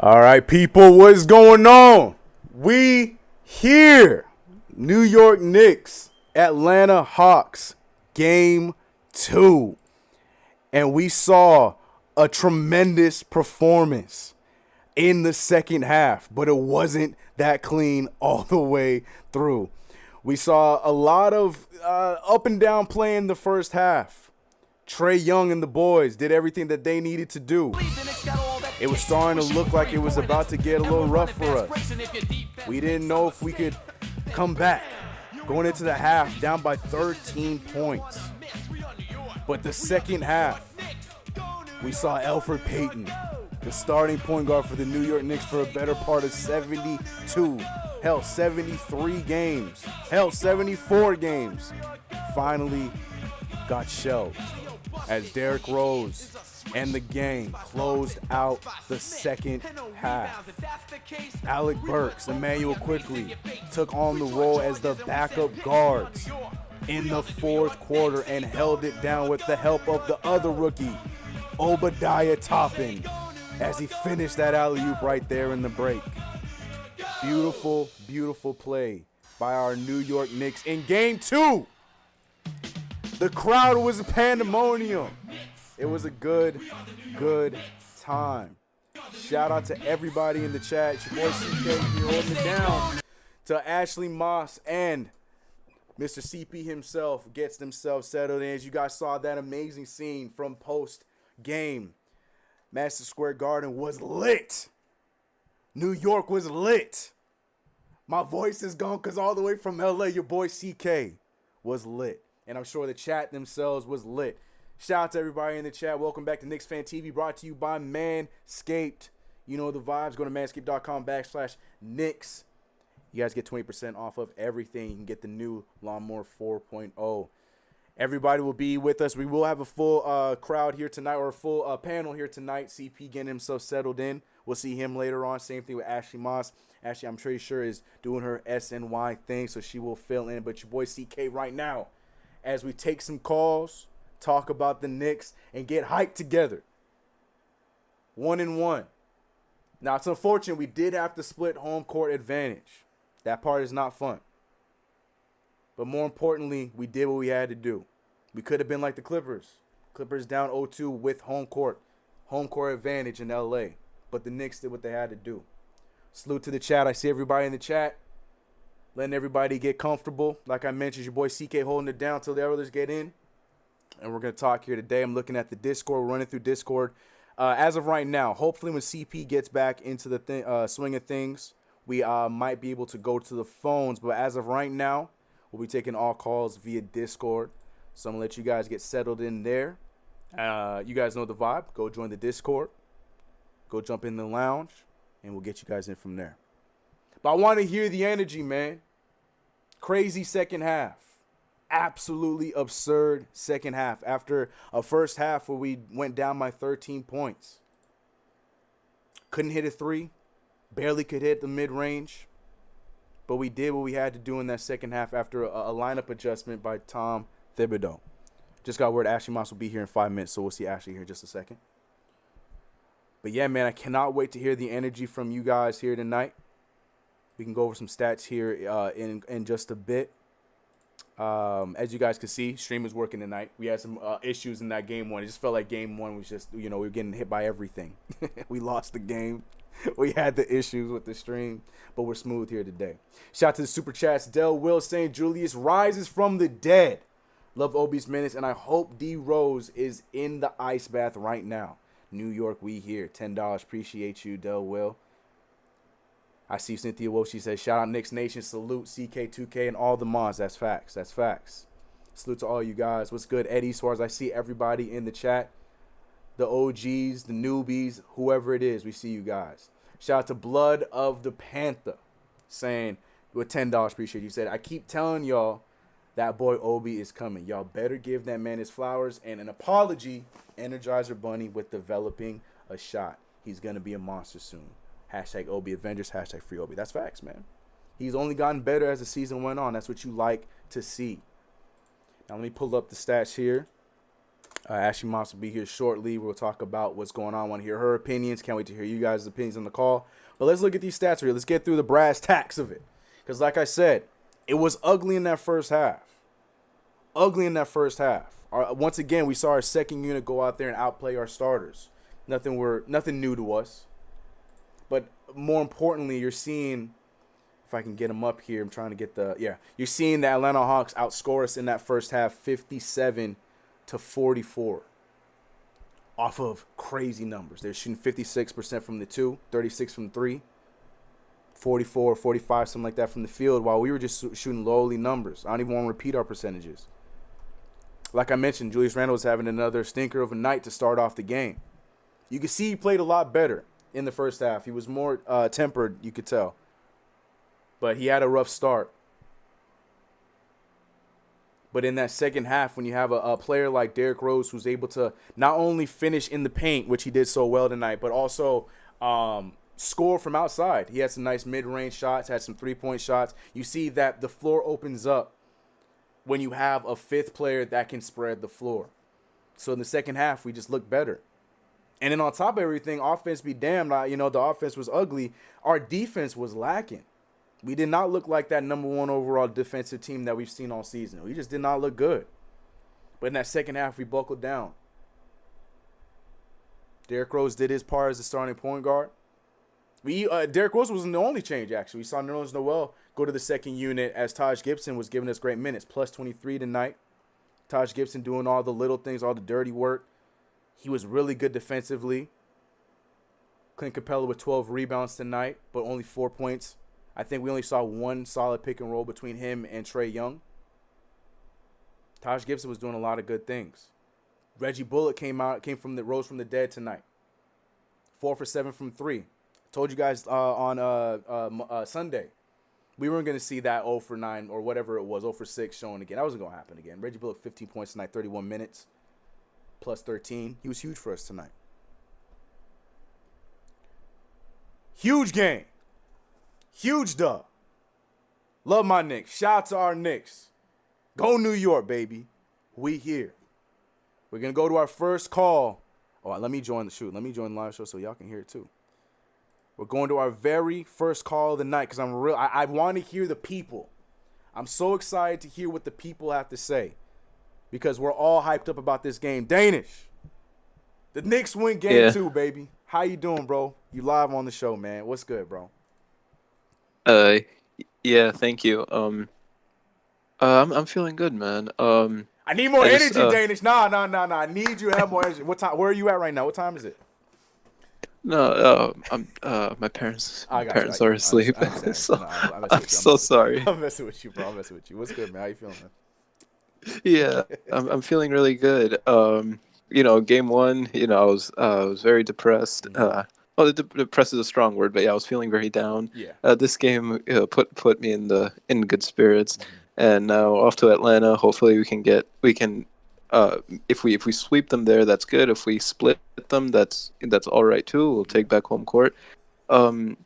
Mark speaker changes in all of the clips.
Speaker 1: All right, people, what's going on? We here. New York Knicks, Atlanta Hawks, Game 2. And we saw a tremendous performance in the second half, but it wasn't that clean all the way through. We saw a lot of up and down play in the first half. Trae Young and the boys did everything that they needed to do. It was starting to look like it was about to get a little rough for us. We didn't know if we could come back. Going into the half, down by 13 points. But the second half, we saw Elfrid Payton, the starting point guard for the New York Knicks for a better part of 72, 73 games, 74 games, finally got shelved as Derrick Rose and the gang closed out the second half. Alec Burks, Emmanuel Quickly took on the role as the backup guards in the fourth quarter and held it down with the help of the other rookie, Obadiah Toppin, as he finished that alley-oop right there in the break. Beautiful, beautiful play by our New York Knicks in Game 2. The crowd was a pandemonium. It was a good time. Shout out to everybody in the chat. It's your boy CK here holding it down. To Ashley Moss and Mr. CP himself gets themselves settled in. As you guys saw that amazing scene from post-game. Madison Square Garden was lit. New York was lit. My voice is gone because all the way from LA, your boy CK was lit. And I'm sure the chat themselves was lit. Shout out to everybody in the chat. Welcome back to KnicksFanTV, brought to you by Manscaped. You know the vibes. Go to manscaped.com/Knicks. You guys get 20% off of everything. You can get the new Lawnmower 4.0. Everybody will be with us. We will have a full crowd here tonight, or a full panel here tonight. CP getting himself settled in. We'll see him later on. Same thing with Ashley Moss. Ashley, I'm pretty sure, is doing her SNY thing, so she will fill in. But your boy CK right now, as we take some calls, talk about the Knicks, and get hyped together. 1-1. Now, it's unfortunate we did have to split home court advantage. That part is not fun. But more importantly, we did what we had to do. We could have been like the Clippers. Clippers down 0-2 with home court advantage in LA. But the Knicks did what they had to do. Salute to the chat. I see everybody in the chat. Letting everybody get comfortable. Like I mentioned, your boy CK holding it down till the others get in. And we're going to talk here today. I'm looking at the Discord. We're running through Discord. As of right now, hopefully when CP gets back into the swing of things, we might be able to go to the phones. But as of right now, we'll be taking all calls via Discord. So I'm going to let you guys get settled in there. You guys know the vibe. Go join the Discord. Go jump in the lounge. And we'll get you guys in from there. But I want to hear the energy, man. Crazy second half. Absolutely absurd second half. After a first half where we went down by 13 points. Couldn't hit a three. Barely could hit the mid-range. But we did what we had to do in that second half after a lineup adjustment by Tom Thibodeau. Just got word Ashley Moss will be here in 5 minutes, so we'll see Ashley here in just a second. But yeah, man, I cannot wait to hear the energy from you guys here tonight. We can go over some stats here in just a bit. As you guys can see, stream is working tonight. We had some issues in that game one. It just felt like game one was just, we were getting hit by everything. We lost the game. We had the issues with the stream, but we're smooth here today. Shout out to the super chats. Del Will St. Julius rises from the dead. Love Obi's minutes, and I hope D Rose is in the ice bath right now. New York, we here. $10. Appreciate you, Del Will. I see Cynthia Wolf. She says, shout out Knicks Nation. Salute CK2K and all the mods. That's facts. That's facts. Salute to all you guys. What's good, Eddie Suarez? I see everybody in the chat. The OGs, the newbies, whoever it is. We see you guys. Shout out to Blood of the Panther saying, with $10, appreciate you. Said, I keep telling y'all that boy Obi is coming. Y'all better give that man his flowers and an apology. Energizer Bunny with developing a shot. He's going to be a monster soon. Hashtag Obi Avengers, hashtag Free Obi. That's facts, man. He's only gotten better as the season went on. That's what you like to see. Now let me pull up the stats here. Ashley Moss will be here shortly. We'll talk about what's going on. I want to hear her opinions. Can't wait to hear you guys' opinions on the call. But let's look at these stats here. Let's get through the brass tacks of it. Because like I said, it was ugly in that first half. Ugly in that first half. Once again, we saw our second unit go out there and outplay our starters. Nothing new to us. But more importantly, you're seeing, if I can get them up here, I'm trying to get you're seeing the Atlanta Hawks outscore us in that first half 57-44 off of crazy numbers. They're shooting 56% from the 2, 36 from the 3, 44, 45, something like that from the field, while we were just shooting lowly numbers. I don't even want to repeat our percentages. Like I mentioned, Julius Randle was having another stinker of a night to start off the game. You could see he played a lot better in the first half. He was more tempered, you could tell. But he had a rough start. But in that second half, when you have a player like Derrick Rose who's able to not only finish in the paint, which he did so well tonight, but also score from outside. He had some nice mid-range shots, had some three-point shots. You see that the floor opens up when you have a fifth player that can spread the floor. So in the second half, we just looked better. And then on top of everything, offense be damned. The offense was ugly. Our defense was lacking. We did not look like that number one overall defensive team that we've seen all season. We just did not look good. But in that second half, we buckled down. Derrick Rose did his part as the starting point guard. Derrick Rose wasn't the only change, actually. We saw Nerlens Noel go to the second unit as Taj Gibson was giving us great minutes, plus 23 tonight. Taj Gibson doing all the little things, all the dirty work. He was really good defensively. Clint Capella with 12 rebounds tonight, but only 4 points. I think we only saw one solid pick and roll between him and Trae Young. Taj Gibson was doing a lot of good things. Reggie Bullock rose from the dead tonight. 4 for 7 from 3. Told you guys on Sunday, we weren't going to see that 0 for 9 or whatever it was, 0 for 6 showing again. That wasn't going to happen again. Reggie Bullock, 15 points tonight, 31 minutes, plus 13. He was huge for us tonight. Huge game. Huge dub. Love my Knicks. Shout out to our Knicks. Go New York, baby. We here. We're going to go to our first call. Oh, let me join the live show so y'all can hear it too. We're going to our very first call of the night because I want to hear the people. I'm so excited to hear what the people have to say because we're all hyped up about this game. Danish, the Knicks win game 2, baby. How you doing, bro? You live on the show, man. What's good, bro?
Speaker 2: Yeah, thank you. I'm feeling good, man.
Speaker 1: I need more energy, Danish. Nah. I need you to have more energy. What time? Where are you at right now? What time is it?
Speaker 2: No, my parents are asleep. I'm so sorry.
Speaker 1: I'm messing with you, bro. I'm messing with you. What's good, man? How you feeling, man?
Speaker 2: Yeah, I'm feeling really good. Game 1, I was very depressed. Depressed is a strong word, but yeah, I was feeling very down.
Speaker 1: Yeah.
Speaker 2: This game put me in good spirits, and now off to Atlanta. Hopefully, we can. If we sweep them there, that's good. If we split them, that's all right too. We'll take back home court. I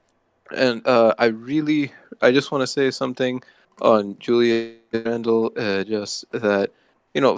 Speaker 2: just want to say something on Julius Randle. Just that,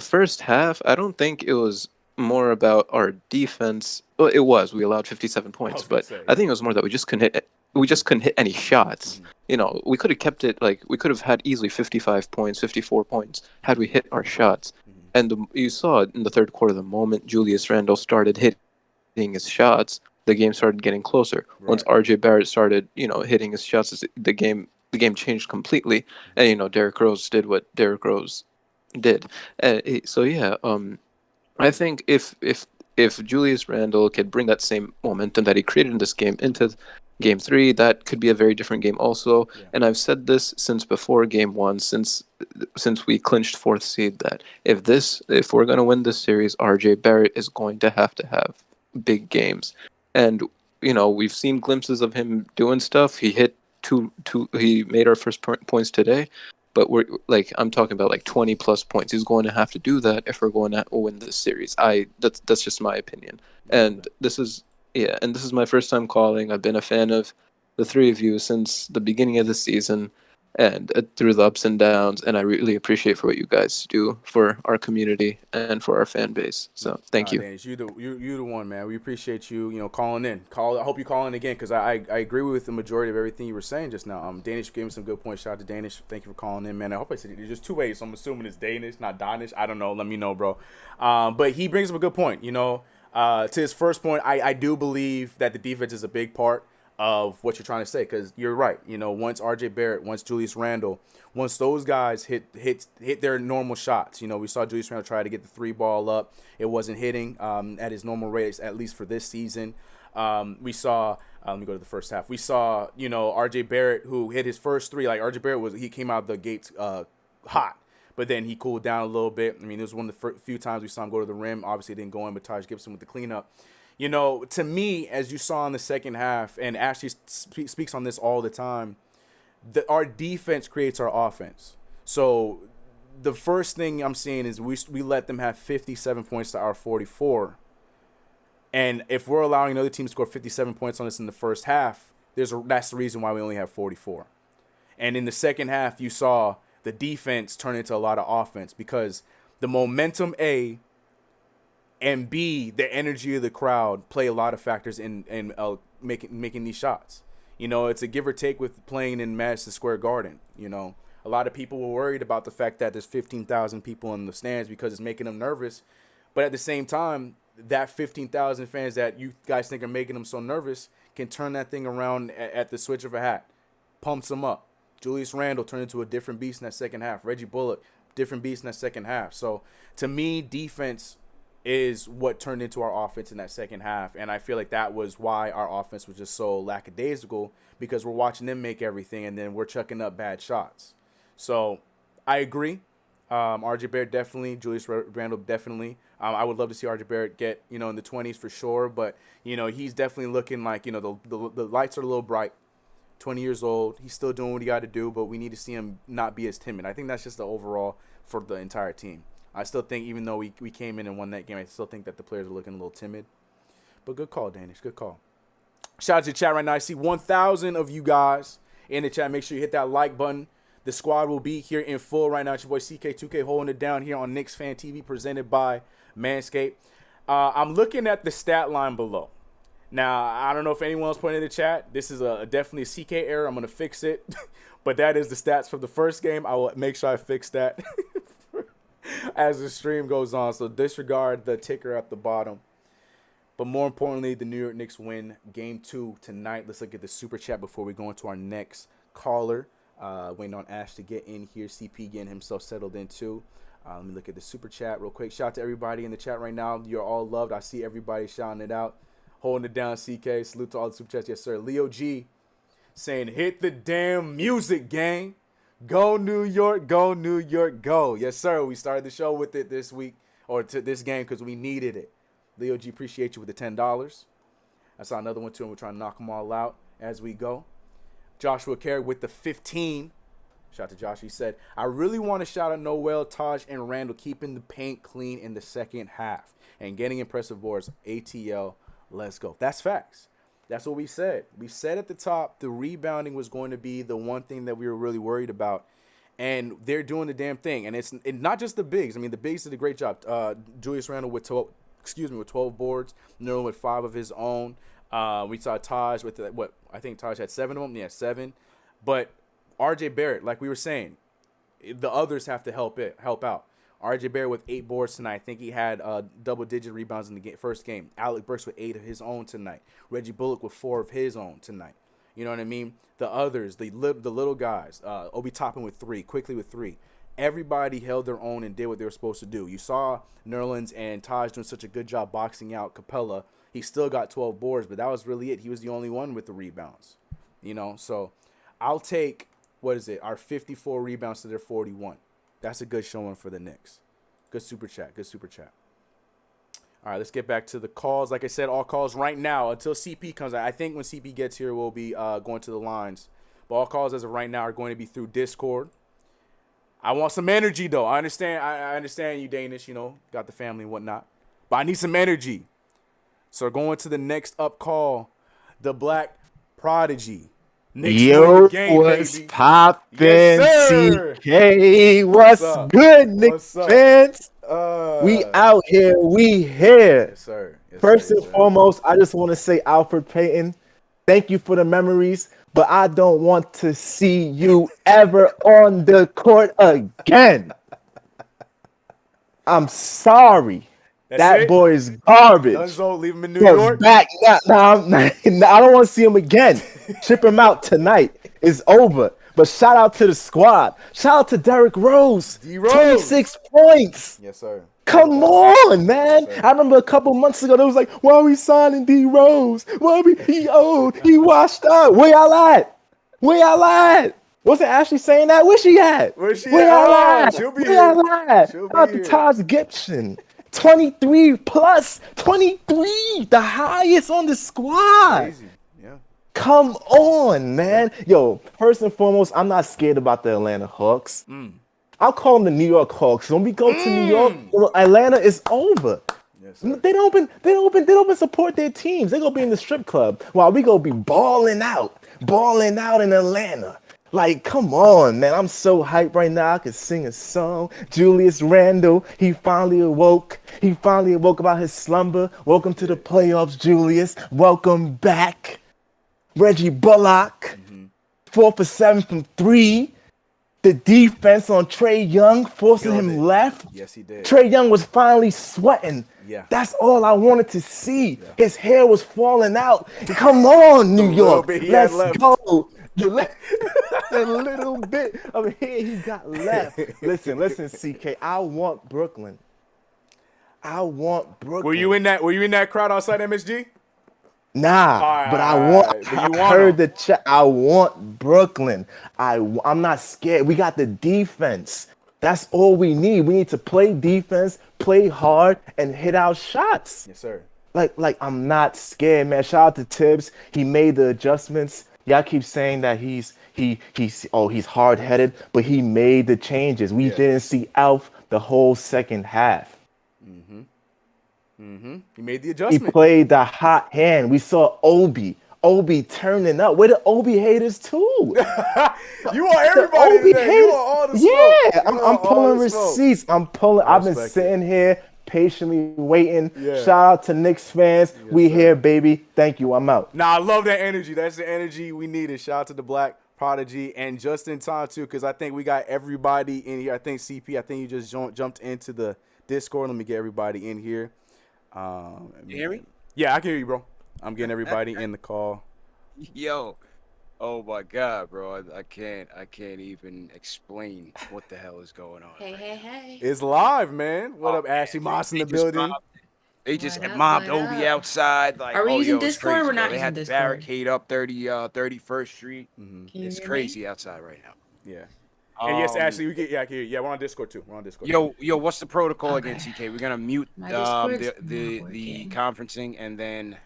Speaker 2: first half, I don't think it was more about our defense. Well, it was. We allowed 57 points, but I think it was more that we just couldn't hit. We just couldn't hit any shots. We could have kept it we could have had easily 55 points, 54 points had we hit our shots. And you saw in the third quarter, the moment Julius Randle started hitting his shots, the game started getting closer. Right. Once RJ Barrett started, hitting his shots, the game changed completely. And Derrick Rose did what Derrick Rose did. I think if Julius Randle could bring that same momentum that he created in this game into Game 3, that could be a very different game also. Yeah. And I've said this since before Game 1, since we clinched 4th seed, that if we're going to win this series, RJ Barrett is going to have big games. And, we've seen glimpses of him doing stuff. He hit he made our first points today, but I'm talking about 20 plus points. He's going to have to do that if we're going to win this series. That's just my opinion. And this is my first time calling. I've been a fan of the three of you since the beginning of the season. and through the ups and downs. And I really appreciate for what you guys do for our community and for our fan base. So thank
Speaker 1: Nah,
Speaker 2: you.
Speaker 1: Danish, you the one, man. We appreciate you, calling in. I hope you call in again because I agree with the majority of everything you were saying just now. Danish gave me some good points. Shout out to Danish. Thank you for calling in, man. I hope I said it. There's just two ways, so I'm assuming it's Danish, not Danish. I don't know. Let me know, bro. But he brings up a good point. To his first point, I do believe that the defense is a big part of what you're trying to say because you're right. Once R.J. Barrett, once Julius Randle, once those guys hit their normal shots, we saw Julius Randle try to get the three ball up. It wasn't hitting at his normal rates, at least for this season. We saw. Let me go to the first half. We saw, R.J. Barrett, who hit his first three. Like R.J. Barrett he came out the gates hot. But then he cooled down a little bit. I mean, it was one of the few times we saw him go to the rim. Obviously, it didn't go in, but Taj Gibson with the cleanup. To me, as you saw in the second half, and Ashley speaks on this all the time, our defense creates our offense. So the first thing I'm seeing is we let them have 57 points to our 44. And if we're allowing another team to score 57 points on us in the first half, that's the reason why we only have 44. And in the second half, you saw the defense turn into a lot of offense because the momentum, A, and B, the energy of the crowd play a lot of factors in making these shots. It's a give or take with playing in Madison Square Garden. A lot of people were worried about the fact that there's 15,000 people in the stands because it's making them nervous. But at the same time, that 15,000 fans that you guys think are making them so nervous can turn that thing around at the switch of a hat. Pumps them up. Julius Randle turned into a different beast in that second half. Reggie Bullock, different beast in that second half. So, to me, defense is what turned into our offense in that second half. And I feel like that was why our offense was just so lackadaisical because we're watching them make everything and then we're chucking up bad shots. So, I agree. R.J. Barrett definitely. Julius Randle definitely. I would love to see R.J. Barrett get, in the 20s for sure. But, he's definitely looking like, the lights are a little bright. 20 years old. He's still doing what he got to do, but we need to see him not be as timid. I think that's just the overall for the entire team. I still think even though we came in and won that game, I still think that the players are looking a little timid. But good call, Danish. Good call. Shout out to the chat right now. I see 1,000 of you guys in the chat. Make sure you hit that like button. The squad will be here in full right now. It's your boy CK2K holding it down here on KnicksFanTV presented by Manscaped. I'm looking at the stat line below. Now, I don't know if anyone else put in the chat. This is definitely a CK error. I'm going to fix it. But that is the stats from the first game. I will make sure I fix that as the stream goes on. So disregard the ticker at the bottom. But more importantly, the New York Knicks win Game 2 tonight. Let's look at the Super Chat before we go into our next caller. Waiting on Ash to get in here. CP getting himself settled in too. Let me look at the Super Chat real quick. Shout out to everybody in the chat right now. You're all loved. I see everybody shouting it out. Holding it down, CK. Salute to all the Super Chats. Yes, sir. Leo G saying, hit the damn music, gang. Go New York, go New York, go. Yes, sir. We started the show with it this week, or to this game, because we needed it. Leo G, appreciate you with the $10. I saw another one, too, and we're trying to knock them all out as we go. Joshua Carey with the 15. Shout out to Josh. He said, I really want to shout out Noel, Taj, and Randall keeping the paint clean in the second half and getting impressive boards. ATL. Let's go. That's facts. That's what we said. We said at the top the rebounding was going to be the one thing that we were really worried about. And they're doing the damn thing. And it's not just the bigs. I mean, the bigs did a great job. Julius Randle with 12 boards. Nerlin with 5 of his own. We saw Taj with I think Taj had 7 of them. Yeah, 7. But R.J. Barrett, like we were saying, the others have to help out. R.J. Barrett with 8 boards tonight. I think he had double-digit rebounds in the first game. Alec Burks with 8 of his own tonight. Reggie Bullock with 4 of his own tonight. You know what I mean? The others, the little guys. Obi Toppin with 3. Quickly with 3. Everybody held their own and did what they were supposed to do. You saw Nerlens and Taj doing such a good job boxing out Capella. He still got 12 boards, but that was really it. He was the only one with the rebounds. So I'll take, our 54 rebounds to their 41. That's a good showing for the Knicks. Good super chat. All right, let's get back to the calls. Like I said, all calls right now until CP comes out. I think when CP gets here, we'll be going to the lines. But all calls as of right now are going to be through Discord. I want some energy, though. I understand you, Danish, got the family and whatnot. But I need some energy. So going to the next up call, the Black Prodigy. Knicks win the game,
Speaker 3: what's
Speaker 1: baby.
Speaker 3: poppin',
Speaker 1: Yes, sir.
Speaker 3: CK? What's
Speaker 1: up?
Speaker 3: good, Knicks
Speaker 1: What's up?
Speaker 3: fans? We out here, we here.
Speaker 1: Yes, sir. Yes,
Speaker 3: First
Speaker 1: sir,
Speaker 3: and foremost, I just want to say, Alfred Payton, thank you for the memories, but I don't want to see you ever on the court again. I'm sorry. That boy is garbage.
Speaker 1: Dunzo, leave him in New York.
Speaker 3: Back. I don't want to see him again. Ship him out tonight. It's over. But shout out to the squad. Shout out to Derrick Rose.
Speaker 1: D-Rose.
Speaker 3: 26 points.
Speaker 1: Yes, sir.
Speaker 3: Come on, man. Yes, I remember a couple months ago, they was like, why are we signing D Rose? He old, he washed up. Where y'all at? Wasn't Ashley saying that? Where she at?
Speaker 1: Where y'all at? She'll be here.
Speaker 3: Shout out to Taj Gibson. 23 plus. 23. The highest on the squad.
Speaker 1: Crazy. Yeah.
Speaker 3: Come on, man. Yo, first and foremost, I'm not scared about the Atlanta Hawks. I'll call them the New York Hawks. When we go to New York, Atlanta is over.
Speaker 1: Yes,
Speaker 3: they don't support their teams. They gonna be in the strip club while we gonna be balling out in Atlanta. Like, come on, man. I'm so hyped right now. I could sing a song. Julius Randle, he finally awoke. He finally awoke about his slumber. Welcome to the playoffs, Julius. Welcome back. Reggie Bullock, 4 for 7 from 3. The defense on Trae Young forcing him left.
Speaker 1: Yes, he did.
Speaker 3: Trae Young was finally sweating.
Speaker 1: Yeah.
Speaker 3: That's all I wanted to see. Yeah. His hair was falling out. Come on, New York. Let's go. A little bit of hair he got left. Listen, CK. I want Brooklyn.
Speaker 1: Were you in that crowd outside MSG?
Speaker 3: Nah, but I heard the chat. I want Brooklyn. I'm not scared. We got the defense. That's all we need. We need to play defense, play hard, and hit our shots.
Speaker 1: Yes, sir.
Speaker 3: Like I'm not scared, man. Shout out to Tibbs. He made the adjustments. Y'all keep saying that he's hard-headed, but he made the changes. We didn't see Alf the whole second half.
Speaker 1: He made the adjustment.
Speaker 3: He played the hot hand. We saw Obi turning up. Where the Obi haters too?
Speaker 1: You want everybody today. You want all the smoke.
Speaker 3: Yeah, I'm pulling receipts. I've been sitting here patiently waiting. Yeah. Shout out to Knicks fans. Yes, we here, baby. Thank you. I'm out.
Speaker 1: Nah, I love that energy. That's the energy we needed. Shout out to the Black Prodigy, and just in time too, because I think we got everybody in here. I think CP. I think you just jumped into the Discord. Let me get everybody in here.
Speaker 4: You hear me?
Speaker 1: Yeah, I can hear you, bro. I'm getting everybody in the call.
Speaker 4: Yo, oh my God, bro! I can't even explain what the hell is going on.
Speaker 5: Hey!
Speaker 1: It's live, man. What up, Ashley Moss in the building?
Speaker 4: They just mobbed Obi outside. Like,
Speaker 5: are we using Discord
Speaker 4: crazy,
Speaker 5: or not?
Speaker 4: They had to barricade up 31st Street. It's crazy outside right now.
Speaker 1: Yeah. And yes, Ashley, I can hear you. Yeah, we're on Discord too.
Speaker 4: Yo, what's the protocol again, CK? We're gonna mute the conferencing and then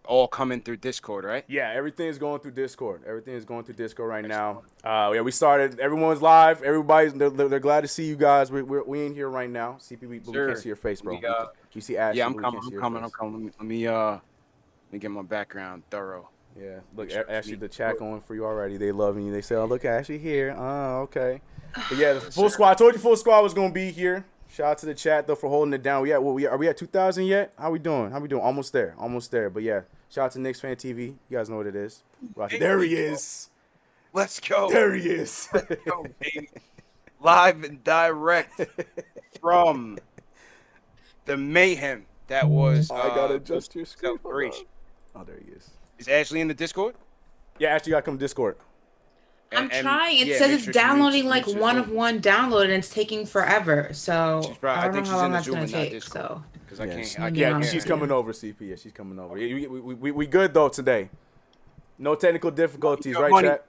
Speaker 4: all coming through Discord, right?
Speaker 1: Yeah, everything's going through Discord. Everything is going through Discord right now. Yeah, we started. Everyone's live. Everybody's they're glad to see you guys. We in here right now. CP, we can't see your face, bro. You see Ashley.
Speaker 4: Yeah, I'm coming. Let me get my background thorough.
Speaker 1: Yeah, look, Ashley, the chat going for you already. They loving you. They say, "Oh, look, Ashley here." Oh, okay. But yeah, the full squad. I told you, full squad was gonna be here. Shout out to the chat though for holding it down. Are we at 2,000 yet? How we doing? Almost there. But yeah, shout out to KnicksFanTV. You guys know what it is. Right. There he is.
Speaker 4: Let's go.
Speaker 1: There he is.
Speaker 4: Let's go, baby. Live and direct from the mayhem that was.
Speaker 1: I gotta adjust your screen.
Speaker 4: Oh, there he is. Is Ashley in the Discord?
Speaker 1: Yeah, Ashley, you gotta come to Discord.
Speaker 5: I'm trying. It says it's downloading like one of one download, and it's taking forever. So I don't know how long that's gonna take. So
Speaker 4: because I can't.
Speaker 1: Yeah, she's coming over. CP. Yeah, she's coming over. We good though today. No technical difficulties, right, chat?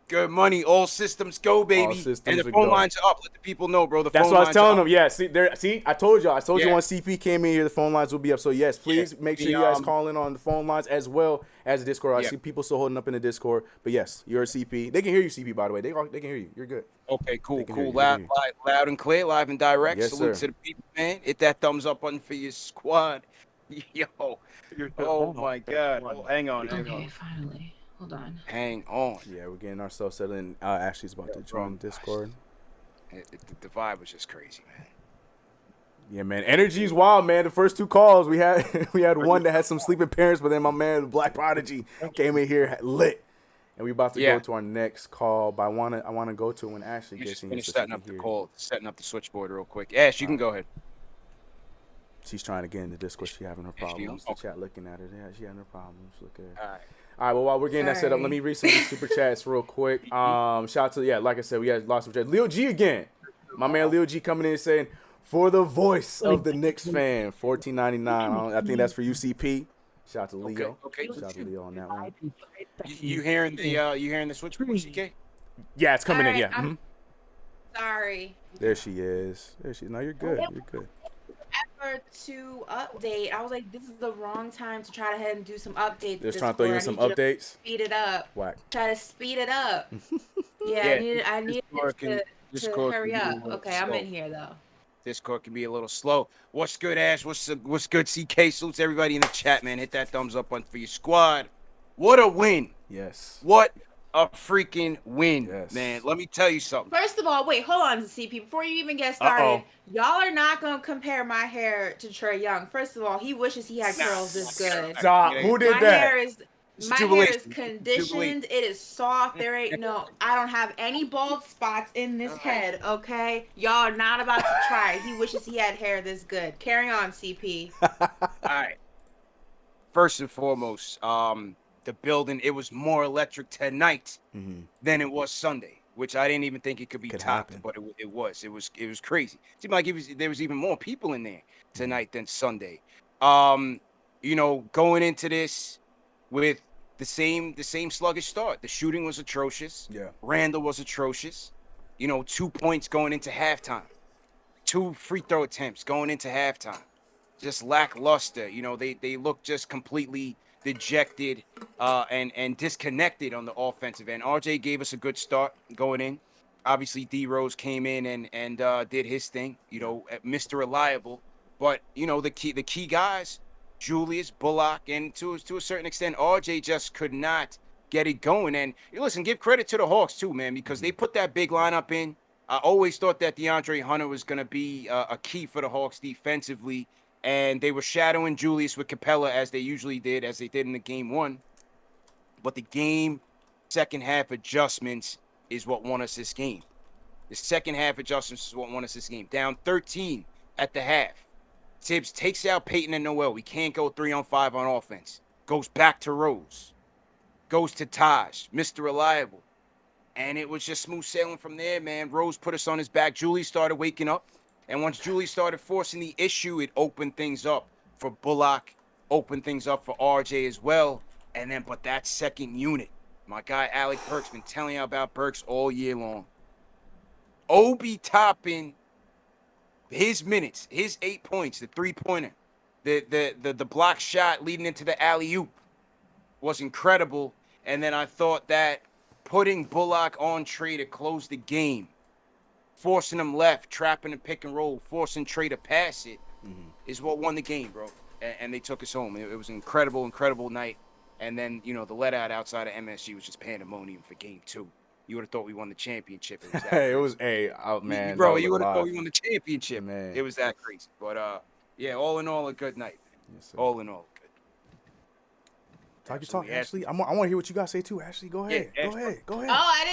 Speaker 4: Good money. All systems go, baby. And the phone lines are up. Let the people know, bro.
Speaker 1: That's what I was telling them. Yeah, see, I told you. I told you when CP came in here, the phone lines will be up. So, yes, please make sure you guys call in on the phone lines as well as the Discord. I see people still holding up in the Discord. But, yes, you're a CP. They can hear you, CP, by the way. They can hear you. You're good.
Speaker 4: Okay, cool. Loud and clear, live and direct.
Speaker 1: Yes,
Speaker 4: Salute to the people, man. Hit that thumbs up button for your squad. Yo. Oh, my God. Oh, hang on.
Speaker 5: Okay, finally. Hold on.
Speaker 4: Hang on.
Speaker 1: Yeah, we're getting ourselves settled in. Ashley's about to join Discord.
Speaker 4: The vibe was just crazy, man.
Speaker 1: Yeah, man. Energy's wild, man. The first 2 calls we had, we had one that had some sleeping parents, but then my man Black Prodigy came in here lit, and we about to go to our next call. But I wanna go to it when Ashley gets in.
Speaker 4: Finish setting up the call, setting up the switchboard real quick. Ash, you can go ahead.
Speaker 1: She's trying to get in the Discord. She having her problems. The chat looking at her. Yeah, she having her problems. Look at her. All right. Well, while we're getting that set up, let me read some of the super chats real quick. Shout out to like I said, we had lots of chats. Leo G again. My man Leo G coming in saying, for the voice of the Knicks fan, $14.99. I think that's for UCP. Shout out to Leo.
Speaker 4: Okay.
Speaker 1: Shout out to Leo on that one.
Speaker 4: You hearing the switchboard, CK?
Speaker 1: Yeah, it's coming in. Yeah.
Speaker 5: I'm sorry.
Speaker 1: There she is. No, you're good. You're good.
Speaker 5: Effort to update. I was like, this is the wrong time to try to head and do some updates.
Speaker 1: Just trying to throw you in some updates.
Speaker 5: Speed it up.
Speaker 1: Whack.
Speaker 5: Try to speed it up. I need to hurry up. Okay, I'm in here though.
Speaker 4: Discord can be a little slow. What's good, Ash? What's good, CK? Salutes everybody in the chat, man. Hit that thumbs up for your squad. What a win.
Speaker 1: Yes.
Speaker 4: What a freaking win, man. Let me tell you something.
Speaker 5: First of all, wait, hold on, CP. Before you even get started, y'all are not going to compare my hair to Trae Young. First of all, he wishes he had curls this good.
Speaker 1: Stop. Who did that?
Speaker 5: My hair is conditioned. It is soft. There ain't I don't have any bald spots in this head, okay? Y'all are not about to try. He wishes he had hair this good. Carry on, CP.
Speaker 4: All right. First and foremost, the building, it was more electric tonight than it was Sunday, which I didn't even think it could be topped, but it was. It was crazy. It seemed like there was even more people in there tonight than Sunday. Going into this with the same sluggish start. The shooting was atrocious. Yeah. Randle was atrocious. 2 points going into halftime. 2 free throw attempts going into halftime. Just lackluster. They looked just completely dejected and disconnected on the offensive end. RJ gave us a good start going in. Obviously, D Rose came in and did his thing. Mr. Reliable. But the key guys, Julius, Bullock, and to a certain extent, RJ just could not get it going. And listen, give credit to the Hawks too, man, because they put that big lineup in. I always thought that DeAndre Hunter was going to be a key for the Hawks defensively, and they were shadowing Julius with Capella as they usually did, as they did in the game one. But the game second half adjustments is what won us this game. The second half adjustments is what won us this game. Down 13 at the half. Tibbs takes out Peyton and Noel. We can't go 3-on-5 on offense. Goes back to Rose. Goes to Taj, Mr. Reliable. And it was just smooth sailing from there, man. Rose put us on his back. Julie started waking up. And once Julie started forcing the issue, it opened things up for Bullock, opened things up for RJ as well. And then, but that second unit, my guy Alec Burks, been telling you about Burks all year long. Obi Toppin, his minutes, his 8 points, the 3-pointer, the block shot leading into the alley-oop was incredible. And then I thought that putting Bullock on Trae to close the game, forcing him left, trapping and pick and roll, forcing Trae to pass it, is what won the game, bro. And they took us home. It was an incredible night. And then, the let-out outside of MSG was just pandemonium for game 2. You would have thought we won the championship.
Speaker 1: It was man.
Speaker 4: Bro, you would have thought we won the championship. Man. It was that crazy. But, all in all, a good night.
Speaker 1: Yes,
Speaker 4: all in all, good.
Speaker 1: Talk, Ashley. I want to hear what you guys say, too. Ashley, go ahead.
Speaker 5: Yeah,
Speaker 1: go ahead.
Speaker 5: Oh, I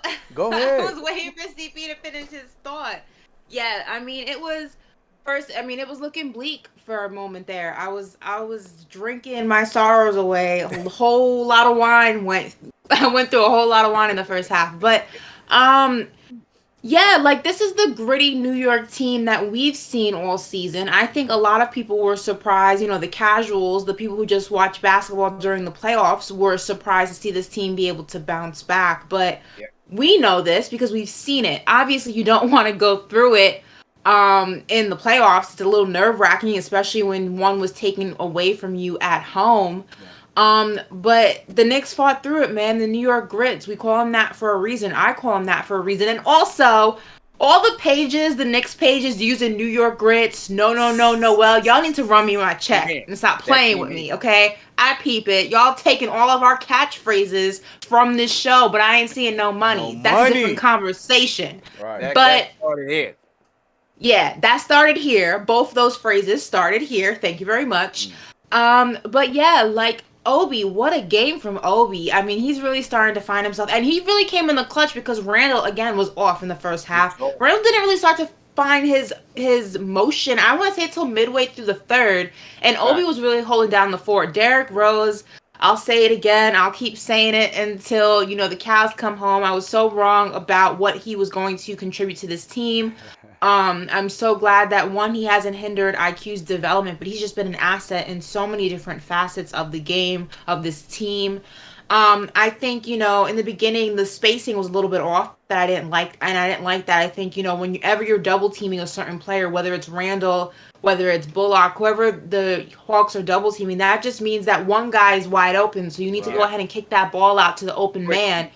Speaker 5: didn't.
Speaker 1: Go ahead.
Speaker 5: I was waiting for CP to finish his thought. Yeah, it was... First, it was looking bleak for a moment there. I was drinking my sorrows away. A whole lot of wine I went through a whole lot of wine in the first half. But, this is the gritty New York team that we've seen all season. I think a lot of people were surprised. The casuals, the people who just watch basketball during the playoffs were surprised to see this team be able to bounce back. But we know this because we've seen it. Obviously, you don't want to go through it in the playoffs. It's a little nerve-wracking, especially when one was taken away from you at home. But the Knicks fought through it, man. The New York Grits, we call them that for a reason. I call them that for a reason. And also, all the pages, the Knicks pages using New York grits. No. Well, y'all need to run me my check and stop playing with me, okay? I peep it. Y'all taking all of our catchphrases from this show, but I ain't seeing no money. That's a different conversation.
Speaker 1: Right.
Speaker 4: That started here.
Speaker 5: Yeah, that started here. Both of those phrases started here. Thank you very much. But yeah, like Obi, what a game from Obi. I mean, he's really starting to find himself. And he really came in the clutch because Randle, again, was off in the first half. Randle didn't really start to find his motion, I want to say, until midway through the third. And Obi was really holding down the fort. Derrick Rose, I'll say it again. I'll keep saying it until, the cows come home. I was so wrong about what he was going to contribute to this team. I'm so glad that, one, he hasn't hindered IQ's development, but he's just been an asset in so many different facets of the game, of this team. I think, in the beginning, the spacing was a little bit off that I didn't like. And I didn't like that. I think, whenever you're double teaming a certain player, whether it's Randle, whether it's Bullock, whoever the Hawks are double teaming, that just means that one guy is wide open. So you need to go ahead and kick that ball out to the open man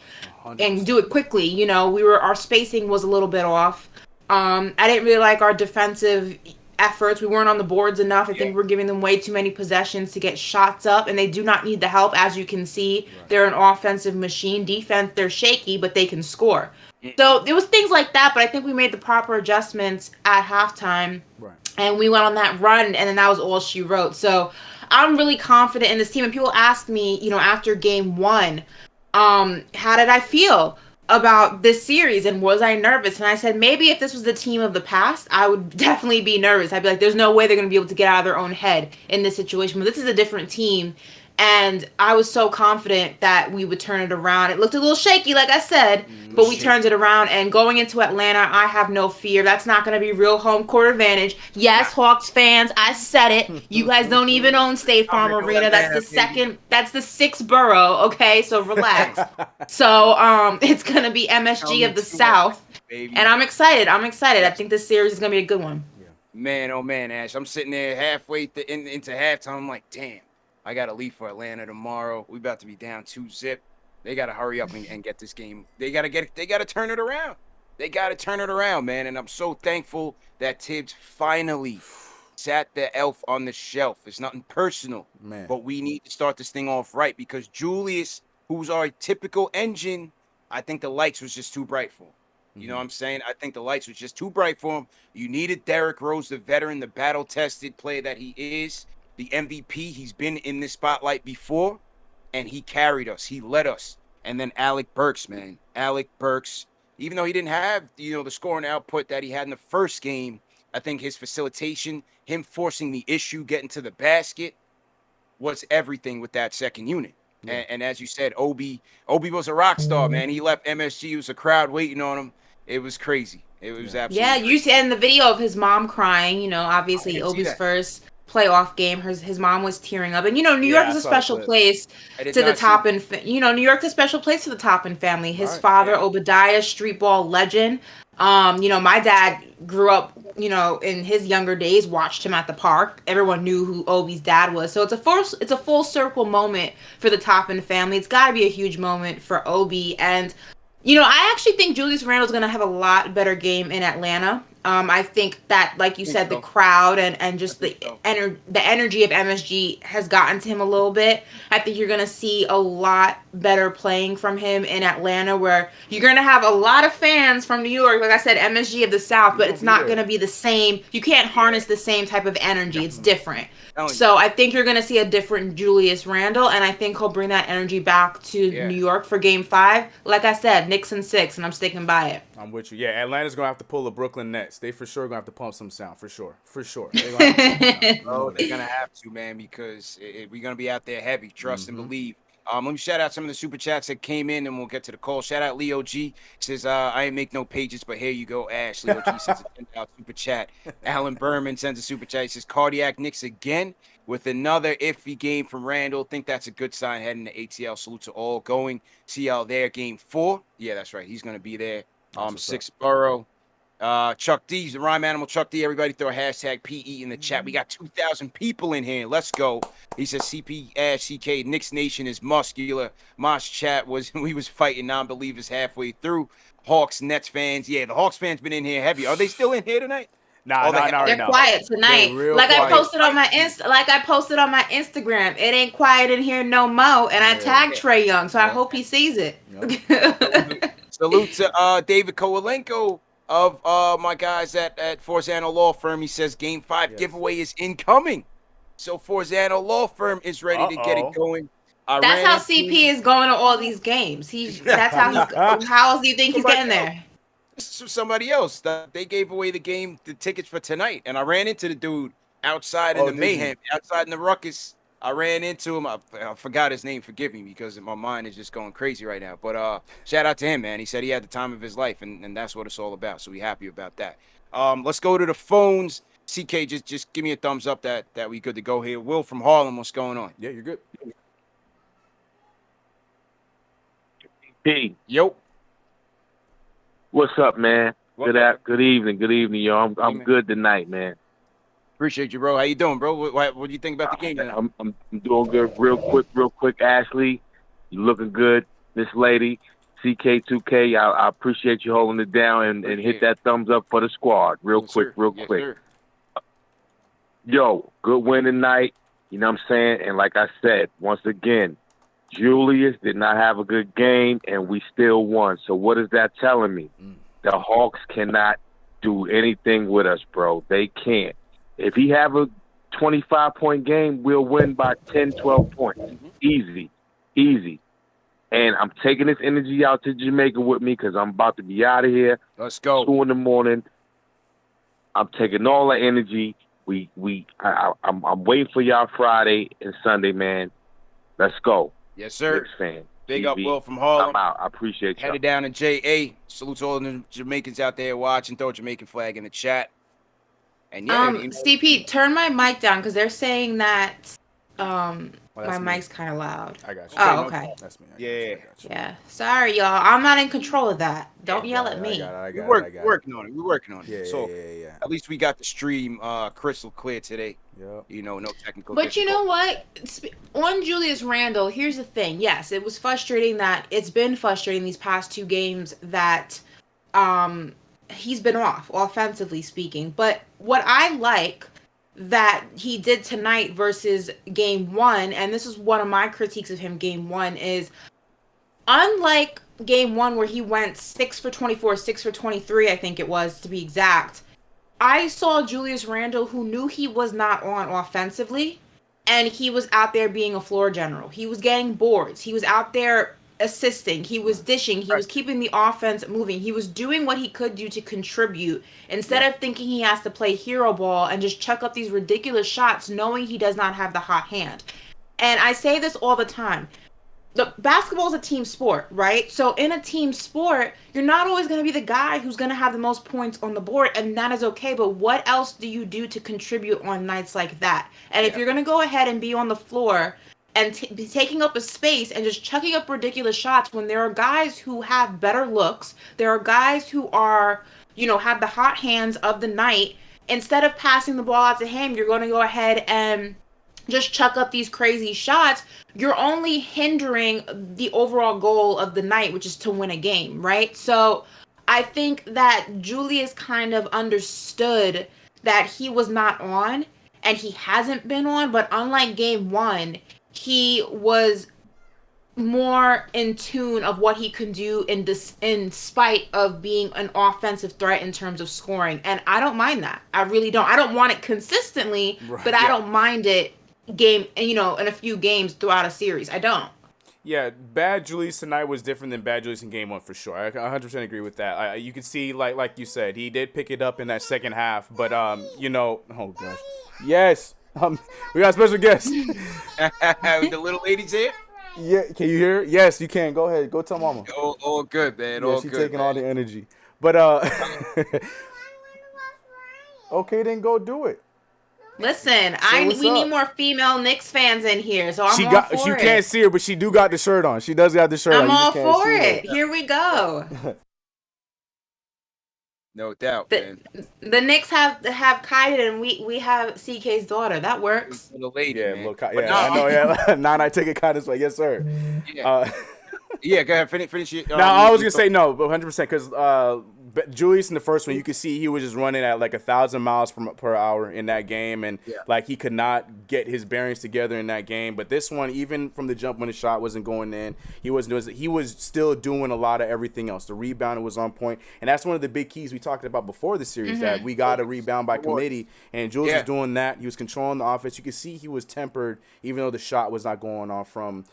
Speaker 5: 100%. And do it quickly. Our spacing was a little bit off. I didn't really like our defensive efforts. We weren't on the boards enough. I think we're giving them way too many possessions to get shots up, and they do not need the help. As you can see, they're an offensive machine. Defense, they're shaky, but they can score. So there was things like that, but I think we made the proper adjustments at halftime, and we went on that run, and then that was all she wrote. So I'm really confident in this team. And people asked me, after game one, how did I feel about this series, and was I nervous? And I said, maybe if this was the team of the past, I would definitely be nervous. I'd be like, there's no way they're going to be able to get out of their own head in this situation. But this is a different team, and I was so confident that we would turn it around. It looked a little shaky, like I said, but we turned it around. And going into Atlanta, I have no fear. That's not going to be real home court advantage. Yes, Hawks fans, I said it. You guys don't even own State Farm Arena. That's the sixth borough, okay? So relax. So it's going to be MSG of the South. And I'm excited. I think this series is going to be a good one.
Speaker 4: Man, oh man, Ash. I'm sitting there halfway into halftime. I'm like, damn. I got to leave for Atlanta tomorrow. We about to be down 2-0. They got to hurry up and get this game. They got to turn it around. They got to turn it around, man. And I'm so thankful that Tibbs finally sat the elf on the shelf. It's nothing personal, man. But we need to start this thing off right, because Julius, who's our typical engine, I think the lights was just too bright for him. You know what I'm saying? I think the lights was just too bright for him. You needed Derrick Rose, the veteran, the battle-tested player that he is. The MVP, he's been in this spotlight before, and he carried us. He led us. And then Alec Burks, man. Alec Burks, even though he didn't have, the scoring output that he had in the first game, I think his facilitation, him forcing the issue, getting to the basket, was everything with that second unit. Yeah. And as you said, Obi was a rock star, man. He left MSG. It was a crowd waiting on him. It was crazy. It was absolutely
Speaker 5: you said in the video of his mom crying, obviously Obi's first playoff game, his mom was tearing up. And New York is a special place to the Toppin. New York's a special place to the Toppin family. His father, Obadiah, street ball legend. My dad grew up, in his younger days, watched him at the park. Everyone knew who Obi's dad was. So it's a full circle moment for the Toppin family. It's got to be a huge moment for Obi. And I actually think Julius Randle's going to have a lot better game in Atlanta. I think that, like you said, the crowd and just the energy of MSG has gotten to him a little bit. I think you're going to see a lot better playing from him in Atlanta, where you're going to have a lot of fans from New York. Like I said, MSG of the South, but it's not going to be the same. You can't harness the same type of energy. It's different. So I think you're going to see a different Julius Randle, and I think he'll bring that energy back to New York for Game 5. Like I said, Knicks in 6, and I'm sticking by it.
Speaker 1: I'm with you. Yeah, Atlanta's going to have to pull the Brooklyn Nets. They for sure going to have to pump some sound, for sure. They're going
Speaker 4: to have to, man, because we're going to be out there heavy. Trust and believe. Let me shout out some of the super chats that came in, and we'll get to the call. Shout out Leo G. Says, I ain't make no pages, but here you go, Ash. Leo G sends a $10 super chat. Alan Berman sends a super chat. He says, Cardiac Knicks again with another iffy game from Randle. Think that's a good sign heading to ATL. Salute to all going. See y'all there. Game 4. Yeah, that's right. He's going to be there. 6th Borough. Chuck D, the rhyme animal Chuck D. Everybody throw a hashtag PE in the chat. We got 2,000 people in here. Let's go. He says CP CK Knicks Nation is muscular. Mosh chat we was fighting non-believers halfway through. Hawks Nets fans, yeah, the Hawks fans been in here heavy. Are they still in here tonight?
Speaker 1: Nah, not right
Speaker 5: They're
Speaker 1: now.
Speaker 5: quiet tonight.
Speaker 1: They're real
Speaker 5: like
Speaker 1: quiet.
Speaker 5: I posted on my Instagram. It ain't quiet in here no mo. And I tagged Trey Young, so I hope he sees it.
Speaker 4: Salute to David Kowalenko of my guys at Forzano Law Firm. He says Game 5 giveaway is incoming. So Forzano Law Firm is ready to get it going.
Speaker 5: That's how CP is going to all these games. That's how he's. How else do you think he's getting there?
Speaker 4: This is somebody else. They gave away the tickets for tonight, and I ran into the dude outside in the mayhem, outside in the ruckus. I ran into him. I forgot his name. Forgive me, because my mind is just going crazy right now. But shout out to him, man. He said he had the time of his life, and that's what it's all about. So we happy about that. Let's go to the phones. CK, just give me a thumbs up that we good to go here. Will from Harlem, what's going on?
Speaker 1: Yeah, you're good.
Speaker 6: P.
Speaker 4: Yo.
Speaker 6: What's up, man? Good evening, y'all. I'm good tonight, man.
Speaker 4: Appreciate you, bro. How you doing, bro? What do you think about the game tonight?
Speaker 6: I'm doing good. Real quick, Ashley. You looking good, Miss Lady. CK2K, I appreciate you holding it down and hit that thumbs up for the squad. Real quick.
Speaker 4: Sir.
Speaker 6: Yo, good win tonight. You know what I'm saying? And like I said, once again, Julius did not have a good game, and we still won. So what is that telling me? The Hawks cannot do anything with us, bro. They can't. If he have a 25-point game, we'll win by 10, 12 points. Easy. And I'm taking this energy out to Jamaica with me because I'm about to be out of here.
Speaker 4: Let's go.
Speaker 6: 2 in the morning. I'm taking all the energy. I'm waiting for y'all Friday and Sunday, man. Let's go.
Speaker 4: Yes, sir.
Speaker 6: Knicks fan.
Speaker 4: Big
Speaker 6: TV.
Speaker 4: up, Will from Harlem.
Speaker 6: I'm out. I appreciate you.
Speaker 4: Headed down to JA. Salute to all the Jamaicans out there watching. Throw a Jamaican flag in the chat. And yeah,
Speaker 5: CP, turn my mic down because they're saying that my mic's kind of loud.
Speaker 1: I got you.
Speaker 5: Oh, okay.
Speaker 1: That's me.
Speaker 5: Yeah. Sorry, y'all. I'm not in control of that. Don't yell at me.
Speaker 4: We're working on it.
Speaker 1: Yeah,
Speaker 4: so
Speaker 1: yeah.
Speaker 4: at least we got the stream crystal clear today.
Speaker 1: Yeah.
Speaker 4: You know, no technical.
Speaker 5: But you know what? On Julius Randle, here's the thing. Yes, it was frustrating that it's been frustrating these past 2 games that he's been off, offensively speaking. But what I like that he did tonight versus game 1, and this is one of my critiques of him game 1, is unlike game 1 where he went 6 for 24, 6 for 23, I think it was, to be exact, I saw Julius Randle who knew he was not on offensively, and he was out there being a floor general. He was getting boards. He was out there assisting. He was dishing. He was keeping the offense moving. He was doing what he could do to contribute instead of thinking he has to play hero ball and just chuck up these ridiculous shots knowing he does not have the hot hand. And I say this all the time. Basketball is a team sport, right? So in a team sport, you're not always going to be the guy who's going to have the most points on the board, and that is okay. But what else do you do to contribute on nights like that? And if you're going to go ahead and be on the floor and be taking up a space and just chucking up ridiculous shots when there are guys who have better looks, there are guys who are, have the hot hands of the night, instead of passing the ball out to him, you're going to go ahead and just chuck up these crazy shots. You're only hindering the overall goal of the night, which is to win a game, right? So I think that Julius kind of understood that he was not on, and he hasn't been on, but unlike game 1, he was more in tune of what he can do in spite of being an offensive threat in terms of scoring. And I don't mind that. I really don't. I don't want it consistently, but I don't mind it in a few games throughout a series. I don't.
Speaker 1: Yeah, bad Julius tonight was different than bad Julius in game 1 for sure. I 100% agree with that. You can see, like you said, he did pick it up in that second half, but oh gosh, yes, we got a special guest.
Speaker 4: The little lady's here.
Speaker 1: Yeah, can you hear? Yes, you can. Go ahead. Go tell mama.
Speaker 4: All good, man.
Speaker 1: Yeah,
Speaker 4: all
Speaker 1: she's
Speaker 4: good.
Speaker 1: Taking
Speaker 4: man.
Speaker 1: all the energy. But okay, then go do it.
Speaker 5: Listen, we need more female Knicks fans in here, so I'm all for it.
Speaker 1: You can't see her, but she do got the shirt on. She does got the shirt on.
Speaker 5: I'm all for it. Here we go.
Speaker 4: No doubt,
Speaker 5: The
Speaker 4: man.
Speaker 5: the Knicks have Kaiden, and we have CK's daughter. That works.
Speaker 4: The lady,
Speaker 1: Yeah,
Speaker 4: man.
Speaker 1: look,
Speaker 4: But
Speaker 1: yeah,
Speaker 4: no,
Speaker 1: I know. Yeah, I take it kind of way. Yes, sir.
Speaker 4: Yeah. Yeah, go ahead. Finish it.
Speaker 1: Now I was gonna say no, but 100% because Julius in the first one, you could see he was just running at like 1,000 miles per hour in that game, and like he could not get his bearings together in that game. But this one, even from the jump when the shot wasn't going in, he was still doing a lot of everything else. The rebounding was on point, and that's one of the big keys we talked about before the series that we got to rebound by committee, and Julius was doing that. He was controlling the offense. You could see he was tempered, even though the shot was not going off from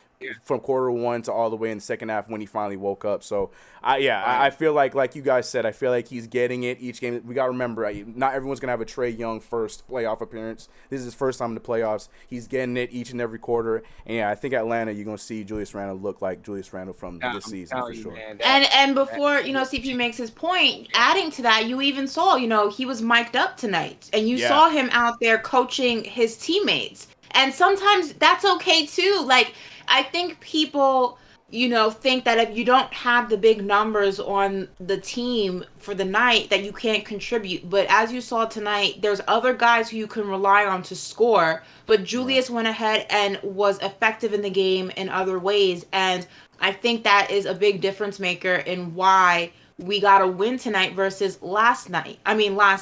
Speaker 1: quarter one to all the way in the second half when he finally woke up. So I feel like you guys said, I feel like he's getting it each game. We got to remember, not everyone's gonna have a Trae Young first playoff appearance. This is his first time in the playoffs. He's getting it each and every quarter. And I think Atlanta, you're gonna see Julius Randle look like Julius Randle from this season for sure.
Speaker 5: Man, and before CP makes his point, adding to that, you even saw he was mic'd up tonight, and you saw him out there coaching his teammates. And sometimes that's okay too. Like, I think people, think that if you don't have the big numbers on the team for the night, that you can't contribute. But as you saw tonight, there's other guys who you can rely on to score. But Julius went ahead and was effective in the game in other ways. And I think that is a big difference maker in why we got a win tonight versus last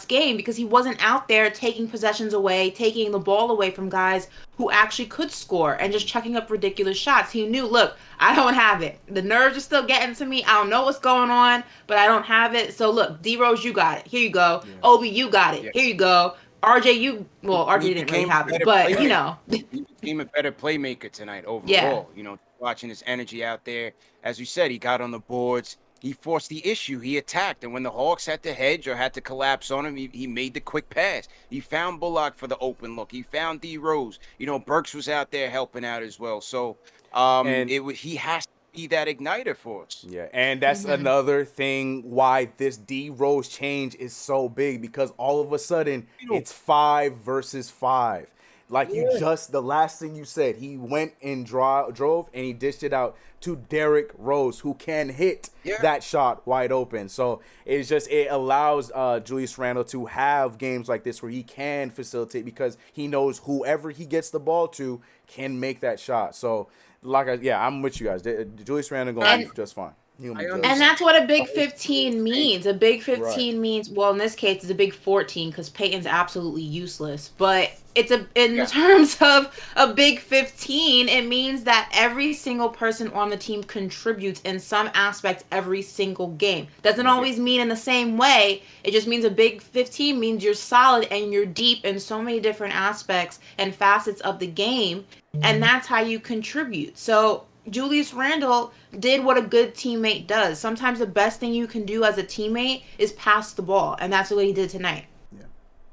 Speaker 5: game, because he wasn't out there taking possessions away, taking the ball away from guys who actually could score and just chucking up ridiculous shots. He knew, look, I don't have it. The nerves are still getting to me. I don't know what's going on, but I don't have it. So look, D-Rose, you got it. Here you go. Yeah. Obi, you got it. Yeah. Here you go. RJ, RJ didn't really have it, but
Speaker 4: he became a better playmaker tonight overall.
Speaker 5: Yeah.
Speaker 4: Watching his energy out there. As you said, he got on the boards. He forced the issue. He attacked. And when the Hawks had to hedge or had to collapse on him, he made the quick pass. He found Bullock for the open look. He found D Rose. Burks was out there helping out as well. So he has to be that igniter for us.
Speaker 1: Yeah, and that's another thing why this D Rose change is so big, because all of a sudden it's 5 versus 5. Like the last thing you said, he went and drove and he dished it out to Derrick Rose, who can hit that shot wide open. So it allows Julius Randle to have games like this where he can facilitate, because he knows whoever he gets the ball to can make that shot. So I'm with you guys. Julius Randle going to be just fine.
Speaker 5: And that's what a big 15 means. A big 15 means, well, in this case, it's a big 14 because Peyton's absolutely useless. But it's in terms of a big 15, it means that every single person on the team contributes in some aspect every single game. Doesn't always mean in the same way. It just means a big 15 means you're solid and you're deep in so many different aspects and facets of the game. And that's how you contribute. So Julius Randle did what a good teammate does. Sometimes the best thing you can do as a teammate is pass the ball, and that's what he did tonight.
Speaker 4: Yeah.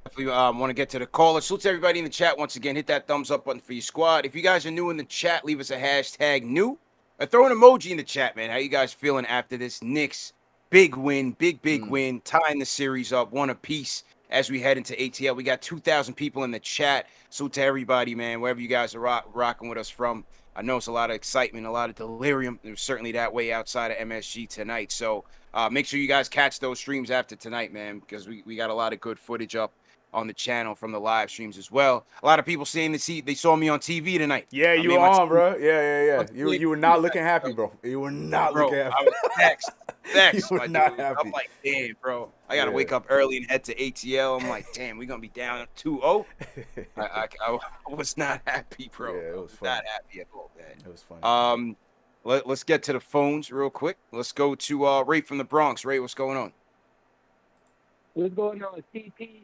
Speaker 4: If we want to get to the caller, salute to everybody in the chat once again. Hit that thumbs up button for your squad. If you guys are new in the chat, leave us a hashtag new. Or throw an emoji in the chat, man. How you guys feeling after this Knicks big win, big win, tying the series up, one apiece as we head into ATL. We got 2,000 people in the chat. Salute to everybody, man, wherever you guys are rocking with us from. I know it's a lot of excitement, a lot of delirium. It was certainly that way outside of MSG tonight. So make sure you guys catch those streams after tonight, man, because we got a lot of good footage up on the channel from the live streams as well. A lot of people saying they saw me on TV tonight.
Speaker 1: Yeah, you were on, bro. Yeah. You were not looking happy, bro. You were not looking happy.
Speaker 4: I was vexed.
Speaker 1: You were not happy.
Speaker 4: I'm like, damn, bro. I got to wake up early and head to ATL. I'm like, damn, we're going to be down 2-0. I was not happy, bro.
Speaker 1: Yeah, it was fun.
Speaker 4: Not happy at all, man.
Speaker 1: It was fun.
Speaker 4: Let's get to the phones real quick. Let's go to Ray from the Bronx. Ray, what's going on?
Speaker 7: What's going on, CP?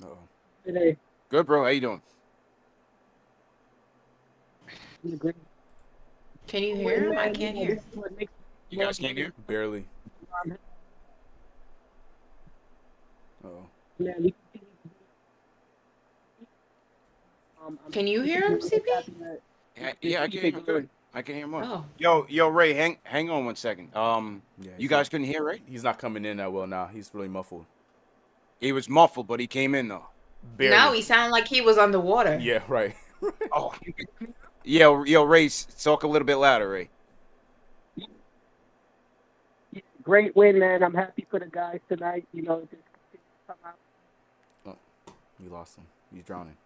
Speaker 1: Uh-oh.
Speaker 7: Today.
Speaker 4: Good, bro. How you doing?
Speaker 5: Can you hear him? I can't hear.
Speaker 4: You guys can't hear?
Speaker 1: Barely. Uh-oh.
Speaker 5: Can you hear him, CP?
Speaker 4: Yeah, I can hear him good. I can hear him well.
Speaker 5: Oh.
Speaker 4: Yo, Ray, hang on 1 second. You guys couldn't hear, right?
Speaker 1: He's not coming in that well now. He's really muffled.
Speaker 4: He was muffled, but he came in though.
Speaker 1: Barely.
Speaker 5: Now he sounded like he was underwater.
Speaker 1: Yeah, right.
Speaker 4: Oh, yo, Ray, talk a little bit louder, Ray.
Speaker 7: great win, man. I'm happy for the guys tonight. You know, just come out.
Speaker 1: Oh, you lost him. He's drowning.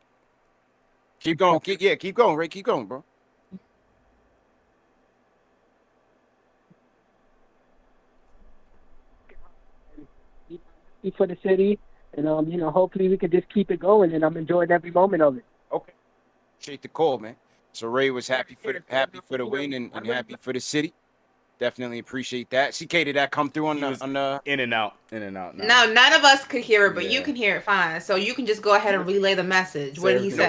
Speaker 4: Keep going. Keep going, Ray. Keep going, bro.
Speaker 7: For the city, and you know, hopefully we can just keep it going. And I'm enjoying every moment of it.
Speaker 4: Okay. Appreciate the call, man. So Ray was happy for the win and happy for the city. Definitely appreciate that. CK, did that come through on the
Speaker 1: in and out?
Speaker 5: No, none of us could hear it, but you
Speaker 1: Yeah.
Speaker 5: can hear it fine. So you can just go ahead and relay the message. What did he say?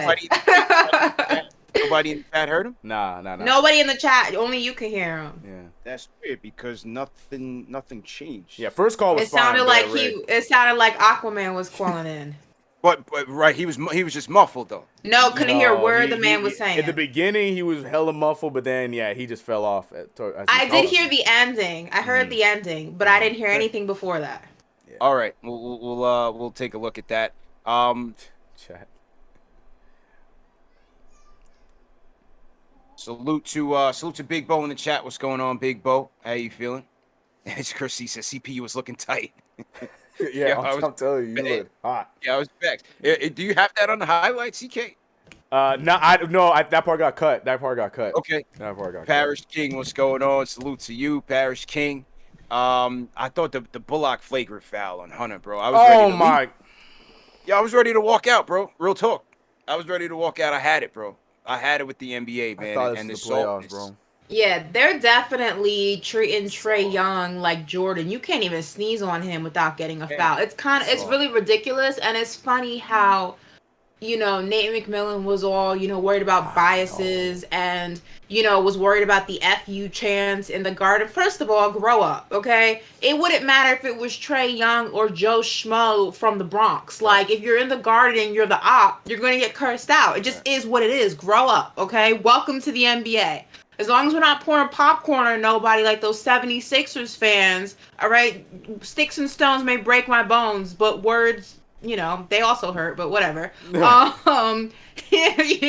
Speaker 4: Nobody in the chat heard him?
Speaker 1: Nah.
Speaker 5: Nobody in the chat. Only you can hear him.
Speaker 1: Yeah.
Speaker 4: That's weird because nothing changed.
Speaker 1: Yeah, first call was
Speaker 5: It sounded
Speaker 1: fine,
Speaker 5: like it sounded like Aquaman was calling in.
Speaker 4: But right, he was just muffled though.
Speaker 5: No, couldn't hear a word the man was saying.
Speaker 1: At the beginning, he was hella muffled, but then he just fell off.
Speaker 5: I did hear the ending. I heard the ending, but I didn't hear anything before that.
Speaker 1: Yeah.
Speaker 4: All right, we'll take a look at that.
Speaker 1: Chat.
Speaker 4: Salute to Big Bo in the chat. What's going on, Big Bo? How you feeling? As Chrissy says, CPU was looking tight.
Speaker 1: Yeah, I'm telling you, you look hot.
Speaker 4: Yeah, I was vexed. Do you have that on the highlight, CK?
Speaker 1: That part got cut.
Speaker 4: Okay.
Speaker 1: That part got
Speaker 4: Parish King, what's going on? Salute to you, Parish King. I thought the Bullock flagrant foul on Hunter, bro. I was ready to leave. Yeah, I was ready to walk out, bro. Real talk. I was ready to walk out. I had it, bro. I had it with the NBA, man.
Speaker 1: I thought it was the playoffs, bro.
Speaker 5: Yeah, they're definitely treating Trae Young like Jordan. You can't even sneeze on him without getting a foul. It's really ridiculous, and it's funny how, you know, Nate McMillan was all, you know, worried about biases and, you know, was worried about the FU chants in the Garden. First of all, grow up, okay? It wouldn't matter if it was Trae Young or Joe Schmo from the Bronx. Like, if you're in the Garden and you're the op, you're going to get cursed out. It just is what it is. Grow up, okay? Welcome to the NBA. As long as we're not pouring popcorn on nobody like those 76ers fans, all right? Sticks and stones may break my bones, but words, you know, they also hurt, but whatever. You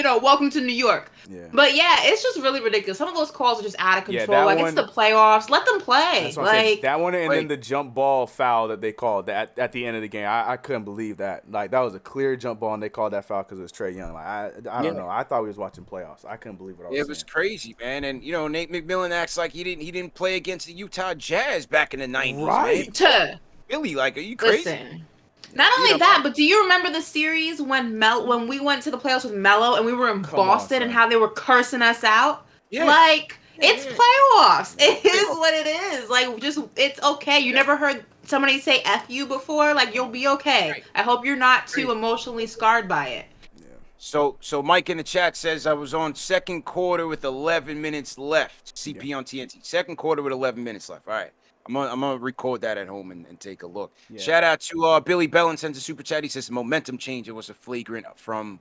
Speaker 5: know, welcome to New York.
Speaker 1: Yeah.
Speaker 5: But yeah, it's just really ridiculous. Some of those calls are just out of control.
Speaker 1: Yeah,
Speaker 5: like, it's the playoffs. Let them play.
Speaker 1: That's what I'm saying. That one and then the jump ball foul that they called at the end of the game. I couldn't believe that. Like, that was a clear jump ball, and they called that foul because it was Trae Young. Like, I don't know. I thought we was watching playoffs. I couldn't believe what I was
Speaker 4: It was crazy, man. And, you know, Nate McMillan acts like he didn't play against the Utah Jazz back in the 90s,
Speaker 1: right?
Speaker 4: Man. Really? Like, are you crazy?
Speaker 5: Listen. Not only that, but do you remember the series when we went to the playoffs with Melo and we were in Boston and how they were cursing us out? Yeah. Like, it's playoffs. It is what it is. Like, just, it's okay. You never heard somebody say F you before? Like, you'll be okay. Right. I hope you're not too emotionally scarred by it.
Speaker 4: Yeah. So Mike in the chat says I was on second quarter with 11 minutes left. CP on TNT. Second quarter with 11 minutes left. All right. I'm gonna record that at home and take a look. Yeah. Shout out to Billy Bellin sends a super chat. He says momentum change. It was a flagrant from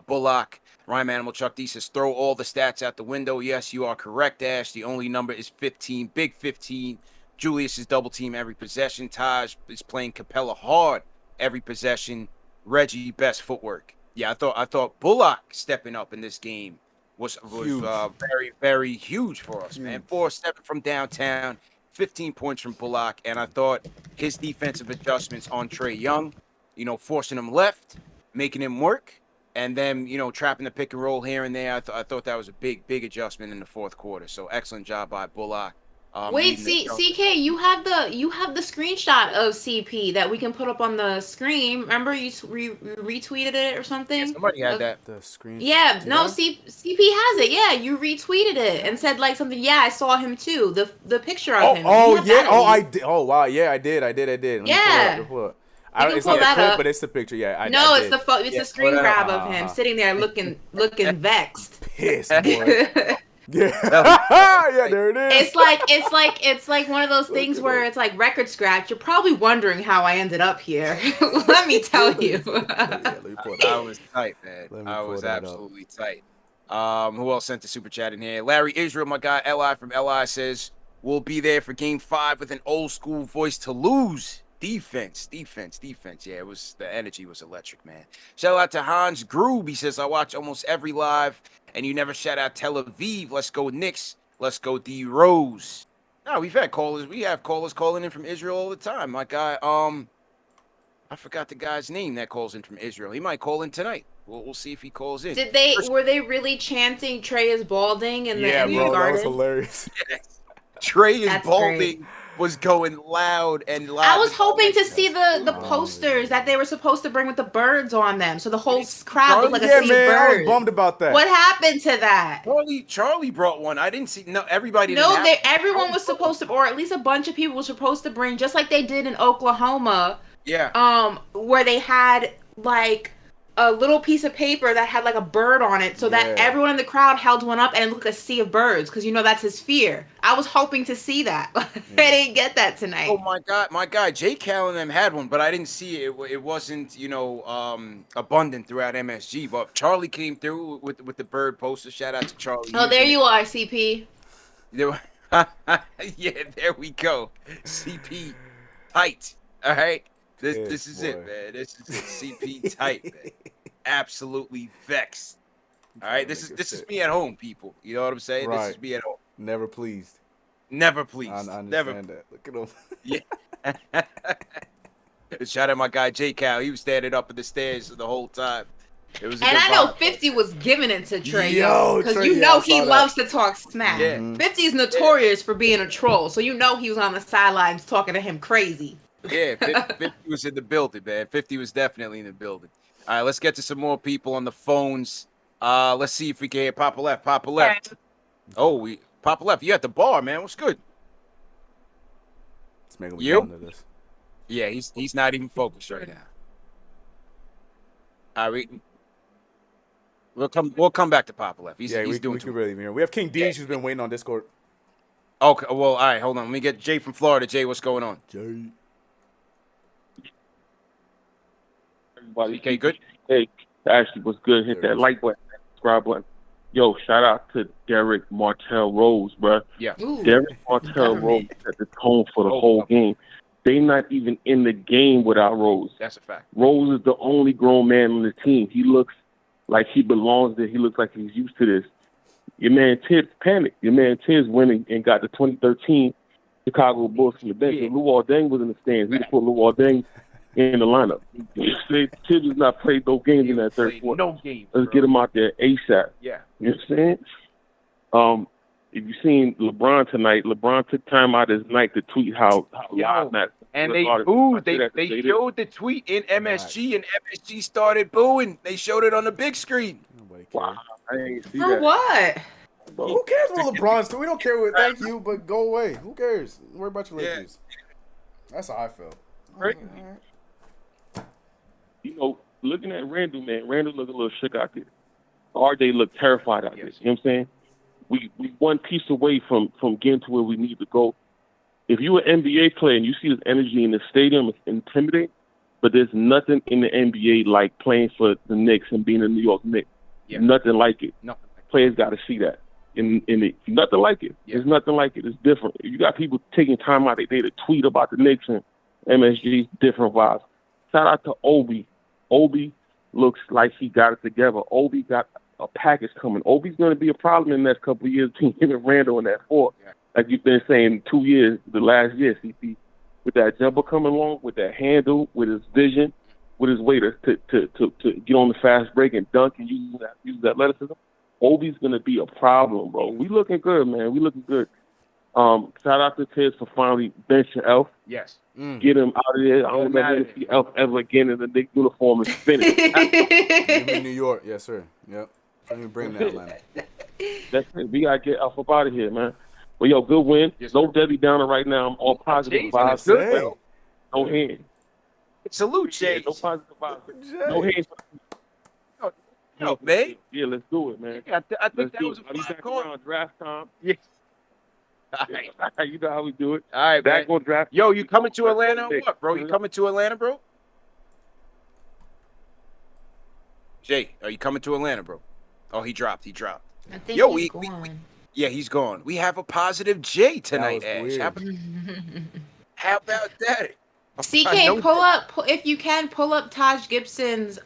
Speaker 4: Bullock. Rhyme Animal Chuck D says throw all the stats out the window. Yes, you are correct, Ash. The only number is 15. Big 15. Julius is double team every possession. Taj is playing Capella hard every possession. Reggie best footwork. Yeah, I thought Bullock stepping up in this game was very, very huge for us, man. 4-7 from downtown. 15 points from Bullock, and I thought his defensive adjustments on Trae Young, you know, forcing him left, making him work, and then, you know, trapping the pick and roll here and there. I thought that was a big adjustment in the fourth quarter. So excellent job by Bullock.
Speaker 5: Wait, CK, you have the screenshot of CP that we can put up on the screen. Remember you retweeted it or something?
Speaker 4: Yeah, somebody had that.
Speaker 1: The screen.
Speaker 5: Yeah, no, CP has it. Yeah, you retweeted it and said like something. Yeah, I saw him too. The picture of him.
Speaker 1: Oh yeah. Oh, I did. Oh wow. Yeah, I did. Let me pull it.
Speaker 5: It's not a clip,
Speaker 1: but it's the picture. Yeah.
Speaker 5: It's the screen grab of him sitting there looking vexed.
Speaker 1: Pissed, boy. Yeah, there it is.
Speaker 5: It's like one of those things where it's like record scratch. You're probably wondering how I ended up here. Let me tell you.
Speaker 4: I was tight, man. I was absolutely tight. Who else sent the super chat in here? Larry Israel, my guy Li from Li says we'll be there for Game 5 with an old school voice to lose. Defense. Yeah, it was the energy was electric, man. Shout out to Hans Groob. He says I watch almost every live. And you never shout out Tel Aviv. Let's go Knicks. Let's go D Rose. No, we've had callers. We have callers calling in from Israel all the time. My guy, I forgot the guy's name that calls in from Israel. He might call in tonight. We'll see if he calls in.
Speaker 5: Were they really chanting Trey is balding in the
Speaker 1: bro,
Speaker 5: garden?
Speaker 1: that was hilarious.
Speaker 4: Trey is
Speaker 5: That's
Speaker 4: balding
Speaker 5: great.
Speaker 4: was going loud and loud.
Speaker 5: I was hoping to see the posters that they were supposed to bring with the birds on them, so the whole crowd looked like a sea of birds.
Speaker 1: I was bummed about that.
Speaker 5: What happened to that?
Speaker 4: Charlie brought one. I didn't see. No, everybody.
Speaker 5: No, everyone was supposed to, or at least a bunch of people were supposed to bring, just like they did in Oklahoma.
Speaker 4: Yeah.
Speaker 5: Where they had like a little piece of paper that had like a bird on it, so that everyone in the crowd held one up and it looked like a sea of birds, because that's his fear. I was hoping to see that. I didn't get that tonight.
Speaker 4: Oh my God, Jay Cal and them had one, but I didn't see it. It wasn't abundant throughout MSG. But Charlie came through with the bird poster. Shout out to Charlie.
Speaker 5: Oh, there you are, CP.
Speaker 4: Yeah, there we go. CP tight. All right. This is it, man. This is it. CP tight, man. Absolutely vexed. All right. This is me at home, people. You know what I'm saying?
Speaker 1: Right.
Speaker 4: This is me at home.
Speaker 1: Never pleased.
Speaker 4: Never pleased.
Speaker 1: I understand
Speaker 4: Never.
Speaker 1: that. Look at him.
Speaker 4: Yeah. Shout out my guy J Cal. He was standing up at the stairs the whole time. It was.
Speaker 5: And I know 50 was giving it to Trey, because he loves to talk smack.
Speaker 4: Yeah.
Speaker 5: 50 is notorious for being a troll, so he was on the sidelines talking to him crazy.
Speaker 4: Yeah, 50 was in the building, man. 50 was definitely in the building. All right, let's get to some more people on the phones. Let's see if we can hear Papa Left. Papa Left. Oh, Papa Left. You at the bar, man. What's good?
Speaker 1: Let's make him down to this.
Speaker 4: Yeah, he's not even focused right now. All right, we'll come back to Papa Left. He's doing too
Speaker 1: really here. We have King Deej who's been waiting on Discord.
Speaker 4: Okay, well, all right, hold on. Let me get Jay from Florida. Jay, what's going on?
Speaker 1: Jay.
Speaker 6: Everybody,
Speaker 4: okay, good.
Speaker 6: Hey, Ashley, what's good? Hit that like button, subscribe button. Yo, shout out to Derek Martell Rose, bro.
Speaker 4: Yeah.
Speaker 6: Derek Martell Rose set the tone for the whole game. They not even in the game without Rose.
Speaker 4: That's a fact.
Speaker 6: Rose is the only grown man on the team. He looks like he belongs there. He looks like he's used to this. Your man Tibbs panicked. Your man Tibbs went and got the 2013 Chicago Bulls from the bench. Yeah. Luol Deng was in the stands. He put Luol Deng in the lineup. Tibbs has not played no games in that third quarter.
Speaker 4: No games.
Speaker 6: Let's get him out there ASAP.
Speaker 4: Yeah.
Speaker 6: You know what I'm saying? If you seen LeBron tonight, LeBron took time out of his night to tweet how live that.
Speaker 4: And they booed. They showed the tweet in MSG, and MSG started booing. They showed it on the big screen.
Speaker 6: Wow. I didn't see
Speaker 5: For
Speaker 6: that.
Speaker 5: what?
Speaker 1: Bro, who cares what LeBron's doing? We don't care what. Thank you, but go away. Who cares? Don't worry about your Lakers. That's how I felt.
Speaker 6: Right. You know, looking at Randle, man, Randle looked a little shook out there. RJ looked terrified out there. You know what I'm saying? We one piece away from getting to where we need to go. If you're an NBA player and you see this energy in the stadium, it's intimidating. But there's nothing in the NBA like playing for the Knicks and being a New York Knicks. Yeah. Nothing like it.
Speaker 4: No.
Speaker 6: Players got to see that. In it, nothing like it. Yeah. There's nothing like it. It's different. You got people taking time out of their day to tweet about the Knicks and MSG, different vibes. Shout out to Obi. Obi looks like he got it together. Obi got a package coming. Obi's going to be a problem in the next couple of years between him and Randle in that four. Yeah. Like you've been saying 2 years, the last year, CP, with that jumper coming along, with that handle, with his vision, with his way to get on the fast break and dunk and use that athleticism. Obi's going to be a problem, bro. We looking good, man. We looking good. Shout out to Tibbs for finally benching Elf.
Speaker 4: Yes.
Speaker 6: Get him out of there. I don't remember to see Elf ever again in the Knicks uniform and finish.
Speaker 1: In New York, yes, sir. Yep. Let me bring that Atlanta.
Speaker 6: That's it. We got to get Elf up out of here, man. Well, yo, good win. Yes, no Debbie Downer right now. I'm all positive vibes.
Speaker 1: Good.
Speaker 6: No hands.
Speaker 4: Salute, Jay.
Speaker 6: Yeah, no positive vibes. No hands.
Speaker 4: No, man.
Speaker 6: Yeah, let's do it, man.
Speaker 4: Yeah, I think that was a
Speaker 6: fine
Speaker 4: call.
Speaker 6: Around draft time.
Speaker 4: Yes. All right.
Speaker 6: You know how we do it.
Speaker 4: All right,
Speaker 6: back
Speaker 4: man.
Speaker 6: on draft.
Speaker 4: Yo, you coming to Atlanta or what, bro? You coming to Atlanta, bro? Jay, are you coming to Atlanta, bro? Oh, he dropped.
Speaker 5: I think he's gone.
Speaker 4: Yeah, he's gone. We have a positive J tonight, Ash. How about that? I know
Speaker 5: CK, pull up if you can. Pull up Taj Gibson's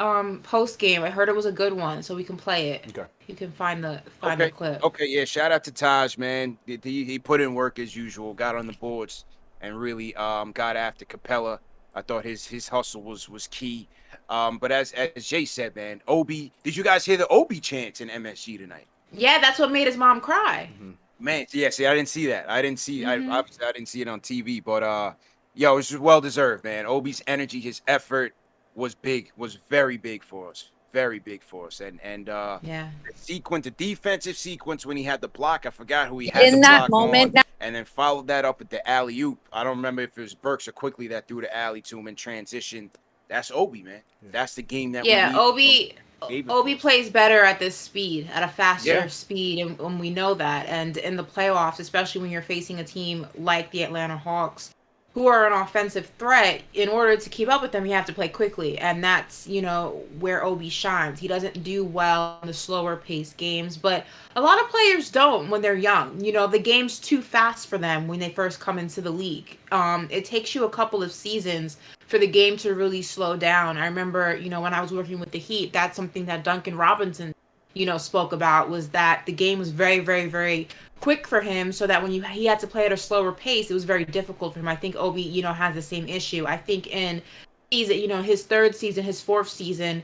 Speaker 5: post game. I heard it was a good one, so we can play it.
Speaker 1: Okay.
Speaker 5: You can find the
Speaker 4: Okay.
Speaker 5: clip.
Speaker 4: Okay, yeah. Shout out to Taj, man. He put in work as usual. Got on the boards and really got after Capella. I thought his hustle was key. But as Jay said, man, Obi. Did you guys hear the Obi chants in MSG tonight?
Speaker 5: Yeah, that's what made his mom cry.
Speaker 4: Man, yeah. See, I didn't see that. I didn't see. Obviously, I didn't see it on TV. But yo, it was just well deserved, man. Obi's energy, his effort was big. Was very big for us. Very big for us. And
Speaker 5: Yeah.
Speaker 4: the defensive sequence when he had the block, I forgot who he had
Speaker 8: In
Speaker 4: the
Speaker 8: that
Speaker 4: block
Speaker 8: moment,
Speaker 4: on, and then followed that up with the alley oop. I don't remember if it was Burks or Quickly that threw the alley to him in transition. That's Obi, man. That's the game that we need.
Speaker 5: Obi plays better at this speed, at a faster
Speaker 4: Yeah.
Speaker 5: speed, and we know that. And in the playoffs, especially when you're facing a team like the Atlanta Hawks, who are an offensive threat, in order to keep up with them, you have to play quickly. And that's, where Obi shines. He doesn't do well in the slower paced games, but a lot of players don't when they're young. The game's too fast for them when they first come into the league. It takes you a couple of seasons for the game to really slow down. I remember, when I was working with the Heat, that's something that Duncan Robinson, spoke about, was that the game was very, very, very quick for him, so that when he had to play at a slower pace, it was very difficult for him. I think Obi, has the same issue. I think in his third season, his fourth season,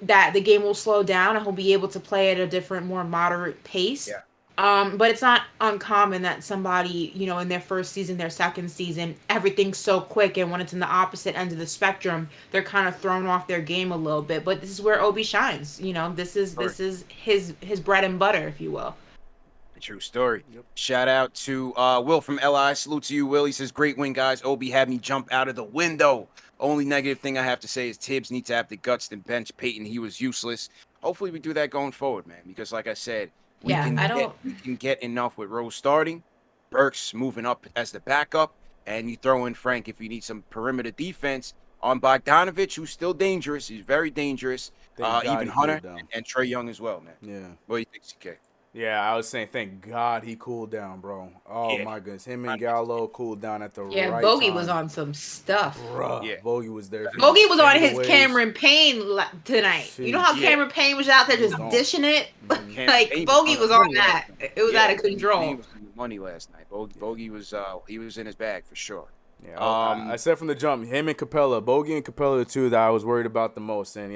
Speaker 5: that the game will slow down and he'll be able to play at a different, more moderate pace.
Speaker 4: Yeah.
Speaker 5: But it's not uncommon that somebody, in their first season, their second season, everything's so quick, and when it's in the opposite end of the spectrum, they're kind of thrown off their game a little bit. But this is where Obi shines. This is his bread and butter, if you will.
Speaker 4: True story. Yep. Shout out to Will from LI. Salute to you, Will. He says, great win, guys. Obi had me jump out of the window. Only negative thing I have to say is Tibbs needs to have the guts to bench Peyton. He was useless. Hopefully we do that going forward, man, because like I said, we can get enough with Rose starting, Burks moving up as the backup, and you throw in Frank if you need some perimeter defense on Bogdanovich, who's still dangerous. He's very dangerous. Even Hunter and Trae Young as well, man.
Speaker 1: Yeah.
Speaker 4: What do you think, CK?
Speaker 1: Yeah, I was saying, thank God he cooled down, bro. Oh, my goodness. Him and Gallo cooled down at the right time.
Speaker 5: Yeah, Boogie was on some stuff.
Speaker 1: Bruh, yeah. Boogie was there.
Speaker 5: Boogie was on his Cameron Payne tonight.
Speaker 1: Jeez.
Speaker 5: You know how Cameron Payne was out there just dishing it? Boogie was on that. It was out of control.
Speaker 4: He was in the money last night. Boogie was he was in his bag for sure.
Speaker 1: Yeah, I said from the jump, him and Capella, Boogie and Capella, the two that I was worried about the most. And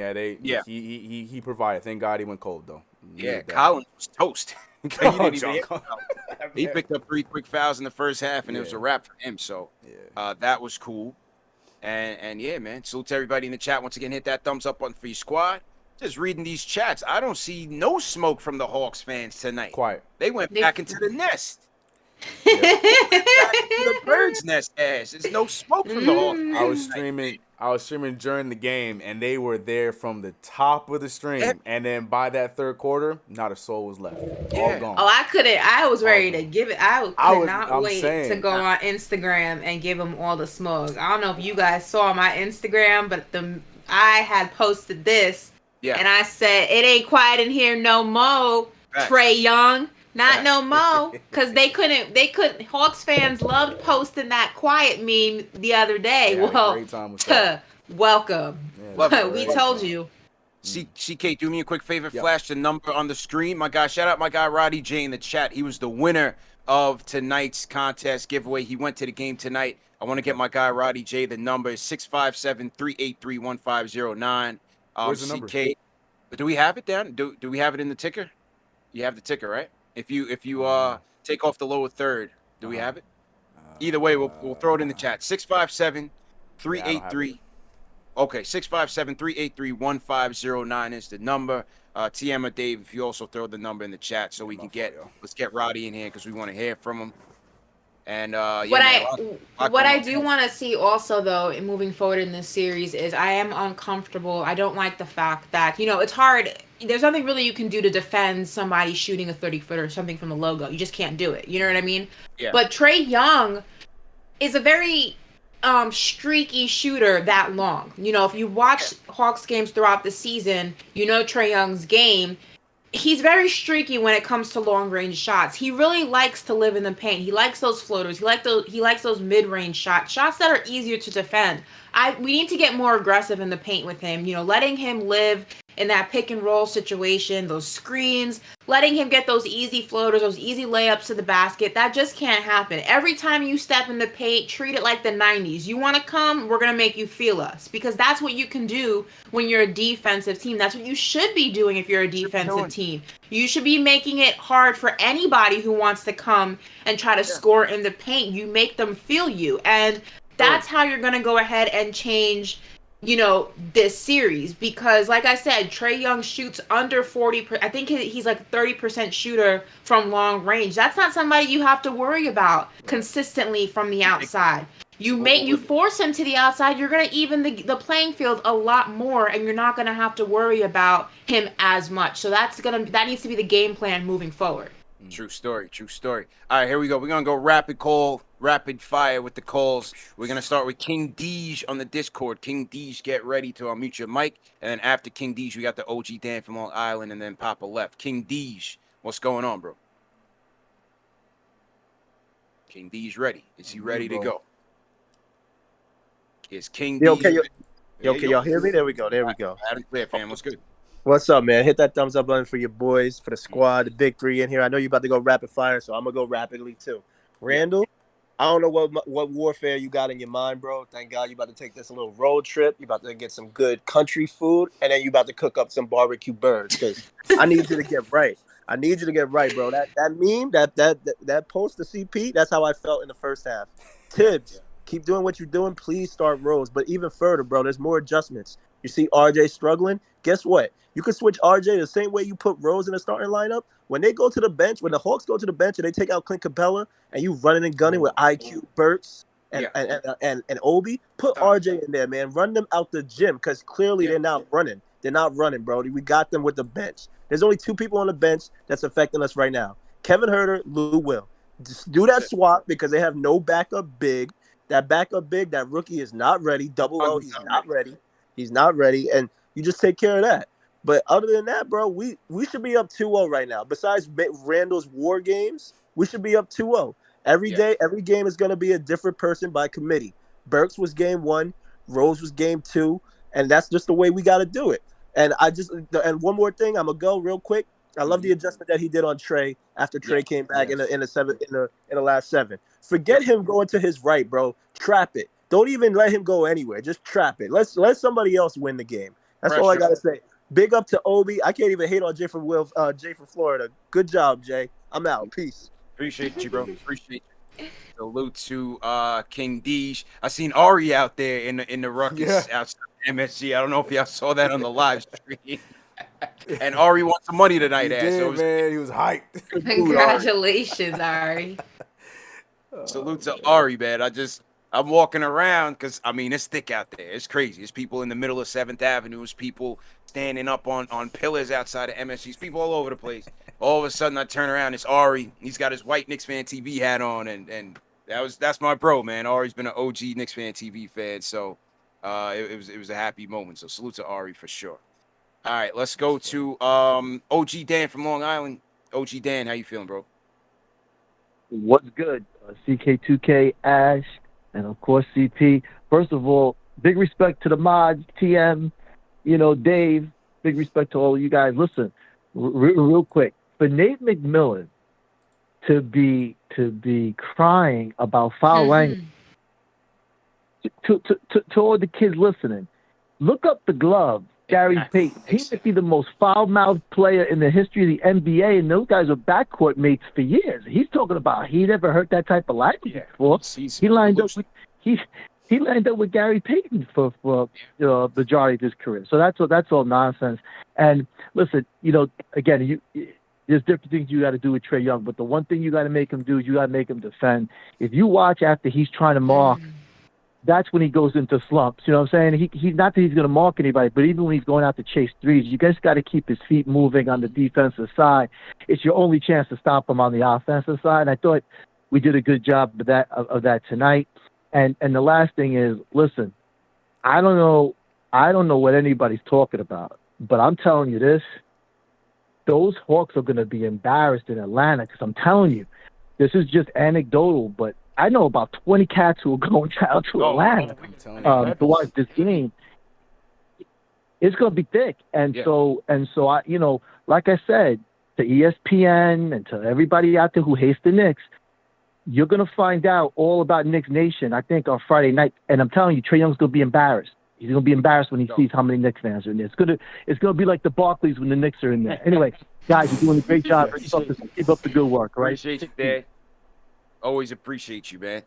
Speaker 1: he provided. Thank God he went cold though.
Speaker 4: Yeah, Collins was toast. He picked up 3 quick fouls in the first half, and it was a wrap for him. So that was cool. And yeah, man. Salute to everybody in the chat. Once again, hit that thumbs up button for your squad. Just reading these chats, I don't see no smoke from the Hawks fans tonight.
Speaker 1: Quiet.
Speaker 4: They went back into the nest. Back into the bird's nest ass. There's no smoke from the Hawks.
Speaker 1: I was streaming during the game, and they were there from the top of the stream. And then by that third quarter, not a soul was left. All gone.
Speaker 5: Oh, I couldn't. I was ready to give it. I could not wait to go on Instagram and give them all the smug. I don't know if you guys saw my Instagram, but I had posted this. Yeah. And I said, it ain't quiet in here no mo, Trae Young. Not no mo, because they couldn't. Hawks fans loved posting that quiet meme the other day.
Speaker 1: Yeah,
Speaker 5: well, welcome. Yeah, we told you.
Speaker 4: CK, do me a quick favor. Flash the number on the screen. My guy, shout out my guy Roddy J in the chat. He was the winner of tonight's contest giveaway. He went to the game tonight. I want to get my guy Roddy J. The number is 657-383-1509.
Speaker 1: Where's the number?
Speaker 4: CK, do we have it down? Do we have it in the ticker? You have the ticker, right? If you take off the lower third, do we have it? Either way, we'll throw it in the chat. 657-383. Okay, 657-383-1509 is the number. TM or Dave, if you also throw the number in the chat so we can let's get Roddy in here because we want to hear from him. And what
Speaker 5: I do want to see also though, in moving forward in this series, is I am uncomfortable. I don't like the fact that it's hard. There's nothing really you can do to defend somebody shooting a 30-footer or something from the logo. You just can't do it. You know what I mean? Yeah. But Trae Young is a very streaky shooter that long. If you watch Hawks games throughout the season, Trae Young's game. he's very streaky when it comes to long range shots. He really likes to live in the paint. He likes those floaters. He likes those mid range shots that are easier to defend. We need to get more aggressive in the paint with him. Letting him live in that pick and roll situation, those screens, letting him get those easy floaters, those easy layups to the basket. That just can't happen. Every time you step in the paint, treat it like the 90s. You want to come, we're going to make you feel us, because that's what you can do when you're a defensive team. That's what you should be doing if you're a defensive team. You should be making it hard for anybody who wants to come and try to score in the paint. You make them feel you. And that's how you're going to go ahead and change this series, because like I said, Trae Young shoots under 40%. I think he's like 30% shooter from long range. That's not somebody you have to worry about consistently from the outside. You force him to the outside, you're going to even the playing field a lot more, and you're not going to have to worry about him as much. So that needs to be the game plan moving forward.
Speaker 4: True story. All right, here we go. We're going to go rapid fire with the calls. We're going to start with King Deej on the Discord. King Deej, get ready to unmute your mic. And then after King Deej, we got the OG Dan from Long Island, and then Papa left. King Deej, what's going on, bro? King Deej ready. Is he ready to go? Is King Deej
Speaker 8: okay, can y'all hear me? There we go.
Speaker 4: Loud and clear, fam. What's good?
Speaker 8: What's up, man? Hit that thumbs up button for your boys, for the squad, the big three in here. I know you're about to go rapid fire, so I'm going to go rapidly too. Randall, I don't know what warfare you got in your mind, bro. Thank God you about to take this a little road trip. You about to get some good country food, and then you about to cook up some barbecue birds, because I need you to get right. I need you to get right, bro. That meme, that post to CP, that's how I felt in the first half. Tibbs, keep doing what you're doing. Please start Rose. But even further, bro, there's more adjustments. You see RJ struggling. Guess what? You can switch RJ the same way you put Rose in the starting lineup. When they go to the bench, when the Hawks go to the bench and they take out Clint Capella, and you running and gunning with IQ, Burks, and Obi, put RJ in there, man. Run them out the gym, because clearly they're not running. They're not running, bro. We got them with the bench. There's only two people on the bench that's affecting us right now. Kevin Huerter, Lou Will. Just do that swap, because they have no backup big. That backup big, that rookie is not ready. Double O, he's not ready. He's not ready. And you just take care of that. But other than that, bro, we should be up 2-0 right now. Besides Randall's war games, we should be up 2-0. Every day, every game is going to be a different person by committee. Burks was game 1. Rose was game 2. And that's just the way we got to do it. And one more thing, I'm going to go real quick. I love the adjustment that he did on Trae after Trae came back in the last 7. Forget him going to his right, bro. Trap it. Don't even let him go anywhere. Just trap it. Let somebody else win the game. That's all I got to say. Big up to Obi. I can't even hate on Jay from Florida. Good job, Jay. I'm out. Peace.
Speaker 4: Appreciate you, bro. Appreciate you. Salute to King Deej. I seen Ari out there in the ruckus outside MSG. I don't know if y'all saw that on the live stream. And Ari won some money tonight.
Speaker 1: He did, man. He was hyped.
Speaker 5: Congratulations, Ari.
Speaker 4: Salute to Ari, man. I'm walking around because, it's thick out there. It's crazy. There's people in the middle of 7th Avenue. There's people standing up on pillars outside of MSG's. People all over the place. All of a sudden, I turn around. It's Ari. He's got his white KnicksFanTV hat on, and that's my bro, man. Ari's been an OG KnicksFanTV fan, so it was a happy moment. So salute to Ari for sure. All right, let's go to OG Dan from Long Island. OG Dan, how you feeling, bro?
Speaker 9: What's good? CK2K, Ash, and of course CP. First of all, big respect to the mods, TM, Dave. Big respect to all of you guys. Listen, real quick, for Nate McMillan to be crying about foul language, to all the kids listening, look up the glove. Gary Payton. He might be the most foul-mouthed player in the history of the NBA, and those guys were backcourt mates for years. He's talking about he never heard that type of language before. He lined up with Gary Payton for the majority of his career. So that's all nonsense. And listen, again, there's different things you got to do with Trae Young, but the one thing you got to make him do is you got to make him defend. If you watch after he's trying to mark. That's when he goes into slumps. You know what I'm saying? He's not that he's going to mark anybody, but even when he's going out to chase threes, you guys got to keep his feet moving on the defensive side. It's your only chance to stop him on the offensive side. And I thought we did a good job of that tonight. And the last thing is, listen, I don't know what anybody's talking about, but I'm telling you this. those Hawks are going to be embarrassed in Atlanta because I'm telling you, this is just anecdotal, but I know about 20 cats who are going out to Atlanta to watch this game. It's going to be thick. And so I, you know, like I said, to ESPN and to everybody out there who hates the Knicks, you're going to find out all about Knicks Nation, I think, on Friday night. And I'm telling you, Trae Young's going to be embarrassed. He's going to be embarrassed when he sees how many Knicks fans are in there. It's gonna be like the Barclays when the Knicks are in there. Anyway, guys, you're doing a great job. Keep up the good work, all right?
Speaker 4: Appreciate you, Dad. Always appreciate you, man.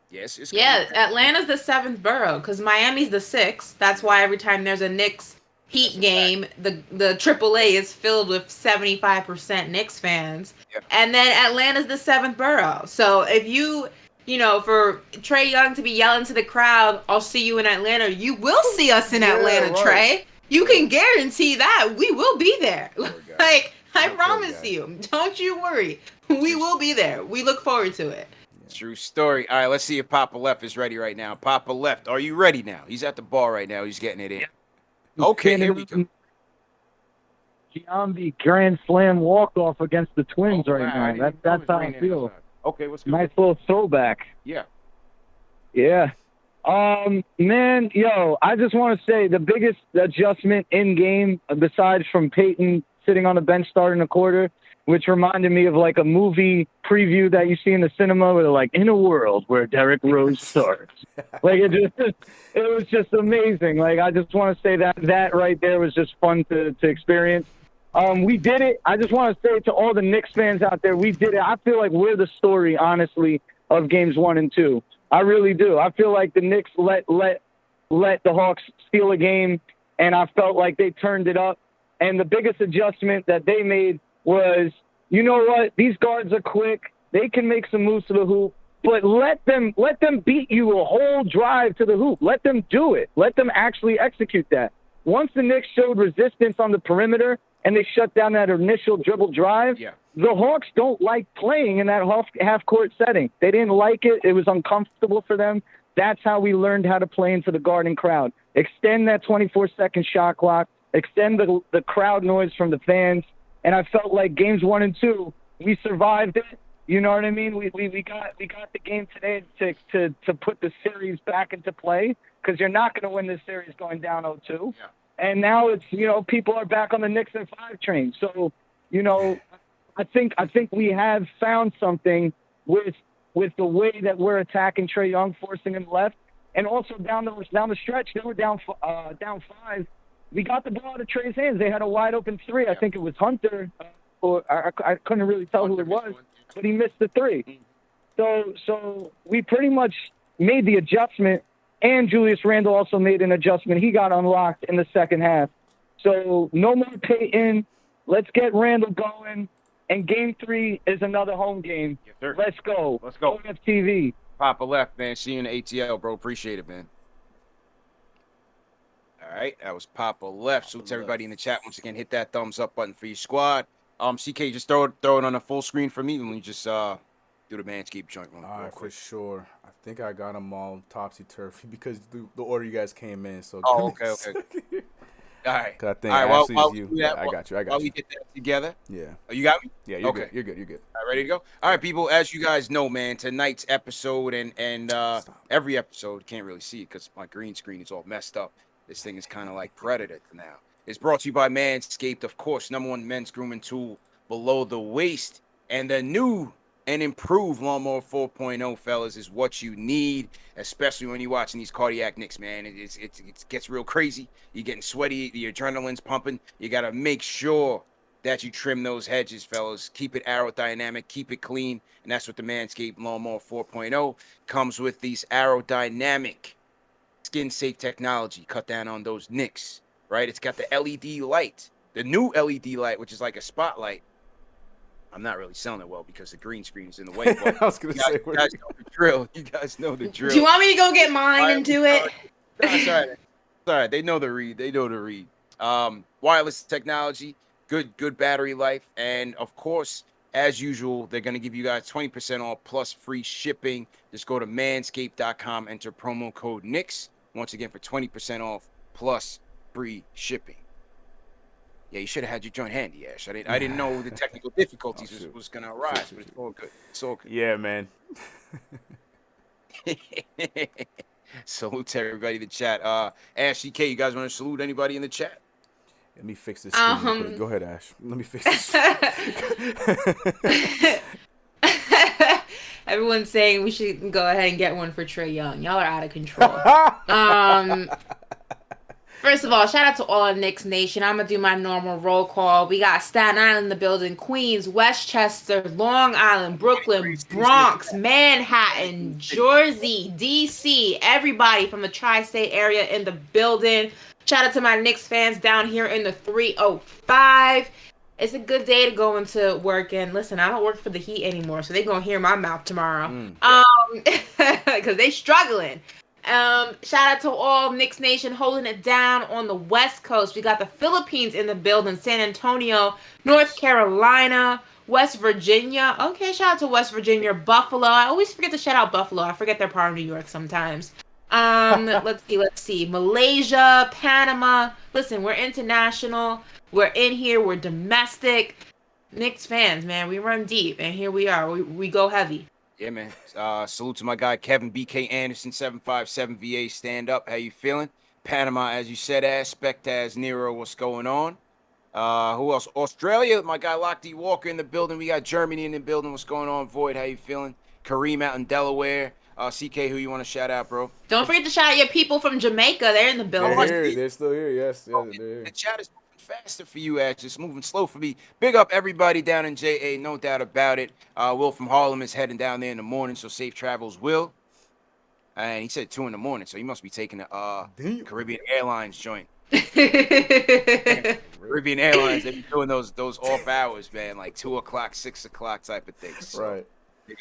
Speaker 4: Yes, it's
Speaker 5: Atlanta's the 7th borough because Miami's the 6th. That's why every time there's a Knicks Heat game, the AAA is filled with 75% Knicks fans. Yep. And then Atlanta's the 7th borough. So if you know, for Trae Young to be yelling to the crowd, I'll see you in Atlanta, you will see us in Atlanta, right. Trae. You can guarantee that we will be there. Like, I promise you. Don't you worry. We will be there. We look forward to it.
Speaker 4: True story. All right, let's see if Papa Left is ready right now. Papa Left, are you ready now? He's at the bar right now. He's getting it in. Yeah. Okay, here we go.
Speaker 10: Giambi grand slam walk-off against the Twins now. That's how I feel.
Speaker 4: Okay, what's good?
Speaker 10: Nice little throwback.
Speaker 4: Yeah.
Speaker 10: Yeah. Man, I just want to say the biggest adjustment in game, besides from Peyton sitting on the bench starting a quarter, which reminded me of like a movie preview that you see in the cinema where they're like, in a world where Derrick Rose starts. Like it was just amazing. Like I just want to say that right there was just fun to experience. We did it. I just want to say to all the Knicks fans out there, we did it. I feel like we're the story, honestly, of games 1 and 2. I really do. I feel like the Knicks let the Hawks steal a game, and I felt like they turned it up. And the biggest adjustment that they made was, you know what? These guards are quick. They can make some moves to the hoop, but let them beat you a whole drive to the hoop. Let them do it. Let them actually execute that. Once the Knicks showed resistance on the perimeter and they shut down that initial dribble drive, the Hawks don't like playing in that half-court setting. They didn't like it. It was uncomfortable for them. That's how we learned how to play into the Garden crowd. Extend that 24-second shot clock. Extend the crowd noise from the fans. And I felt like games 1 and 2, we survived it. You know what I mean? We got the game today to put the series back into play, because you're not going to win this series going down 0-2. Yeah. And now it's, people are back on the Knicks and 5 train. So, I think we have found something with the way that we're attacking Trae Young, forcing him left, and also down the stretch, they were down 5. We got the ball out of Trae's hands. They had a wide open 3. I think it was Hunter, or I couldn't really tell who it was, but he missed the 3. So we pretty much made the adjustment, and Julius Randle also made an adjustment. He got unlocked in the second half. So no more Peyton. Let's get Randle going. And game 3 is another home game. Yes, let's go.
Speaker 4: Let's go.
Speaker 10: TV.
Speaker 4: Papa Left, man. See you in the ATL, bro. Appreciate it, man. All right, that was Papa Left. So to everybody in the chat, once again, hit that thumbs up button for your squad. CK, just throw it on a full screen for me, and we just do the Manscaped joint.
Speaker 1: All right, for sure. I think I got them all topsy-turvy because the order you guys came in. So
Speaker 4: okay. All right.
Speaker 1: I think Ashley is you. Yeah, I got you.
Speaker 4: While we get that together.
Speaker 1: Yeah.
Speaker 4: Oh, you got me?
Speaker 1: Yeah, you're good. You're good.
Speaker 4: All right, ready to go? All right, people. As you guys know, man, tonight's episode and every episode, can't really see it because my green screen is all messed up. This thing is kind of like Predator now. It's brought to you by Manscaped, of course, #1 men's grooming tool below the waist. And the new and improved Lawnmower 4.0, fellas, is what you need, especially when you're watching these cardiac Knicks, man. It gets real crazy. You're getting sweaty. Your adrenaline's pumping. You got to make sure that you trim those hedges, fellas. Keep it aerodynamic. Keep it clean. And that's what the Manscaped Lawnmower 4.0 comes with. These aerodynamic skin-safe technology. Cut down on those nicks, right? It's got the LED light, the new LED light, which is like a spotlight. I'm not really selling it well because the green screen is in the way. But
Speaker 1: I was going to say,
Speaker 4: you guys know the drill. You guys know the drill.
Speaker 5: Do you want me to go get mine and do it?
Speaker 4: Sorry. They know the read. Wireless technology, good battery life, and of course, as usual, they're going to give you guys 20% off plus free shipping. Just go to manscaped.com, enter promo code Knicks once again for 20% off plus free shipping. Yeah, you should have had your joint handy, Ash. I didn't know the technical difficulties was going to arise, but it's all good. It's all good.
Speaker 1: Yeah, man.
Speaker 4: Salute to everybody in the chat. Ash, CK, you guys want to salute anybody in the chat?
Speaker 1: Let me fix this screen real quick. Go ahead, Ash. Let me fix this.
Speaker 5: Everyone's saying we should go ahead and get one for Trae Young. Y'all are out of control. First of all, shout out to all of Knicks Nation. I'm going to do my normal roll call. We got Staten Island in the building, Queens, Westchester, Long Island, Brooklyn, Bronx, Manhattan, Jersey, D.C., everybody from the tri-state area in the building. Shout out to my Knicks fans down here in the 305. It's a good day to go into work. And listen, I don't work for the Heat anymore, so they're going to hear my mouth tomorrow. Because they struggling. Shout out to all Knicks Nation holding it down on the West Coast. We got the Philippines in the building, San Antonio, North Carolina, West Virginia. Okay, shout out to West Virginia, Buffalo. I always forget to shout out Buffalo. I forget they're part of New York sometimes. Let's see. Malaysia, Panama. Listen, we're international. We're in here. We're domestic. Knicks fans, man. We run deep, and here we are. We go heavy.
Speaker 4: Yeah, man. Salute to my guy, Kevin BK Anderson, 757 VA. Stand up. How you feeling? Panama, as you said, Aspect as Nero. What's going on? Who else? Australia, my guy, Lockdy Walker in the building. We got Germany in the building. What's going on, Void? How you feeling? Kareem out in Delaware. CK, who you want to shout out, bro?
Speaker 5: Don't forget to shout out your people from Jamaica. They're in the building.
Speaker 1: They're here. They're still here. Yes.
Speaker 4: The chat is moving faster for you, Ash. It's moving slow for me. Big up everybody down in JA, no doubt about it. Will from Harlem is heading down there in the morning, so safe travels, Will. And he said 2 in the morning, so he must be taking a Caribbean Airlines joint. Caribbean Airlines, they be doing those off hours, man, like 2 o'clock, 6 o'clock type of things. So.
Speaker 1: Right.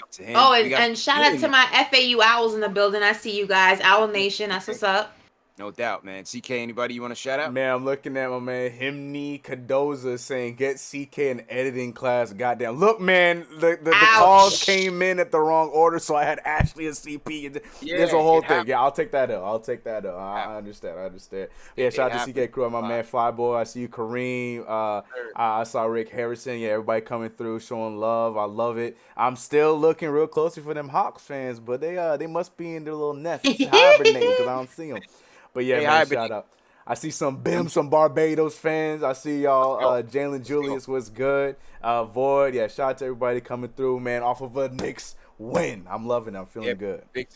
Speaker 4: Up to him.
Speaker 5: Oh, and shout out to my FAU Owls in the building. I see you guys. Owl Nation, that's what's up.
Speaker 4: No doubt, man. CK, anybody you want to shout out?
Speaker 1: Man, I'm looking at my man Himni Cadoza saying, get CK an editing class. Goddamn. Look, man, the calls came in at the wrong order, so I had Ashley and CP. There's a whole thing. Yeah, I'll take that up. I understand. Yeah, shout out to CK Crew, my man Flyboy. I see you, Kareem. I saw Rick Harrison. Yeah, everybody coming through, showing love. I love it. I'm still looking real closely for them Hawks fans, but they must be in their little nest hibernating because I don't see them. But yeah, man, shout out. I see some Barbados fans. I see y'all. Jalen Julius was good. Void, yeah. Shout out to everybody coming through, man. Off of a Knicks win. I'm loving it. I'm feeling good.
Speaker 4: Big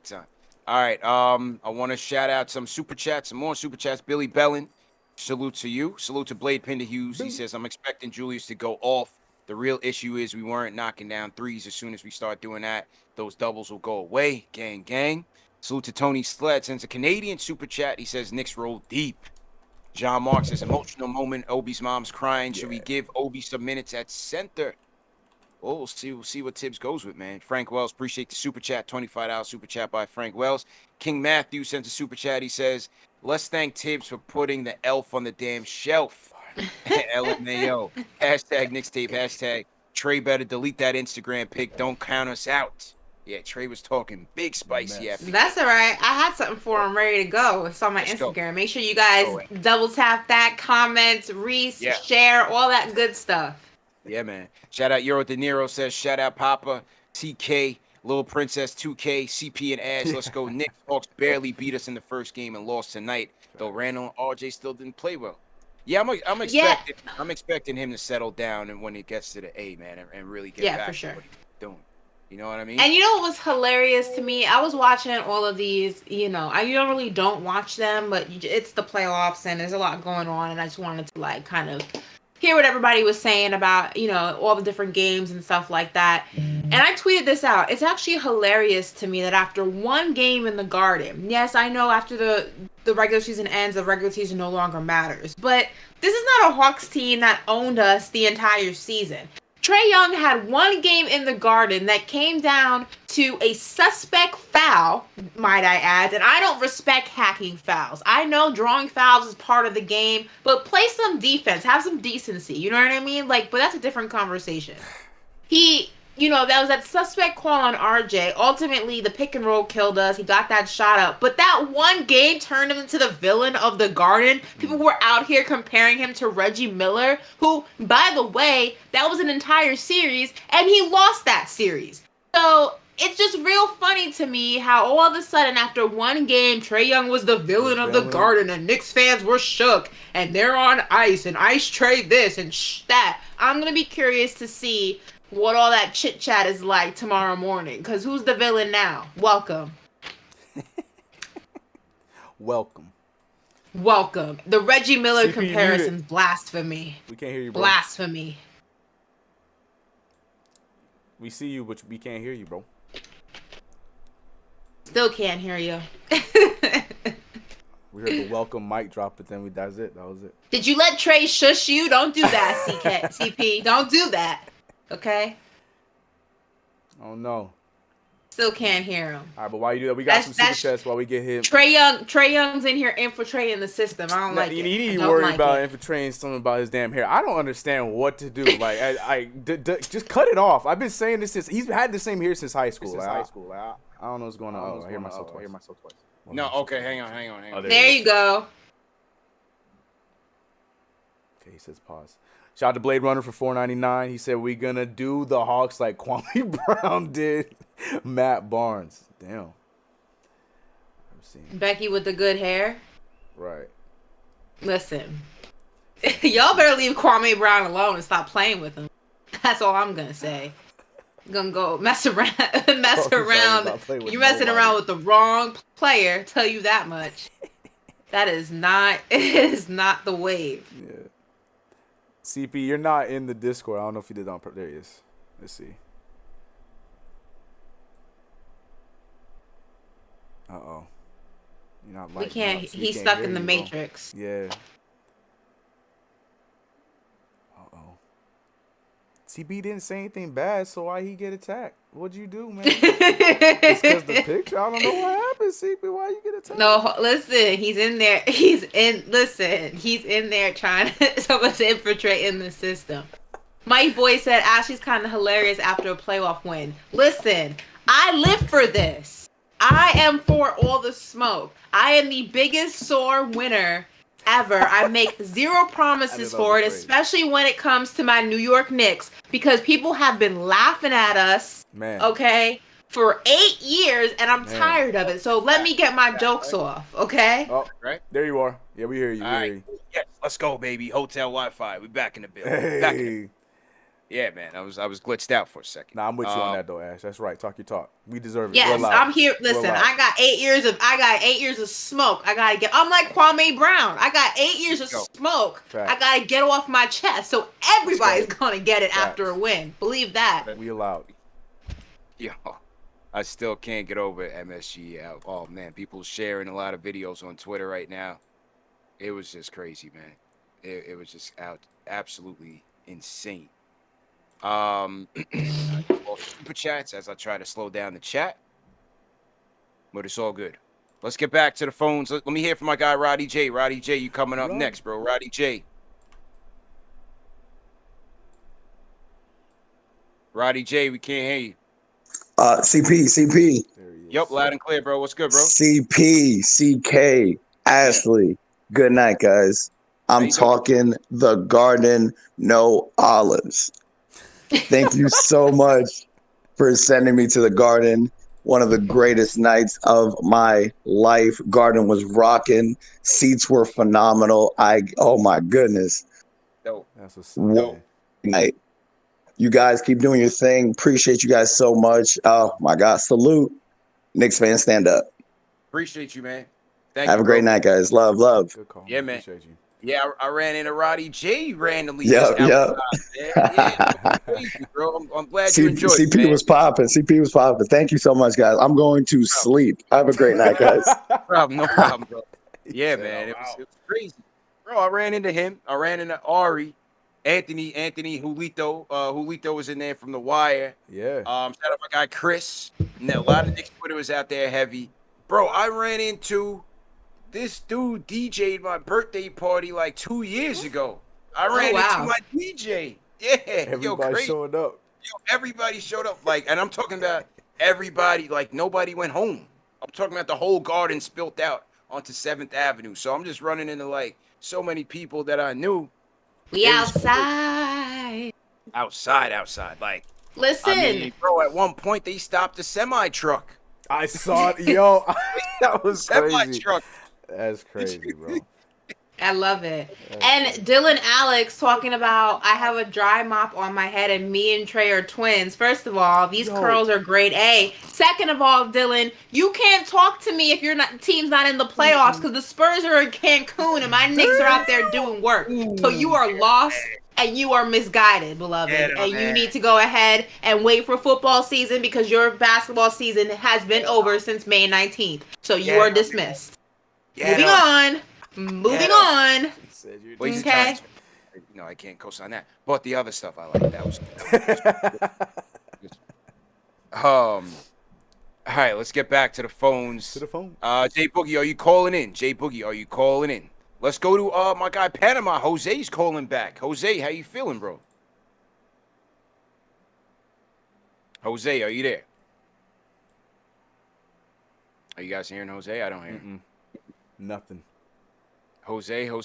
Speaker 4: time. All right. I want to shout out some super chats, some more super chats. Billy Bellin, salute to you. Salute to Blade Pinder Hughes. He says, I'm expecting Julius to go off. The real issue is we weren't knocking down threes. As soon as we start doing that, those doubles will go away. Gang. Salute to Tony Sled. Sends a Canadian super chat. He says, Knicks roll deep. John Mark says, emotional moment. Obi's mom's crying. Should we give Obi some minutes at center? Well, we'll see what Tibbs goes with, man. Frank Wells, appreciate the super chat. $25 super chat by Frank Wells. King Matthew sends a super chat. He says, let's thank Tibbs for putting the elf on the damn shelf. LMAO. Hashtag Knicks tape. Hashtag Trey better delete that Instagram pic. Don't count us out. Yeah, Trey was talking big spicy after.
Speaker 5: That's all right. I had something for him ready to go. It's on my Instagram. Make sure you guys double tap that, comment, share, all that good stuff.
Speaker 4: Yeah, man. Shout out Euro De Niro says, shout out Papa, TK, Little Princess 2K, CP and Ash. Let's go. Knicks Hawks barely beat us in the first game and lost tonight, though Randle and RJ still didn't play well. Yeah, I'm expecting him to settle down and when it gets to the A, man, and really get back to what he's doing. You know what I mean?
Speaker 5: And you know what was hilarious to me? I was watching all of these, I don't watch them, but it's the playoffs and there's a lot going on. And I just wanted to kind of hear what everybody was saying about, all the different games and stuff like that. And I tweeted this out. It's actually hilarious to me that after one game in the Garden, yes, I know after the regular season ends, the regular season no longer matters. But this is not a Hawks team that owned us the entire season. Trae Young had one game in the Garden that came down to a suspect foul, might I add, and I don't respect hacking fouls. I know drawing fouls is part of the game, but play some defense, have some decency, you know what I mean? But that's a different conversation. He that was that suspect call on RJ. Ultimately, the pick and roll killed us. He got that shot up. But that one game turned him into the villain of the Garden. People were out here comparing him to Reggie Miller, who, by the way, that was an entire series, and he lost that series. So it's just real funny to me how all of a sudden, after one game, Trae Young was the villain of the Garden, and Knicks fans were shook, and they're on ice, and Ice Trae this and that. I'm going to be curious to see what all that chit chat is like tomorrow morning. Because who's the villain now? Welcome.
Speaker 1: Welcome.
Speaker 5: The Reggie Miller
Speaker 1: CP,
Speaker 5: comparison, blasphemy.
Speaker 1: We can't hear you, bro.
Speaker 5: Blasphemy.
Speaker 1: We see you, but we can't hear you, bro.
Speaker 5: Still can't hear you.
Speaker 1: We heard the welcome mic drop, but then that's it. That was it.
Speaker 5: Did you let Trey shush you? Don't do that, CP. Don't do that. Okay?
Speaker 1: Oh, no.
Speaker 5: Still can't hear him.
Speaker 1: All right, but while you do that, we got some super chats while we get him.
Speaker 5: Trae Young's in here infiltrating the system. I don't like it.
Speaker 1: You need to worry about infiltrating something about his damn hair. I don't understand what to do. Like, just cut it off. I've been saying this since he's had the same hair since high school. I don't know what's going on. I hear myself twice.
Speaker 4: No, okay, hang on.
Speaker 5: There you go.
Speaker 1: Okay, he says pause. Shout out to Blade Runner for $4.99. He said we're gonna do the Hawks like Kwame Brown did Matt Barnes. Damn. I'm seeing
Speaker 5: Becky with the good hair.
Speaker 1: Right.
Speaker 5: Listen, y'all better leave Kwame Brown alone and stop playing with him. That's all I'm gonna say. Gonna go mess around. You're messing around with the wrong player. Tell you that much. That is not. It is not the wave.
Speaker 1: Yeah. CP, you're not in the Discord. I don't know if you did on purpose. There he is. Let's see. Uh-oh. You're not
Speaker 5: we can't. He's stuck in the Matrix.
Speaker 1: Bro. Yeah. CB didn't say anything bad, so why he get attacked? What'd you do, man? It's because the picture. I don't know what happened, CB. Why you get attacked?
Speaker 5: No, listen. He's in there. He's in there trying to infiltrate in the system. Mike Boy said Ashley's kind of hilarious after a playoff win. Listen, I live for this. I am for all the smoke. I am the biggest sore winner ever. I make zero promises for it, especially when it comes to my New York Knicks, because people have been laughing at us, okay, for 8 years, and I'm tired of it. So let me get my jokes off, okay?
Speaker 1: Oh, right. There you are. Yeah, we hear you.
Speaker 4: All right. Yes, let's go, baby. Hotel Wi-Fi. We back in the building. Yeah, man. I was glitched out for a second.
Speaker 1: Nah, I'm with you on that though, Ash. That's right. Talk your talk. We deserve it.
Speaker 5: Yes, I'm here. Listen, I got 8 years of smoke. I'm like Kwame Brown. I got 8 years of smoke.
Speaker 1: Fact.
Speaker 5: I gotta get off my chest. So everybody's gonna get it after a win. Believe that.
Speaker 1: We allowed.
Speaker 4: Yo, I still can't get over MSG. Oh man, people sharing a lot of videos on Twitter right now. It was just crazy, man. It was just absolutely insane. Super chats as I try to slow down the chat, but it's all good. Let's get back to the phones. Let me hear from my guy Roddy J. Roddy J, you coming up next, bro? Roddy J. Roddy J, we can't hear you.
Speaker 11: CP.
Speaker 4: Yup, loud and clear, bro. What's good, bro?
Speaker 11: CP, CK, Ashley. Good night, guys. I'm talking the Garden, no olives. Thank you so much for sending me to the Garden. One of the greatest nights of my life. Garden was rocking. Seats were phenomenal. Oh my goodness.
Speaker 4: Dope.
Speaker 1: That's what's
Speaker 11: dope. Night. You guys keep doing your thing. Appreciate you guys so much. Oh my God. Salute. Knicks fans, stand up.
Speaker 4: Appreciate you, man.
Speaker 11: Have a great night, guys. Love.
Speaker 1: Good call.
Speaker 4: Yeah, man.
Speaker 1: Appreciate you.
Speaker 4: Yeah, I ran into Roddy J randomly.
Speaker 11: Yeah.
Speaker 4: Crazy, bro. I'm glad you enjoyed it,
Speaker 11: CP
Speaker 4: man.
Speaker 11: was popping. CP was popping. Thank you so much, guys. I'm going to sleep. Have a great night, guys.
Speaker 4: No problem, bro. Yeah, man. It was crazy. Bro, I ran into him. I ran into Ari. Anthony Julito. Julito was in there from The Wire.
Speaker 1: Yeah.
Speaker 4: Shout out my guy Chris. And a lot of Knicks Twitter was out there heavy. Bro, I ran into this dude DJ'd my birthday party like 2 years ago. I ran into my DJ. Yeah.
Speaker 1: Everybody
Speaker 4: crazy.
Speaker 1: showing up.
Speaker 4: Everybody showed up, like, and I'm talking about everybody, like nobody went home. I'm talking about the whole garden spilt out onto 7th Avenue. So I'm just running into like so many people that I knew.
Speaker 5: We
Speaker 4: It was
Speaker 5: outside.
Speaker 4: outside. Like,
Speaker 5: Listen.
Speaker 4: I mean, bro, at one point they stopped a semi truck.
Speaker 1: I saw it, yo. That was crazy.
Speaker 4: Semi-truck.
Speaker 1: That's crazy, bro.
Speaker 5: I love it. And Dylan Alex talking about, I have a dry mop on my head and me and Trey are twins. First of all, these curls are grade A. Second of all, Dylan, you can't talk to me if your team's not in the playoffs because the Spurs are in Cancun and my Knicks are out there doing work. So you are lost and you are misguided, beloved. And you need to go ahead and wait for football season because your basketball season has been over since May 19th. So you are dismissed. Moving on. Moving on. Okay.
Speaker 4: No, I can't co-sign that. But the other stuff I like. That was. All right, let's get back to the phones.
Speaker 1: To the phone.
Speaker 4: Jay Boogie, are you calling in? Jay Boogie, are you calling in? Let's go to my guy Panama. Jose's calling back. Jose, how you feeling, bro? Jose, are you there? Are you guys hearing Jose? I don't hear him.
Speaker 1: Nothing.
Speaker 4: Jose. All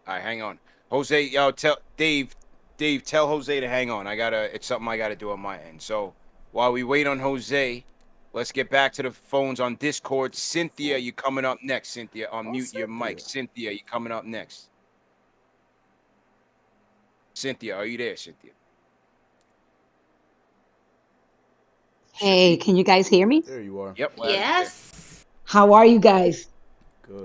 Speaker 4: right, hang on. Jose, yo, tell Dave, tell Jose to hang on. It's something I gotta do on my end. So while we wait on Jose, let's get back to the phones on Discord. Cynthia, you coming up next. Cynthia, unmute your mic. Cynthia, you coming up next. Cynthia, are you there, Cynthia?
Speaker 12: Hey, can you guys hear me?
Speaker 1: There you are.
Speaker 4: Yep.
Speaker 5: Yes.
Speaker 12: How are you guys?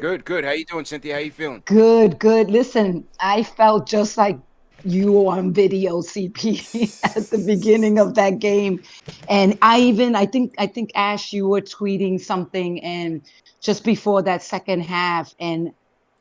Speaker 4: Good. How you doing, Cynthia? How you feeling?
Speaker 12: Good. Listen, I felt just like you on video, CP, at the beginning of that game. And I think Ash, you were tweeting something and just before that second half. And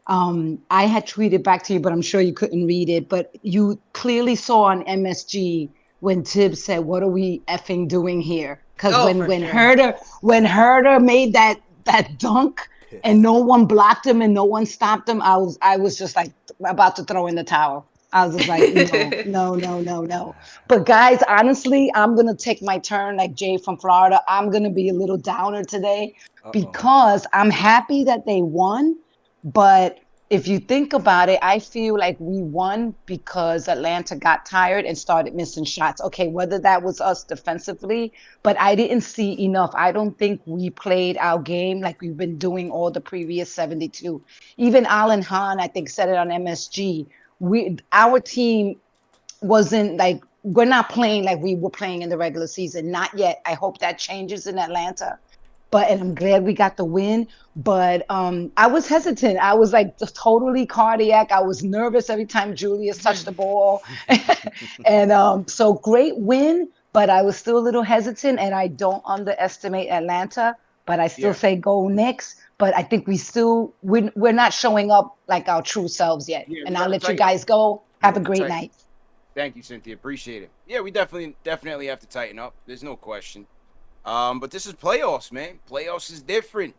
Speaker 12: I had tweeted back to you, but I'm sure you couldn't read it. But you clearly saw on MSG when Tibbs said, "What are we effing doing here?" Because when Herder made that dunk and no one blocked him and no one stopped him, I was just like about to throw in the towel. I was just like, no. But guys, honestly, I'm gonna take my turn like Jay from Florida. I'm gonna be a little downer today because I'm happy that they won, but if you think about it, I feel like we won because Atlanta got tired and started missing shots. Okay, whether that was us defensively, but I didn't see enough. I don't think we played our game like we've been doing all the previous 72. Even Alan Hahn, I think, said it on MSG. Our team wasn't like, we're not playing like we were playing in the regular season. Not yet. I hope that changes in Atlanta. And I'm glad we got the win. But I was hesitant. I was like totally cardiac. I was nervous every time Julius touched the ball. And so great win, but I was still a little hesitant. And I don't underestimate Atlanta, but I still say go Knicks. But I think we're not showing up like our true selves yet. And I'll let you guys go. Have a great night.
Speaker 4: Thank you, Cynthia. Appreciate it. Yeah, we definitely have to tighten up. There's no question. But this is playoffs, man. Playoffs is different.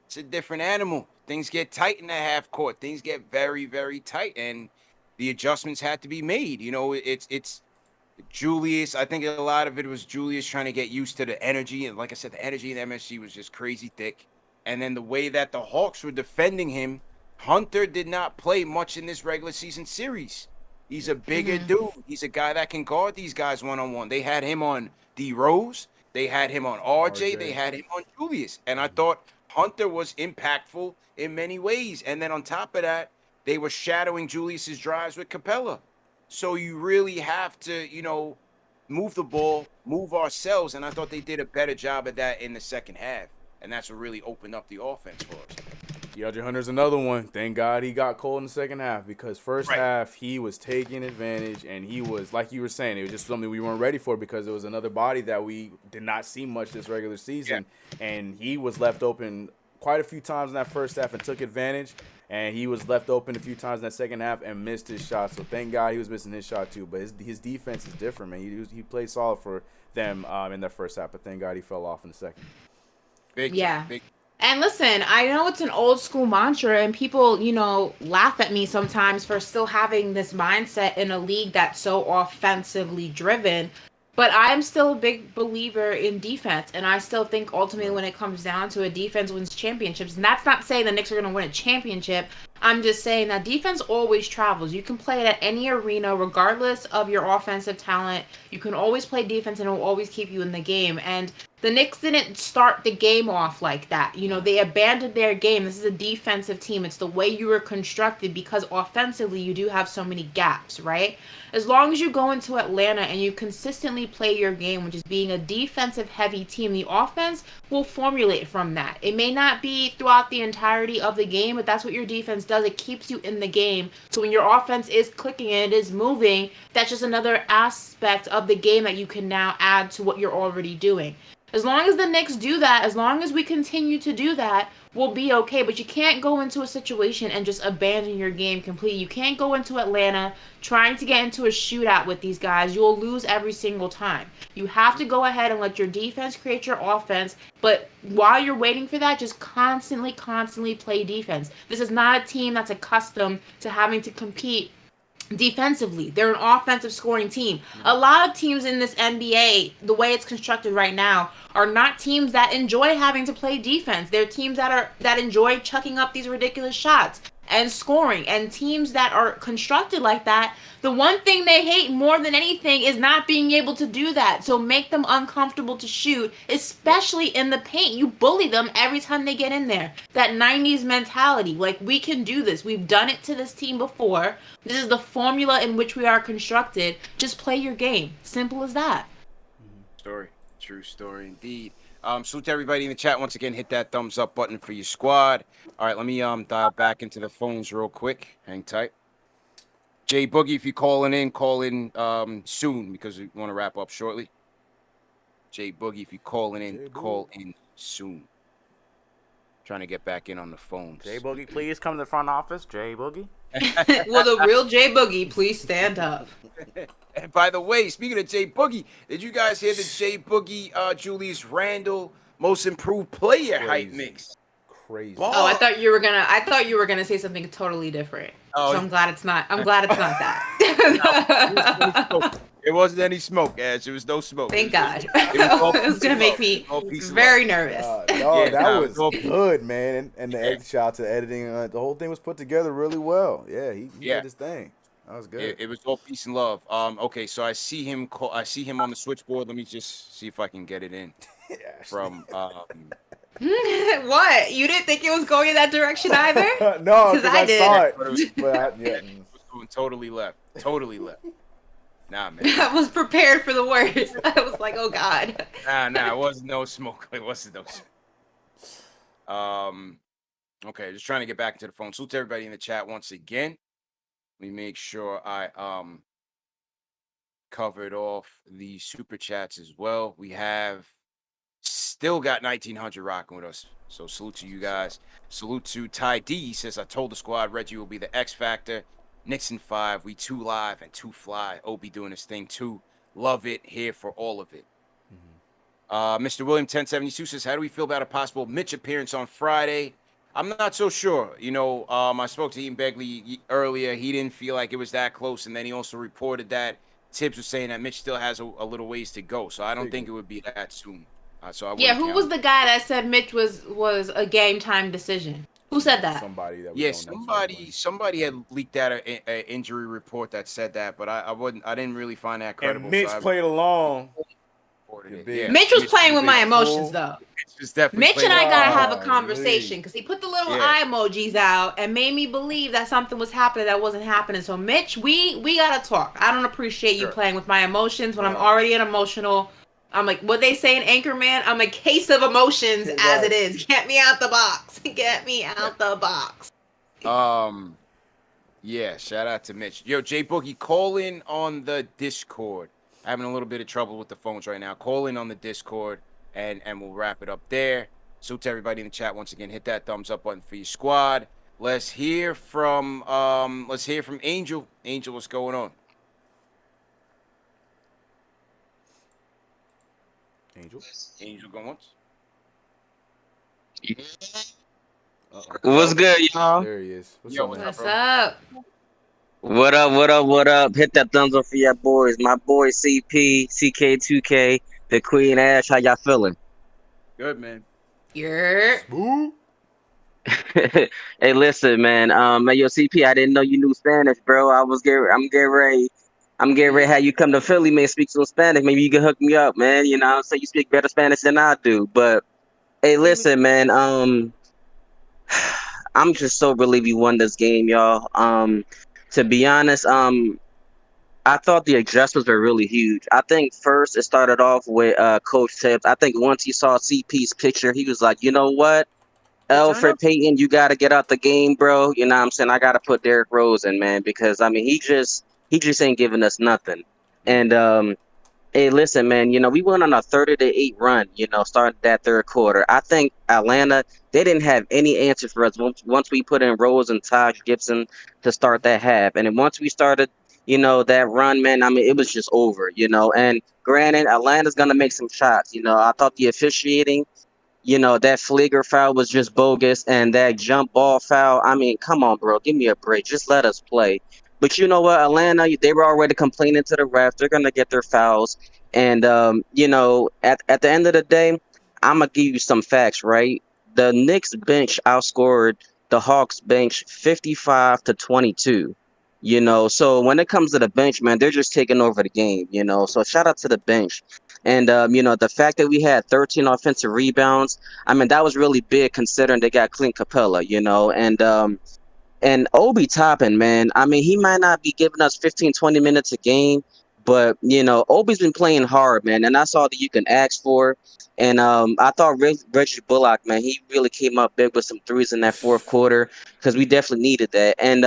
Speaker 4: It's a different animal. Things get tight in the half court. Things get very, very tight, and the adjustments had to be made. You know, it's Julius. I think a lot of it was Julius trying to get used to the energy, and like I said, the energy in MSG was just crazy thick. And then the way that the Hawks were defending him, Hunter did not play much in this regular season series. He's a bigger dude. He's a guy that can guard these guys one-on-one. They had him on D Rose. They had him on RJ. They had him on Julius. And I thought Hunter was impactful in many ways. And then on top of that, they were shadowing Julius's drives with Capella. So you really have to, move the ball, move ourselves. And I thought they did a better job of that in the second half. And that's what really opened up the offense for us.
Speaker 1: DeAndre Hunter's another one. Thank God he got cold in the second half because first half he was taking advantage and he was, like you were saying, it was just something we weren't ready for because it was another body that we did not see much this regular season. Yeah. And he was left open quite a few times in that first half and took advantage. And he was left open a few times in that second half and missed his shot. So thank God he was missing his shot too. But his defense is different, man. He played solid for them in that first half, but thank God he fell off in the second.
Speaker 4: Big
Speaker 5: And listen, I know it's an old school mantra, and people, laugh at me sometimes for still having this mindset in a league that's so offensively driven. But I'm still a big believer in defense, and I still think ultimately when it comes down to it, defense wins championships. And that's not saying the Knicks are going to win a championship. I'm just saying that defense always travels. You can play it at any arena, regardless of your offensive talent. You can always play defense, and it will always keep you in the game. And the Knicks didn't start the game off like that. They abandoned their game. This is a defensive team. It's the way you were constructed because offensively you do have so many gaps, right? As long as you go into Atlanta and you consistently play your game, which is being a defensive heavy team, the offense will formulate from that. It may not be throughout the entirety of the game, but that's what your defense does. It keeps you in the game. So when your offense is clicking and it is moving, that's just another aspect of the game that you can now add to what you're already doing. As long as the Knicks do that, as long as we continue to do that, we'll be okay. But you can't go into a situation and just abandon your game completely. You can't go into Atlanta trying to get into a shootout with these guys. You'll lose every single time. You have to go ahead and let your defense create your offense. But while you're waiting for that, just constantly play defense. This is not a team that's accustomed to having to compete defensively. They're an offensive scoring team. A lot of teams in this NBA, the way it's constructed right now, are not teams that enjoy having to play defense. They're teams that enjoy chucking up these ridiculous shots and scoring. And teams that are constructed like that, the one thing they hate more than anything is not being able to do that. So make them uncomfortable to shoot, especially in the paint. You bully them every time they get in there. That 90s mentality, like, we can do this. We've done it to this team before. This is the formula in which we are constructed. Just play your game. Simple as that.
Speaker 4: True story indeed. Salute to everybody in the chat. Once again, hit that thumbs up button for your squad. All right, let me dial back into the phones real quick. Hang tight. Jay Boogie, if you're call in soon because we want to wrap up shortly. Jay Boogie, if you're calling in, call in soon. Trying to get back in on the phones.
Speaker 1: Jay Boogie, please come to the front office. Jay Boogie.
Speaker 5: Will the real Jay Boogie please stand up?
Speaker 4: And by the way, speaking of Jay Boogie, did you guys hear the Jay Boogie, Julius Randle most improved player hype mix?
Speaker 1: Crazy.
Speaker 5: Oh, I thought you were gonna say something totally different.
Speaker 4: Oh,
Speaker 5: so I'm glad it's not that.
Speaker 4: It wasn't any smoke, Ash. It was no smoke.
Speaker 5: Thank God. It was gonna make me very nervous.
Speaker 1: That was good, man. And the shout out to editing. The whole thing was put together really well. Yeah, he did his thing. That was good.
Speaker 4: It was all peace and love. Okay, so I see him on the switchboard. Let me just see if I can get it in. From
Speaker 5: What? You didn't think it was going in that direction either?
Speaker 1: No, because I saw it.
Speaker 4: It was going totally left. Nah, man.
Speaker 5: I was prepared for the worst. I was like, oh God.
Speaker 4: Nah, it wasn't no smoke. It wasn't no smoke. Okay, just trying to get back into the phone. Salute to everybody in the chat once again. Let me make sure I covered off the super chats as well. We have still got 1900 rocking with us. So salute to you guys. Salute to Ty D. He says, I told the squad Reggie will be the X Factor. Knicks in 5. We 2 live and 2 fly. Obi doing his thing too. Love it. Here for all of it. Mr. William 1072 says, how do we feel about a possible Mitch appearance on Friday? I'm not so sure. I spoke to Ian Begley earlier. He didn't feel like it was that close. And then he also reported that Tibbs was saying that Mitch still has a little ways to go. So I don't think it would be that soon.
Speaker 5: Who was the guy that said Mitch was a game time decision? Who said that?
Speaker 4: Somebody had leaked out an injury report that said that, but I didn't really find that credible.
Speaker 1: And Mitch played along.
Speaker 5: Mitch was playing with my emotions, though. Mitch and I gotta have a conversation because he put the little eye emojis out and made me believe that something was happening that wasn't happening. So, Mitch, we gotta talk. I don't appreciate you playing with my emotions when I'm already an emotional. I'm like, what they say in Anchorman? I'm a case of emotions as it is. Get me out the box. Get me out the box.
Speaker 4: Yeah, shout out to Mitch. Yo, Jay Boogie, call in on the Discord. Having a little bit of trouble with the phones right now. Call in on the Discord and we'll wrap it up there. So to everybody in the chat, once again, hit that thumbs up button for your squad. Let's hear from Angel. Angel, what's going on? Angel going once.
Speaker 13: What's good, y'all?
Speaker 1: There he is. What's
Speaker 4: Yo,
Speaker 1: up,
Speaker 4: what's
Speaker 1: man?
Speaker 4: up,
Speaker 5: What's
Speaker 4: bro?
Speaker 5: up?
Speaker 13: What up? What up? What up? Hit that thumbs up for your boys. My boy CP, CK2K, the Queen Ash. How y'all feeling?
Speaker 4: Good, man.
Speaker 5: You're
Speaker 1: Boo.
Speaker 13: Hey, listen, man. Man, yo, CP, I didn't know you knew Spanish, bro. I'm getting ready. I'm getting ready. How you come to Philly, man? Speak some Spanish. Maybe you can hook me up, man. You know, what I'm saying you speak better Spanish than I do. But hey, listen, man. I'm just so relieved you won this game, y'all. To be honest, I thought the adjustments were really huge. I think first it started off with Coach Tibbs. I think once he saw CP's picture, he was like, you know what? Alfred Payton, you got to get out the game, bro. You know what I'm saying? I got to put Derrick Rose in, man, because I mean, he just ain't giving us nothing. And hey, listen, man, you know, we went on a 30-8 run, you know, starting that third quarter. I think Atlanta, they didn't have any answer for us once we put in Rose and Taj Gibson to start that half. And then once we started, you know, that run, man, I mean, it was just over, you know. And granted, Atlanta's going to make some shots. You know, I thought the officiating, you know, that Fleeger foul was just bogus, and that jump ball foul. I mean, come on, bro, give me a break. Just let us play. But you know what, Atlanta, they were already complaining to the refs. They're gonna get their fouls, and you know, at the end of the day, I'm gonna give you some facts, right? The Knicks bench outscored the Hawks bench 55-22. You know, so when it comes to the bench, man, they're just taking over the game. You know, so shout out to the bench. And you know, the fact that we had 13 offensive rebounds, I mean, that was really big considering they got Clint Capella, you know, and Obi Toppin, man, I mean, he might not be giving us 15, 20 minutes a game, but you know, Obi's been playing hard, man, and that's all that you can ask for. And I thought Reggie Bullock, man, he really came up big with some threes in that fourth quarter because we definitely needed that. And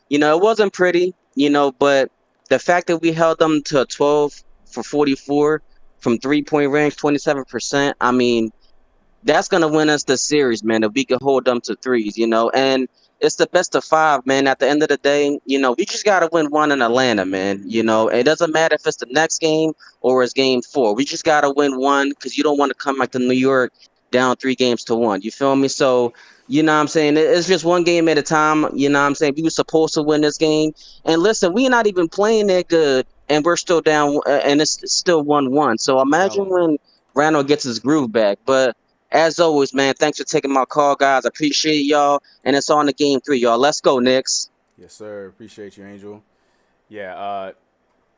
Speaker 13: you know, it wasn't pretty, you know, but the fact that we held them to a 12 for 44 from 3-point range, 27%. I mean, that's gonna win us the series, man. If we can hold them to threes, you know, and it's the best of five, man. At the end of the day, you know, we just gotta win one in Atlanta, man. You know, it doesn't matter if it's the next game or it's game 4. We just gotta win one because you don't want to come back to New York down 3-1. You feel me? So, you know what I'm saying? It's just one game at a time. You know what I'm saying? We were supposed to win this game. And listen, we're not even playing that good, and we're still down, and it's still 1-1. So imagine when Randall gets his groove back. But as always, man, thanks for taking my call, guys. I appreciate y'all. And it's on to game 3, y'all. Let's go, Knicks.
Speaker 1: Yes, sir. Appreciate you, Angel. Yeah,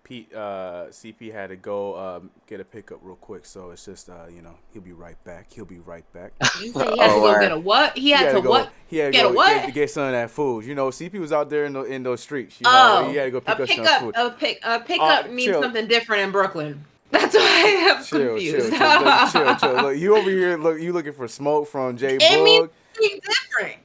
Speaker 1: Pete, CP had to go get a pickup real quick, so it's just, you know, he'll be right back. He'll be right back.
Speaker 5: You said he had to go get a what? He had to what?
Speaker 1: He had to
Speaker 5: get
Speaker 1: go
Speaker 5: a what?
Speaker 1: to get some of that food. You know, CP was out there in those streets. You know, he had to go pick up some food.
Speaker 5: A pickup means something different in Brooklyn. That's why I'm confused.
Speaker 1: Chill. Look, you over here, you looking for smoke from J Bug.
Speaker 5: It means something different.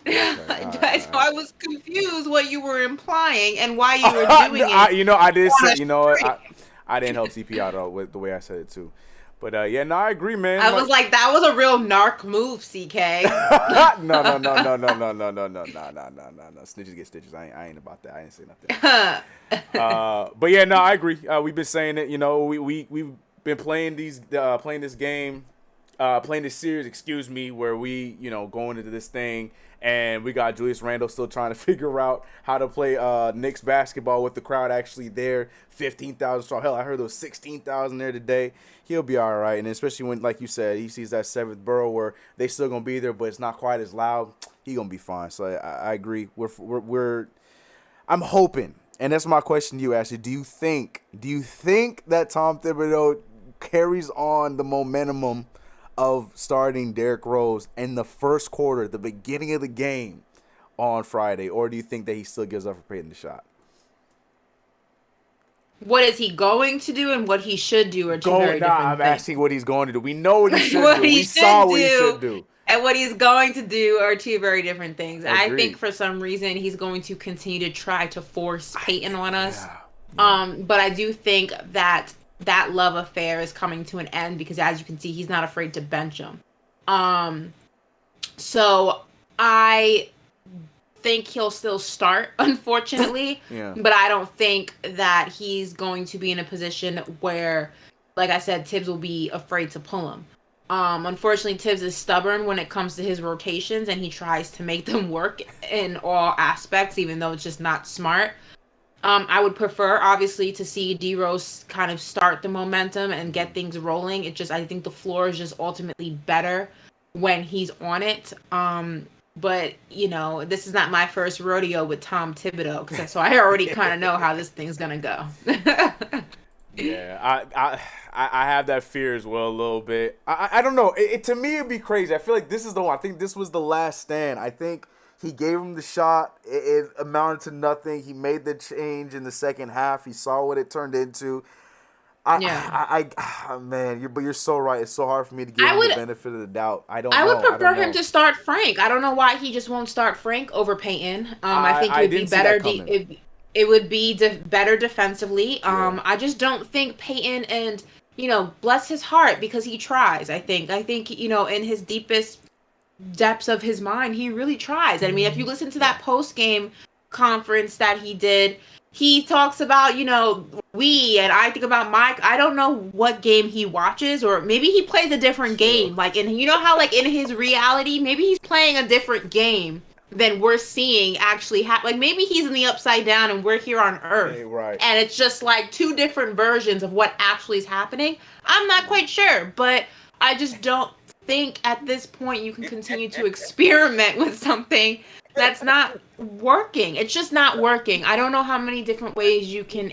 Speaker 1: Right.
Speaker 5: So I was confused what you were implying and why you were doing it.
Speaker 1: You know, I did say, you know what, I didn't help CP out with the way I said it too. But yeah, no, I agree, man.
Speaker 5: I was like, that was a real narc move, CK.
Speaker 1: No. Snitches get stitches. I ain't about that. I didn't say nothing. But yeah, no, I agree. We've been saying it. You know, we've been playing this game, playing this series. Excuse me, where we, you know, going into this thing, and we got Julius Randle still trying to figure out how to play Knicks basketball with the crowd actually there. 15,000 strong. Hell, I heard there was 16,000 there today. He'll be all right, and especially when, like you said, he sees that 7th borough where they still gonna be there, but it's not quite as loud. He gonna be fine. So I agree. I'm hoping, and that's my question to you, Ashley. Do you think that Tom Thibodeau carries on the momentum of starting Derrick Rose in the first quarter, the beginning of the game on Friday, or do you think that he still gives up for Payton the shot?
Speaker 5: What is he going to do and what he should do are two very different
Speaker 1: I'm
Speaker 5: things.
Speaker 1: asking what he's going to do. We know what he should do. We saw what he should do.
Speaker 5: And what he's going to do are two very different things.
Speaker 1: Agreed.
Speaker 5: I think for some reason he's going to continue to try to force Payton on us. Yeah. But I do think that love affair is coming to an end because, as you can see, he's not afraid to bench him. So I think he'll still start, unfortunately.
Speaker 1: Yeah.
Speaker 5: But I don't think that he's going to be in a position where, like I said, Tibbs will be afraid to pull him. Unfortunately, Tibbs is stubborn when it comes to his rotations, and he tries to make them work in all aspects, even though it's just not smart. I would prefer, obviously, to see D Rose kind of start the momentum and get things rolling. I think the floor is just ultimately better when he's on it. But this is not my first rodeo with Tom Thibodeau, so I already kind of know how this thing's gonna go.
Speaker 1: Yeah, I have that fear as well a little bit. I don't know. To me, it'd be crazy. I feel like this is the one. I think this was the last stand. I think he gave him the shot. It amounted to nothing. He made the change in the second half. He saw what it turned into. Man, but you're so right. It's so hard for me to give him the benefit of the doubt. I
Speaker 5: would prefer him to start Frank. I don't know why he just won't start Frank over Peyton. I think it would be better. It would be better defensively. I just don't think Peyton, and bless his heart, because he tries. I think in his deepest depths of his mind, he really tries. I mean, if you listen to that post game conference that he did, he talks about and I think about Mike. I don't know what game he watches, or maybe he plays a different game. Like, and how like in his reality, maybe he's playing a different game than we're seeing actually like maybe he's in the upside down and we're here on Earth,
Speaker 1: right?
Speaker 5: And it's just like two different versions of what actually is happening. I'm not quite sure, but I just don't think at this point you can continue to experiment with something that's not working. It's just not working. I don't know how many different ways you can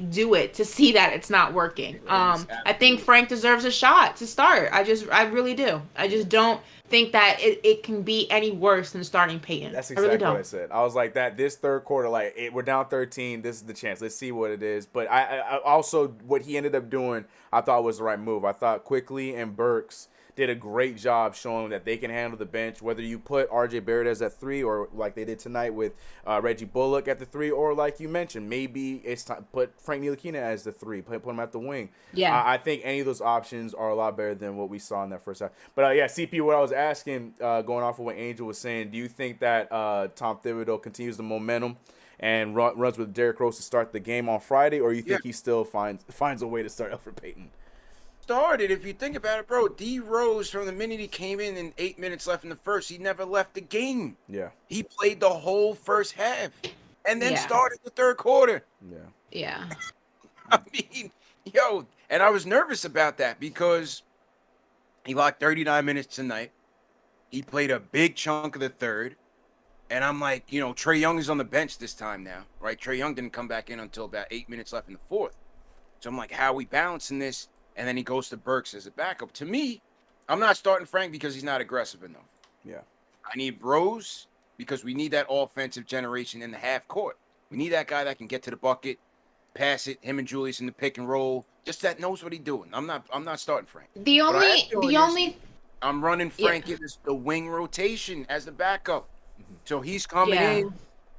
Speaker 5: do it to see that it's not working. I think Frank deserves a shot to start. I really do. I just don't think that it can be any worse than starting Peyton.
Speaker 1: That's exactly what I said. I was like that. This third quarter, we're down 13. This is the chance. Let's see what it is. But I also, what he ended up doing, I thought was the right move. I thought Quickly and Burks did a great job showing that they can handle the bench, whether you put R.J. Barrett as at 3 or like they did tonight with Reggie Bullock at the 3, or like you mentioned, maybe it's time put Frank Ntilikina as the 3, put him at the wing.
Speaker 5: Yeah,
Speaker 1: I think any of those options are a lot better than what we saw in that first half. But CP, what I was asking, going off of what Angel was saying, do you think that Tom Thibodeau continues the momentum and runs with Derrick Rose to start the game on Friday, or you think he still finds a way to start Elfrid Payton?
Speaker 4: Started, if you think about it, bro. D Rose, from the minute he came in and 8 minutes left in the first, he never left the game.
Speaker 1: Yeah,
Speaker 4: he played the whole first half and then started the third quarter.
Speaker 5: Yeah.
Speaker 4: I mean, and I was nervous about that because he locked 39 minutes tonight. He played a big chunk of the third, and I'm like, Trae Young is on the bench this time now, right? Trae Young didn't come back in until about 8 minutes left in the fourth. So I'm like, how are we balancing this? And then he goes to Burks as a backup. To me, I'm not starting Frank because he's not aggressive enough.
Speaker 1: Yeah.
Speaker 4: I need Rose because we need that offensive generation in the half court. We need that guy that can get to the bucket, pass it, him and Julius in the pick and roll, just that knows what he's doing. I'm not starting Frank. I'm running Frank in the wing rotation as the backup. So he's coming in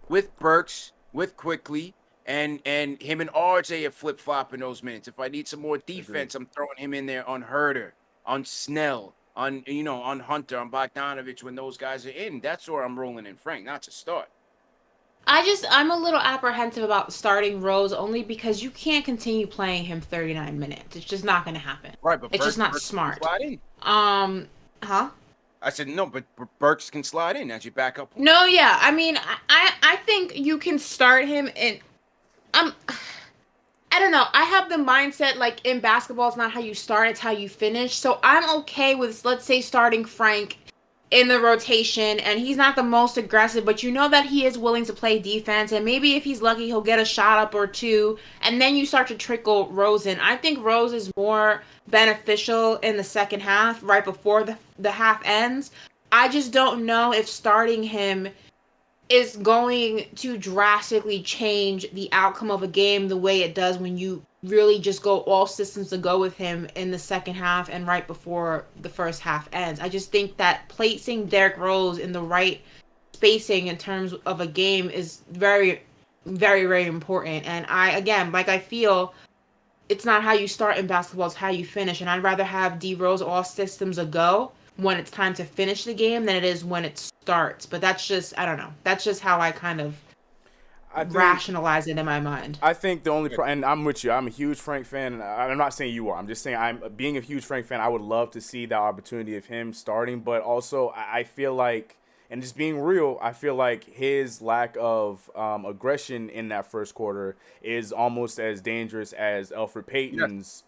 Speaker 4: with Burks, with Quickly, and him and RJ are flip-flopping those minutes. If I need some more defense, I'm throwing him in there on Herter, on Snell, on Hunter, on Bogdanovich when those guys are in. That's where I'm rolling in Frank, not to start.
Speaker 5: I'm a little apprehensive about starting Rose only because you can't continue playing him 39 minutes. It's just not going to happen.
Speaker 4: Right, but
Speaker 5: it's just not smart.
Speaker 4: Huh? I said no, but Burks can slide in as your backup.
Speaker 5: No, yeah. I mean, I think you can start him in. I don't know. I have the mindset like in basketball, it's not how you start, it's how you finish. So I'm okay with, let's say, starting Frank in the rotation, and he's not the most aggressive, but that he is willing to play defense, and maybe if he's lucky, he'll get a shot up or two, and then you start to trickle Rose in. I think Rose is more beneficial in the second half, right before the half ends. I just don't know if starting him is going to drastically change the outcome of a game the way it does when you really just go all systems to go with him in the second half and right before the first half ends. I just think that placing Derrick Rose in the right spacing in terms of a game is very, very, very important. And I feel it's not how you start in basketball, it's how you finish. And I'd rather have D Rose all systems a go when it's time to finish the game than it is when it starts. But that's just, I don't know. That's just how I kind of rationalize it in my mind.
Speaker 1: I think the only and I'm with you. I'm a huge Frank fan, and I'm not saying you are. I'm just saying being a huge Frank fan. I would love to see the opportunity of him starting, but also I feel like, and just being real, I feel like his lack of aggression in that first quarter is almost as dangerous as Elfrid Payton's,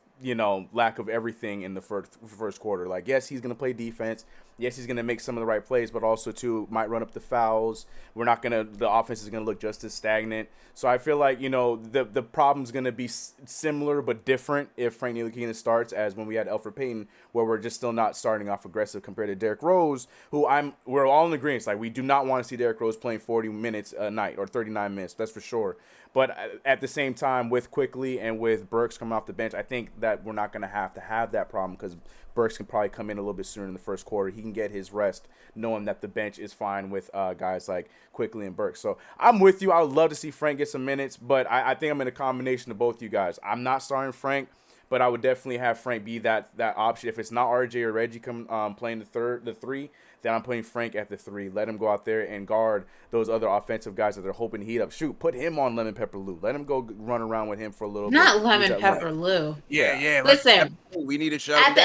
Speaker 1: lack of everything in the first quarter. Like, yes, he's gonna play defense. Yes, he's gonna make some of the right plays, but also too might run up the fouls. The offense is gonna look just as stagnant. So I feel like the problem's gonna be similar but different if Frank Ntilikina starts as when we had Elfrid Payton, where we're just still not starting off aggressive compared to Derrick Rose, who we're all in agreement. Like, we do not want to see Derrick Rose playing 40 minutes a night or 39 minutes. That's for sure. But at the same time, with Quickly and with Burks coming off the bench, I think that we're not going to have that problem because Burks can probably come in a little bit sooner in the first quarter. He can get his rest knowing that the bench is fine with guys like Quickly and Burks. So I'm with you. I would love to see Frank get some minutes, but I think I'm in a combination of both you guys. I'm not starting Frank, but I would definitely have Frank be that option. If it's not RJ or Reggie playing the three, then I'm putting Frank at the 3. Let him go out there and guard those other offensive guys that they're hoping to heat up. Shoot, put him on Lemon Pepper Lou. Let him go run around with him for a little bit.
Speaker 5: Not Lemon Pepper Lou.
Speaker 4: Yeah.
Speaker 5: Listen,
Speaker 4: we need to shout
Speaker 5: at the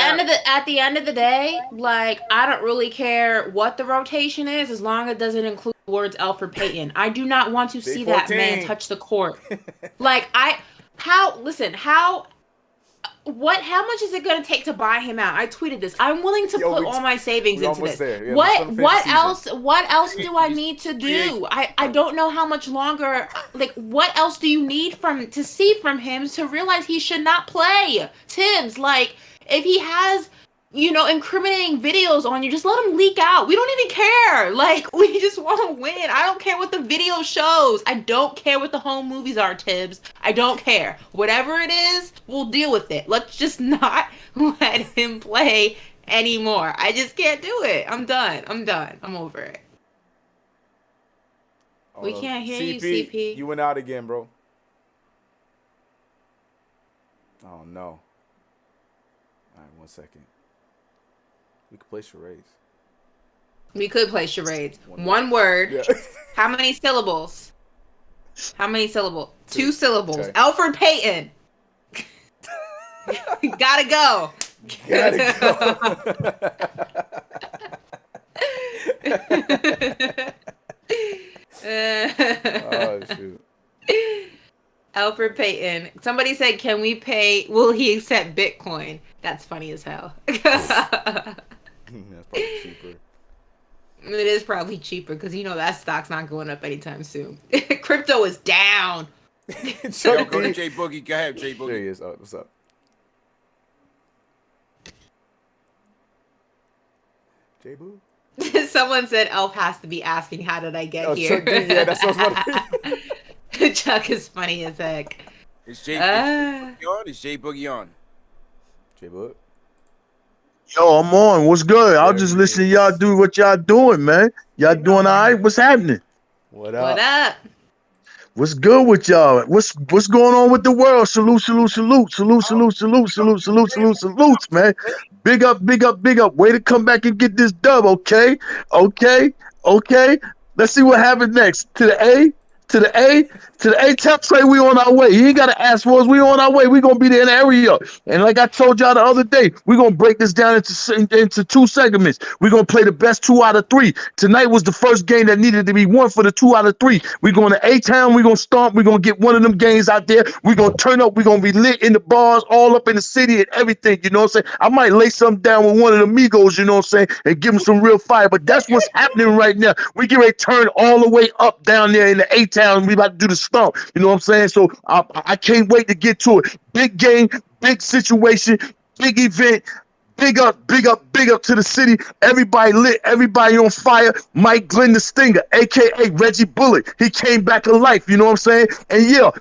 Speaker 5: end of the day, like, I don't really care what the rotation is as long as it doesn't include the words Elfrid Payton. I do not want to see that man touch the court. Like, how much is it going to take to buy him out? I tweeted this. I'm willing to put all my savings into this.
Speaker 1: Yeah,
Speaker 5: what else do I need to do? I don't know how much longer. Like, what else do you need to see from him to realize he should not play? Tibbs, like, if he has, incriminating videos on you, just let him leak out. We don't even care. Like, we just want to win. I don't care what the video shows. I don't care what the home movies are, Tibbs. I don't care. Whatever it is, we'll deal with it. Let's just not let him play anymore. I just can't do it. I'm done. I'm over it. We can't hear you, CP.
Speaker 1: You went out again, bro. Oh, no. All right, 1 second. We could play charades.
Speaker 5: We could play charades. One word. Yeah. How many syllables? 2 syllables. Okay. Elfrid Payton. Gotta go.
Speaker 1: Oh, shoot.
Speaker 5: Elfrid Payton. Somebody said, can we pay? Will he accept Bitcoin? That's funny as hell.
Speaker 1: That's probably cheaper.
Speaker 5: It is probably cheaper because that stock's not going up anytime soon. Crypto is down.
Speaker 4: Yo, go to J Boogie. Go ahead, J Boogie.
Speaker 1: There he is. Oh, what's up? J Boo?
Speaker 5: Someone said Elf has to be asking, how did I get here?
Speaker 1: Chuck, yeah, that's what I was wondering.
Speaker 5: Chuck is funny as heck.
Speaker 4: Is J Boogie on? Is J Boogie on?
Speaker 1: J Boogie?
Speaker 14: Yo, I'm on. What's good? I'll just listen to y'all do what y'all doing, man. Y'all doing all right? What's happening?
Speaker 1: What up?
Speaker 5: What up?
Speaker 14: What's good with y'all? What's going on with the world? Salute, man. Big up. Way to come back and get this dub, okay? Let's see what happens next. To the A. Tell Trey we on our way. He ain't gotta ask for us. We on our way. We gonna be there in the area. And like I told y'all the other day, we gonna break this down into 2 segments. We gonna play the best 2 out of 3. Tonight was the first game that needed to be won for the 2 out of 3. We going to A-Town. We gonna stomp. We gonna get one of them games out there. We gonna turn up. We gonna be lit in the bars, all up in the city and everything. You know what I'm saying? I might lay something down with one of the Migos, you know what I'm saying, and give them some real fire. But that's what's happening right now. We get ready to turn all the way up down there in the A-Town. We about to do the stomp. You know what I'm saying? So I can't wait to get to it. Big game, big situation, big event. Big up to the city. Everybody lit, everybody on fire. Mike Glenn the Stinger, aka Reggie Bullock. He came back to life, you know what I'm saying? And yeah,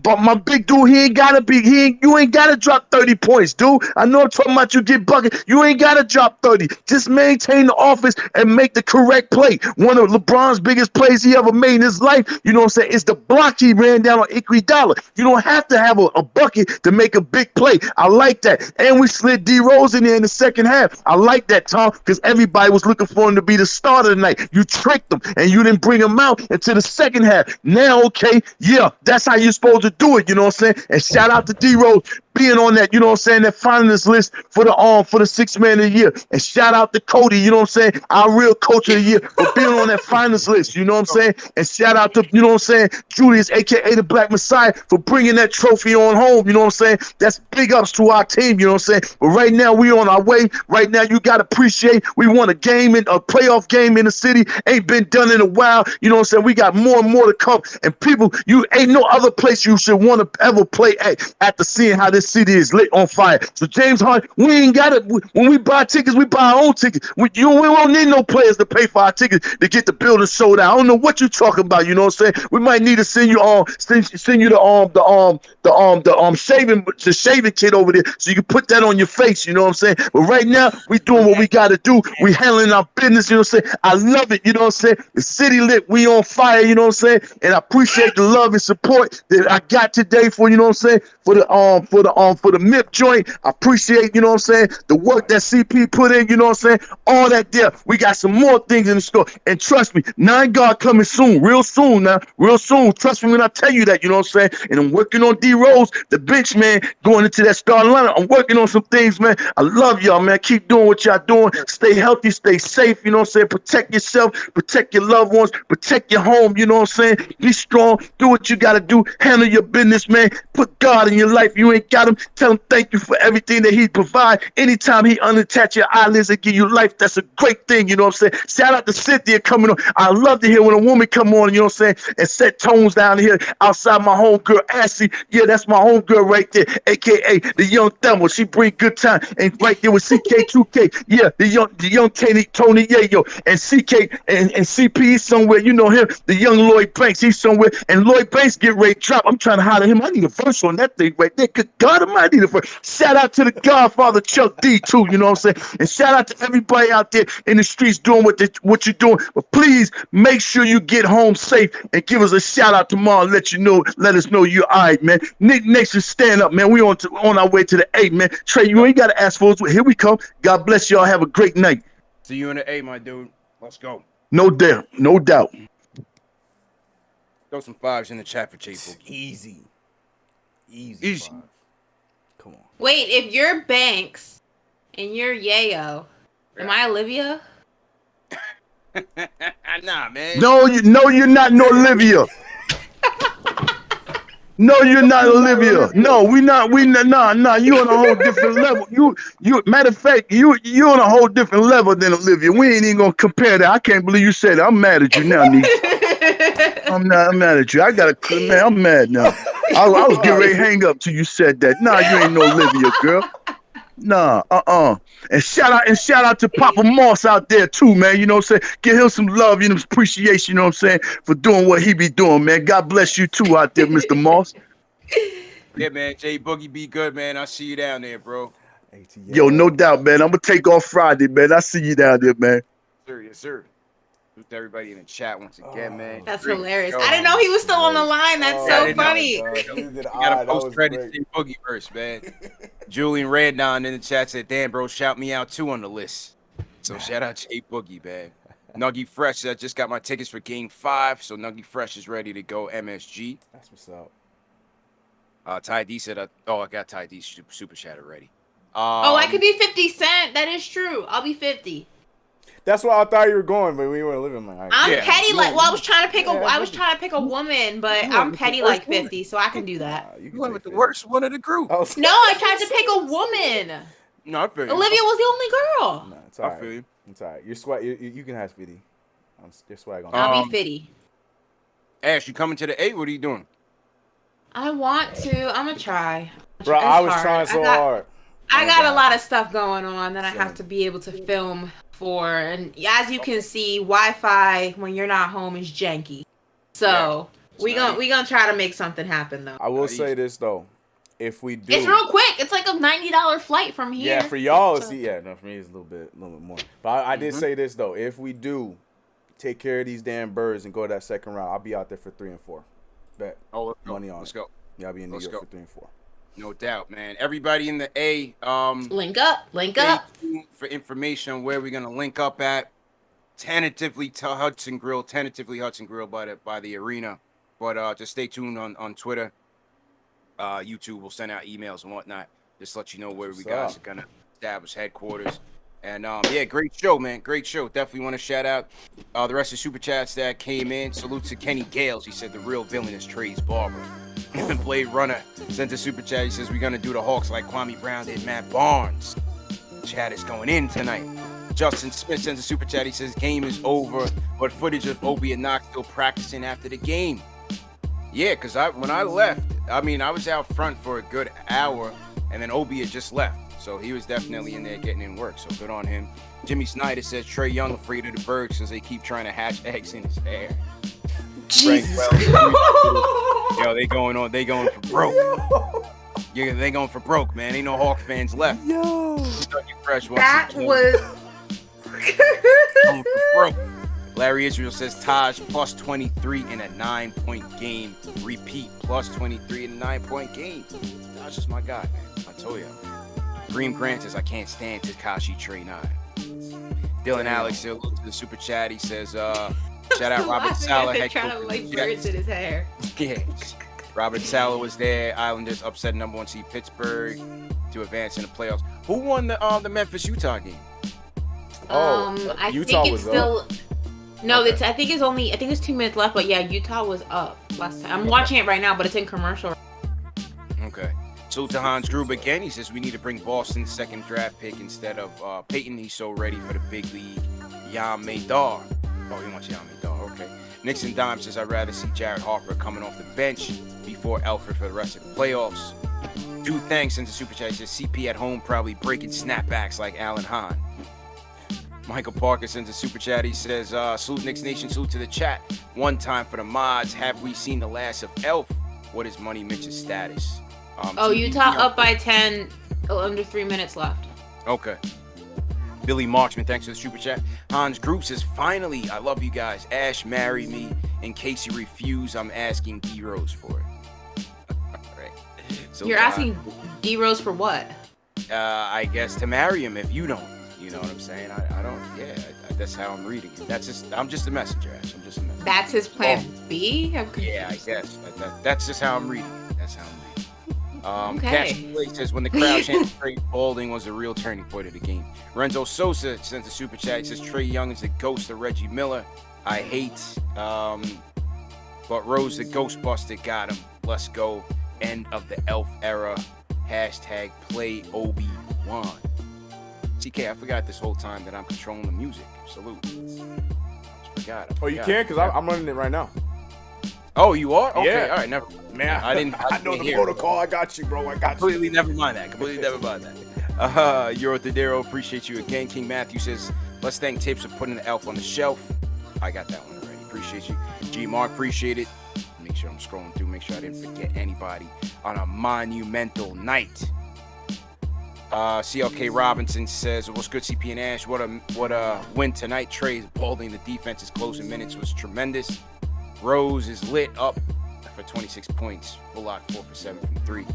Speaker 14: But my big dude, you ain't gotta drop 30 points, dude. I know I'm talking about you get bucket. You ain't gotta drop 30. Just maintain the offense and make the correct play. One of LeBron's biggest plays he ever made in his life, you know what I'm saying, is the block he ran down on Iguodala. You don't have to have a bucket to make a big play. I like that. And we slid D Rose in there in the second half. I like that, Tom, because everybody was looking for him to be the starter tonight. You tricked them and you didn't bring him out until the second half. Now, okay, yeah, that's how you're supposed to do it, you know what I'm saying? And shout out to D Rose being on that, you know what I'm saying, that finalist list for the sixth man of the year. And shout out to Cody, you know what I'm saying, our real coach of the year, for being on that finalist list, you know what I'm saying? And shout out to, you know what I'm saying, Julius, aka the Black Messiah, for bringing that trophy on home, you know what I'm saying? That's big ups to our team, you know what I'm saying? But right now we on our way. Right now you gotta appreciate we won a playoff game in the city. Ain't been done in a while, you know what I'm saying? We got more and more to come. And people, you ain't no other place you should want to ever play at after seeing how this city is lit on fire. So James Harden, we ain't got it. When we buy tickets, we buy our own tickets. We don't need no players to pay for our tickets to get the building sold out. I don't know what you talking about. You know what I'm saying? We might need to send you the shaving kit over there so you can put that on your face. You know what I'm saying? But right now we doing what we got to do. We handling our business. You know what I'm saying? I love it. You know what I'm saying? The city lit. We on fire. You know what I'm saying? And I appreciate the love and support that I got today for, you know what I'm saying, for the MIP joint. I appreciate, you know what I'm saying, the work that CP put in, you know what I'm saying, all that there. We got some more things in the store. And trust me, 9 Guard coming soon, real soon now, real soon. Trust me when I tell you that, you know what I'm saying? And I'm working on D Rose, the bench man, going into that starting lineup. I'm working on some things, man. I love y'all, man. Keep doing what y'all doing. Stay healthy, stay safe, you know what I'm saying? Protect yourself, protect your loved ones, protect your home, you know what I'm saying? Be strong, do what you gotta do, handle your business, man. Put God in your life. You ain't got him, tell him thank you for everything that he provide. Anytime he unattach your eyelids and give you life, that's a great thing, you know what I'm saying? Shout out to Cynthia coming on. I love to hear when a woman come on, you know what I'm saying, and set tones down here outside my homegirl Ashley. Yeah, that's my homegirl right there, aka the young Thelma. She bring good time. And right there with CK2K. Yeah, the young Tony Yayo. And CK and CP somewhere, you know him, the young Lloyd Banks, he's somewhere. And Lloyd Banks get ready to drop. I'm trying to holler at him. I need a verse on that thing right there. Good God Almighty, the verse. Shout out to the Godfather Chuck D too, you know what I'm saying? And shout out to everybody out there in the streets doing what you're doing. But please make sure you get home safe and give us a shout out tomorrow and let us know you're all right, man. Nick Nation, stand up, man. We on our way to the 8, man. Trey, you ain't got to ask for us. Here we come. God bless y'all. Have a great night.
Speaker 4: See you in the 8, my dude. Let's go.
Speaker 14: No doubt. No doubt.
Speaker 4: Throw some 5s in the chat for J Boogie.
Speaker 1: Easy. Five. Come on.
Speaker 5: Wait, if you're Banks and you're Yayo, am I Olivia?
Speaker 4: Nah, man.
Speaker 14: No, you're not no Olivia. No, you're not Olivia. No, nah. You on a whole different level. You. Matter of fact, you on a whole different level than Olivia. We ain't even gonna compare that. I can't believe you said that. I'm mad at you now, Nick. I'm mad at you. I'm mad now. I was getting ready to hang up till you said that. Nah, you ain't no Olivia, girl. Nah, And shout out to Papa Moss out there too, man. You know what I'm saying? Give him some love, you know, appreciation, you know what I'm saying, for doing what he be doing, man. God bless you too out there, Mr. Moss.
Speaker 4: Yeah, man. J Boogie, be good, man. I'll see you down there, bro.
Speaker 14: Yo, no doubt, man. I'm gonna take off Friday, man. I see you down there, man.
Speaker 4: Yes, sir. To everybody in the chat once again, man.
Speaker 5: That's hilarious. I didn't know he was still on the line. That's so funny.
Speaker 4: You gotta post credit to Boogie first, man. Julian Randon in the chat said, "Damn, bro, shout me out too on the list." So shout out to Boogie, man. Nuggy Fresh said, "Just got my tickets for Game 5, so Nuggy Fresh is ready to go." MSG.
Speaker 1: That's what's up.
Speaker 4: Ty D said, I got Ty D super chat already.
Speaker 5: I could be 50 Cent. That is true. I'll be 50.
Speaker 1: That's where I thought you were going, but we weren't living like. Right.
Speaker 5: I'm petty, like. Well, I was trying to pick a woman, but I'm petty like 50, so I can do that.
Speaker 4: You went with the worst one of the group.
Speaker 5: No, I tried to pick a woman.
Speaker 4: No, I feel you.
Speaker 5: Olivia was the only girl.
Speaker 1: No, it's all right. I feel you. It's all right. You're swag. You can have 50. Your swag on.
Speaker 5: I'll be 50.
Speaker 4: Ash, you coming to the 8? What are you doing?
Speaker 5: I want to. I'm gonna try.
Speaker 1: Bro, I was trying so hard.
Speaker 5: I got a lot of stuff going on that I have to be able to film for, and as you can see, Wi-Fi when you're not home is janky. So We gonna try to make something happen though.
Speaker 1: I will say this though, if we do,
Speaker 5: It's real quick. It's like a $90 flight from here.
Speaker 1: Yeah, for y'all, for me it's a little bit more. But I did say this though, if we do take care of these damn birds and go to that second round, I'll be out there for 3 and 4. Bet.
Speaker 4: Oh,
Speaker 1: money on.
Speaker 4: Let's go.
Speaker 1: Yeah, I'll be in New York for 3 and 4.
Speaker 4: No doubt, man. Everybody in the A,
Speaker 5: link up.
Speaker 4: For information on where we're gonna link up at. Tentatively Hudson Grill by the arena. But just stay tuned on Twitter. YouTube will send out emails and whatnot. Just let you know where we guys are gonna establish headquarters. And yeah, great show, man. Great show. Definitely want to shout out the rest of the super chats that came in. Salute to Kenny Gales. He said the real villain is Trey's barber. Blade Runner sent a super chat. He says we're gonna do the Hawks like Kwame Brown did Matt Barnes. Chat is going in tonight. Justin Smith sends a super chat. He says game is over, but footage of Obi and Knox still practicing after the game. Yeah, because when I left, I was out front for a good hour, and then Obi had just left. So he was definitely in there getting in work. So good on him. Jimmy Snyder says Trey Young afraid of the birds because they keep trying to hatch eggs in his hair.
Speaker 5: Jesus.
Speaker 4: Yo, they going for broke. Yeah, they going for broke, man. Ain't no Hawk fans left.
Speaker 5: Yo.
Speaker 4: Fresh
Speaker 5: That was.
Speaker 4: Going for broke. Larry Israel says Taj plus 23 in a 9-point game. Repeat, plus 23 in a 9-point game. Taj is my guy, man. I told you. Dream Grant says I can't stand Tekashi Trey 9. Dylan Alex to the super chat. He says, shout out Robert Sala.
Speaker 5: Trying to like birds in his hair.
Speaker 4: Yeah. Robert Sala was there. Islanders upset number 1 seed Pittsburgh to advance in the playoffs. Who won the Memphis Utah game?
Speaker 5: I
Speaker 1: Utah
Speaker 5: think
Speaker 1: was
Speaker 5: it's still.
Speaker 1: up.
Speaker 5: No, I think it's 2 minutes left, but yeah, Utah was up last time. I'm watching it right now, but it's in commercial.
Speaker 4: Okay. So to Hans Gruber again, he says we need to bring Boston's second draft pick instead of Peyton. He's so ready for the big league. Yam Madar. Oh, he wants Yam Madar. Okay. Nixon Dime says I'd rather see Jared Harper coming off the bench before Alfred for the rest of the playoffs. Dude, thanks into Super Chat. He says CP at home probably breaking snapbacks like Alan Hahn. Michael Parker sends a super chat. He says, salute Knicks Nation, salute to the chat. One time for the mods. Have we seen the last of Elf? What is Money Mitch's status?
Speaker 5: Utah up by 10, under 3 minutes left.
Speaker 4: Okay. Billy Marchman, thanks for the super chat. Hans Group says, finally, I love you guys. Ash, marry me. In case you refuse, I'm asking D-Rose for it. All right. So,
Speaker 5: you're asking D-Rose for what?
Speaker 4: I guess to marry him if you don't. You know what I'm saying? I don't. Yeah, that's how I'm reading it. I'm just a messenger, Ash. I'm just a messenger.
Speaker 5: That's his plan B.
Speaker 4: Yeah, I guess. That's just how I'm reading it. That's how I'm reading.
Speaker 5: Okay.
Speaker 4: Cash says when the crowd chanted Trey Balding was a real turning point of the game. Renzo Sosa sends a super chat. He says Trey Young is the ghost of Reggie Miller. I hate, but Rose the Ghostbuster got him. Let's go. End of the Elf era. Hashtag play Obi-Wan. CK, I forgot this whole time that I'm controlling the music. Salute. I forgot.
Speaker 1: Oh, you can? Because I'm running it right now.
Speaker 4: Oh, you are? Okay,
Speaker 1: yeah.
Speaker 4: all right. Never.
Speaker 1: Man,
Speaker 4: I
Speaker 1: know the protocol. I got you, bro. I got you.
Speaker 4: Completely never mind that. Euro Tadero, appreciate you again. King Matthew says, let's thank Tips for putting the Elf on the shelf. I got that one already. Appreciate you. G Mark, appreciate it. Make sure I'm scrolling through. Make sure I didn't forget anybody on a monumental night. CLK Robinson says, what's good, CP and Ash? What a win tonight. Trey's Balding. The defense's closing minutes was tremendous. Rose is lit up for 26 points. Bullock 4 for 7 from 3.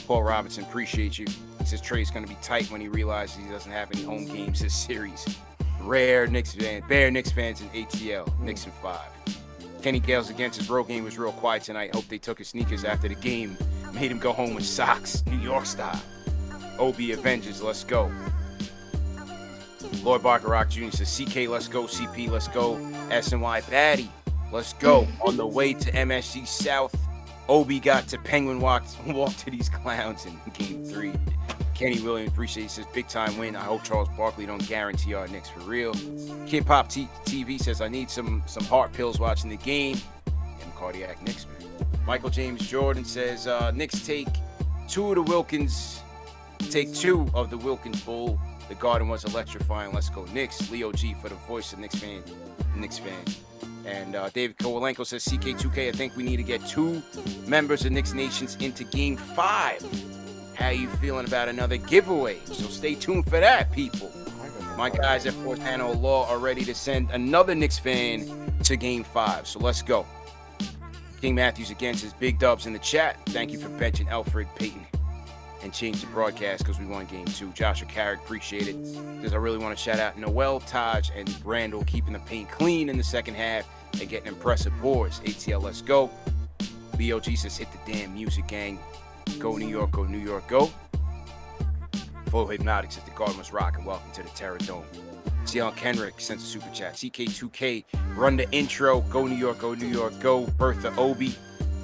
Speaker 4: Paul Robinson, appreciate you. He says Trey's going to be tight when he realizes he doesn't have any home games this series. Bear Knicks fans in ATL. Knicks in 5. Kenny Gales against his road game was real quiet tonight. Hope they took his sneakers after the game. Made him go home with socks. New York style. OB Avengers, let's go. Lloyd Baccarat Jr. says, CK, let's go. CP, let's go. SNY Batty, let's go. On the way to MSG South, OB got to Penguin walk to these clowns in game 3. Kenny Williams, appreciate it. Says, big time win. I hope Charles Barkley don't guarantee our Knicks for real. Kid Pop TV says, I need some heart pills watching the game. And cardiac Knicks, man. Michael James Jordan says, Knicks take 2 of the Wilkins. Take 2 of the Wilkins Bowl. The Garden was electrifying. Let's go Knicks. Leo G for the voice of Knicks fan. And David Kowalenko says, CK2K, I think we need to get 2 members of Knicks Nations into Game 5. How you feeling about another giveaway? So stay tuned for that, people. My guys at Fourth Handle Law are ready to send another Knicks fan to Game 5. So let's go. King Matthews again says, big dubs in the chat. Thank you for benching Alfred Payton and change the broadcast because we won Game 2. Joshua Carrick, appreciate it. Because I really want to shout out Noel, Taj, and Randall keeping the paint clean in the second half and getting impressive boards. ATL, let's go. BOG says, hit the damn music, gang. Go New York, go New York, go. Full Hypnotics at the Garden must rock, and welcome to the Terror Dome. Cion Kenrick sends a super chat. CK2K, run the intro. Go New York, go New York, go. Bertha Obi.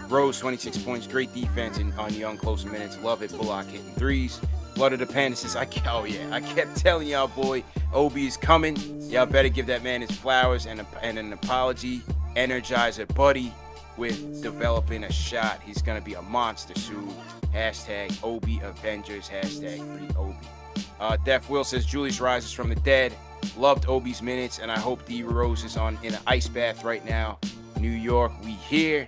Speaker 4: Rose, 26 points. Great defense on Young closing minutes. Love it. Bullock hitting threes. Blood of the Panda says, I kept telling y'all, boy, Obi is coming. Y'all better give that man his flowers and an apology. Energizer buddy with developing a shot. He's going to be a monster soon. Hashtag Obi Avengers. Hashtag free Obi. Def Will says, Julius rises from the dead. Loved Obi's minutes, and I hope D Rose is in an ice bath right now. New York, we here.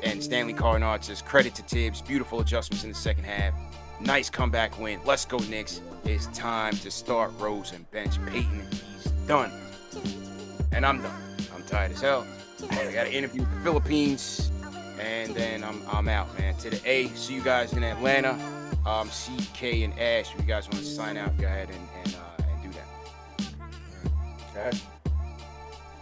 Speaker 4: And Stanley Carnard says, credit to Tibbs. Beautiful adjustments in the second half. Nice comeback win. Let's go, Knicks. It's time to start Rose and bench Payton. He's done. And I'm done. I'm tired as hell. I got to interview the Philippines. And then I'm out, man. To the A. See you guys in Atlanta. CK and Ash, if you guys want to sign out, go ahead and do that.
Speaker 1: Ash?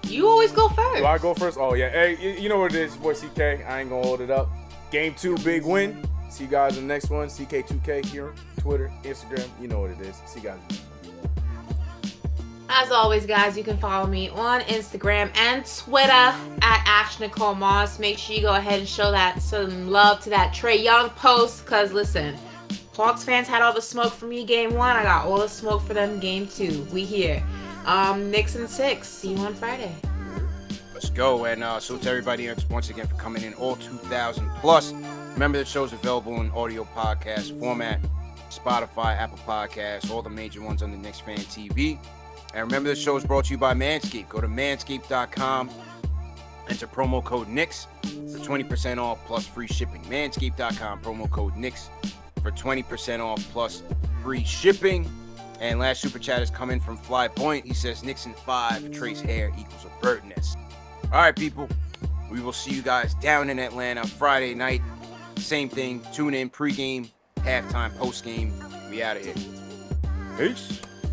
Speaker 5: You always go first.
Speaker 1: Do I go first? Oh, yeah. Hey, you know what it is, boy, CK. I ain't going to hold it up. Game 2, big win. See you guys in the next one. CK2K here, Twitter, Instagram. You know what it is. See you guys in the next one.
Speaker 5: As always, guys, you can follow me on Instagram and Twitter at Ash Nicole Moss. Make sure you go ahead and show that some love to that Trae Young post. Because, listen, Hawks fans had all the smoke for me Game 1. I got all the smoke for them Game 2. We here. Knicks in 6. See you on Friday.
Speaker 4: Let's go. And so to everybody once again for coming in, all 2,000 plus. Remember, the show's available in audio podcast format, Spotify, Apple Podcasts, all the major ones on the KnicksFanTV. And remember, the show is brought to you by Manscaped. Go to manscaped.com, enter promo code Knicks for 20% off plus free shipping. Manscaped.com, promo code Knicks for 20% off plus free shipping. And last super chat is coming from Fly Point. He says, Knicks in 5, Trace hair equals a bird nest. All right, people. We will see you guys down in Atlanta Friday night. Same thing. Tune in pregame, halftime, postgame. We out of here. Peace.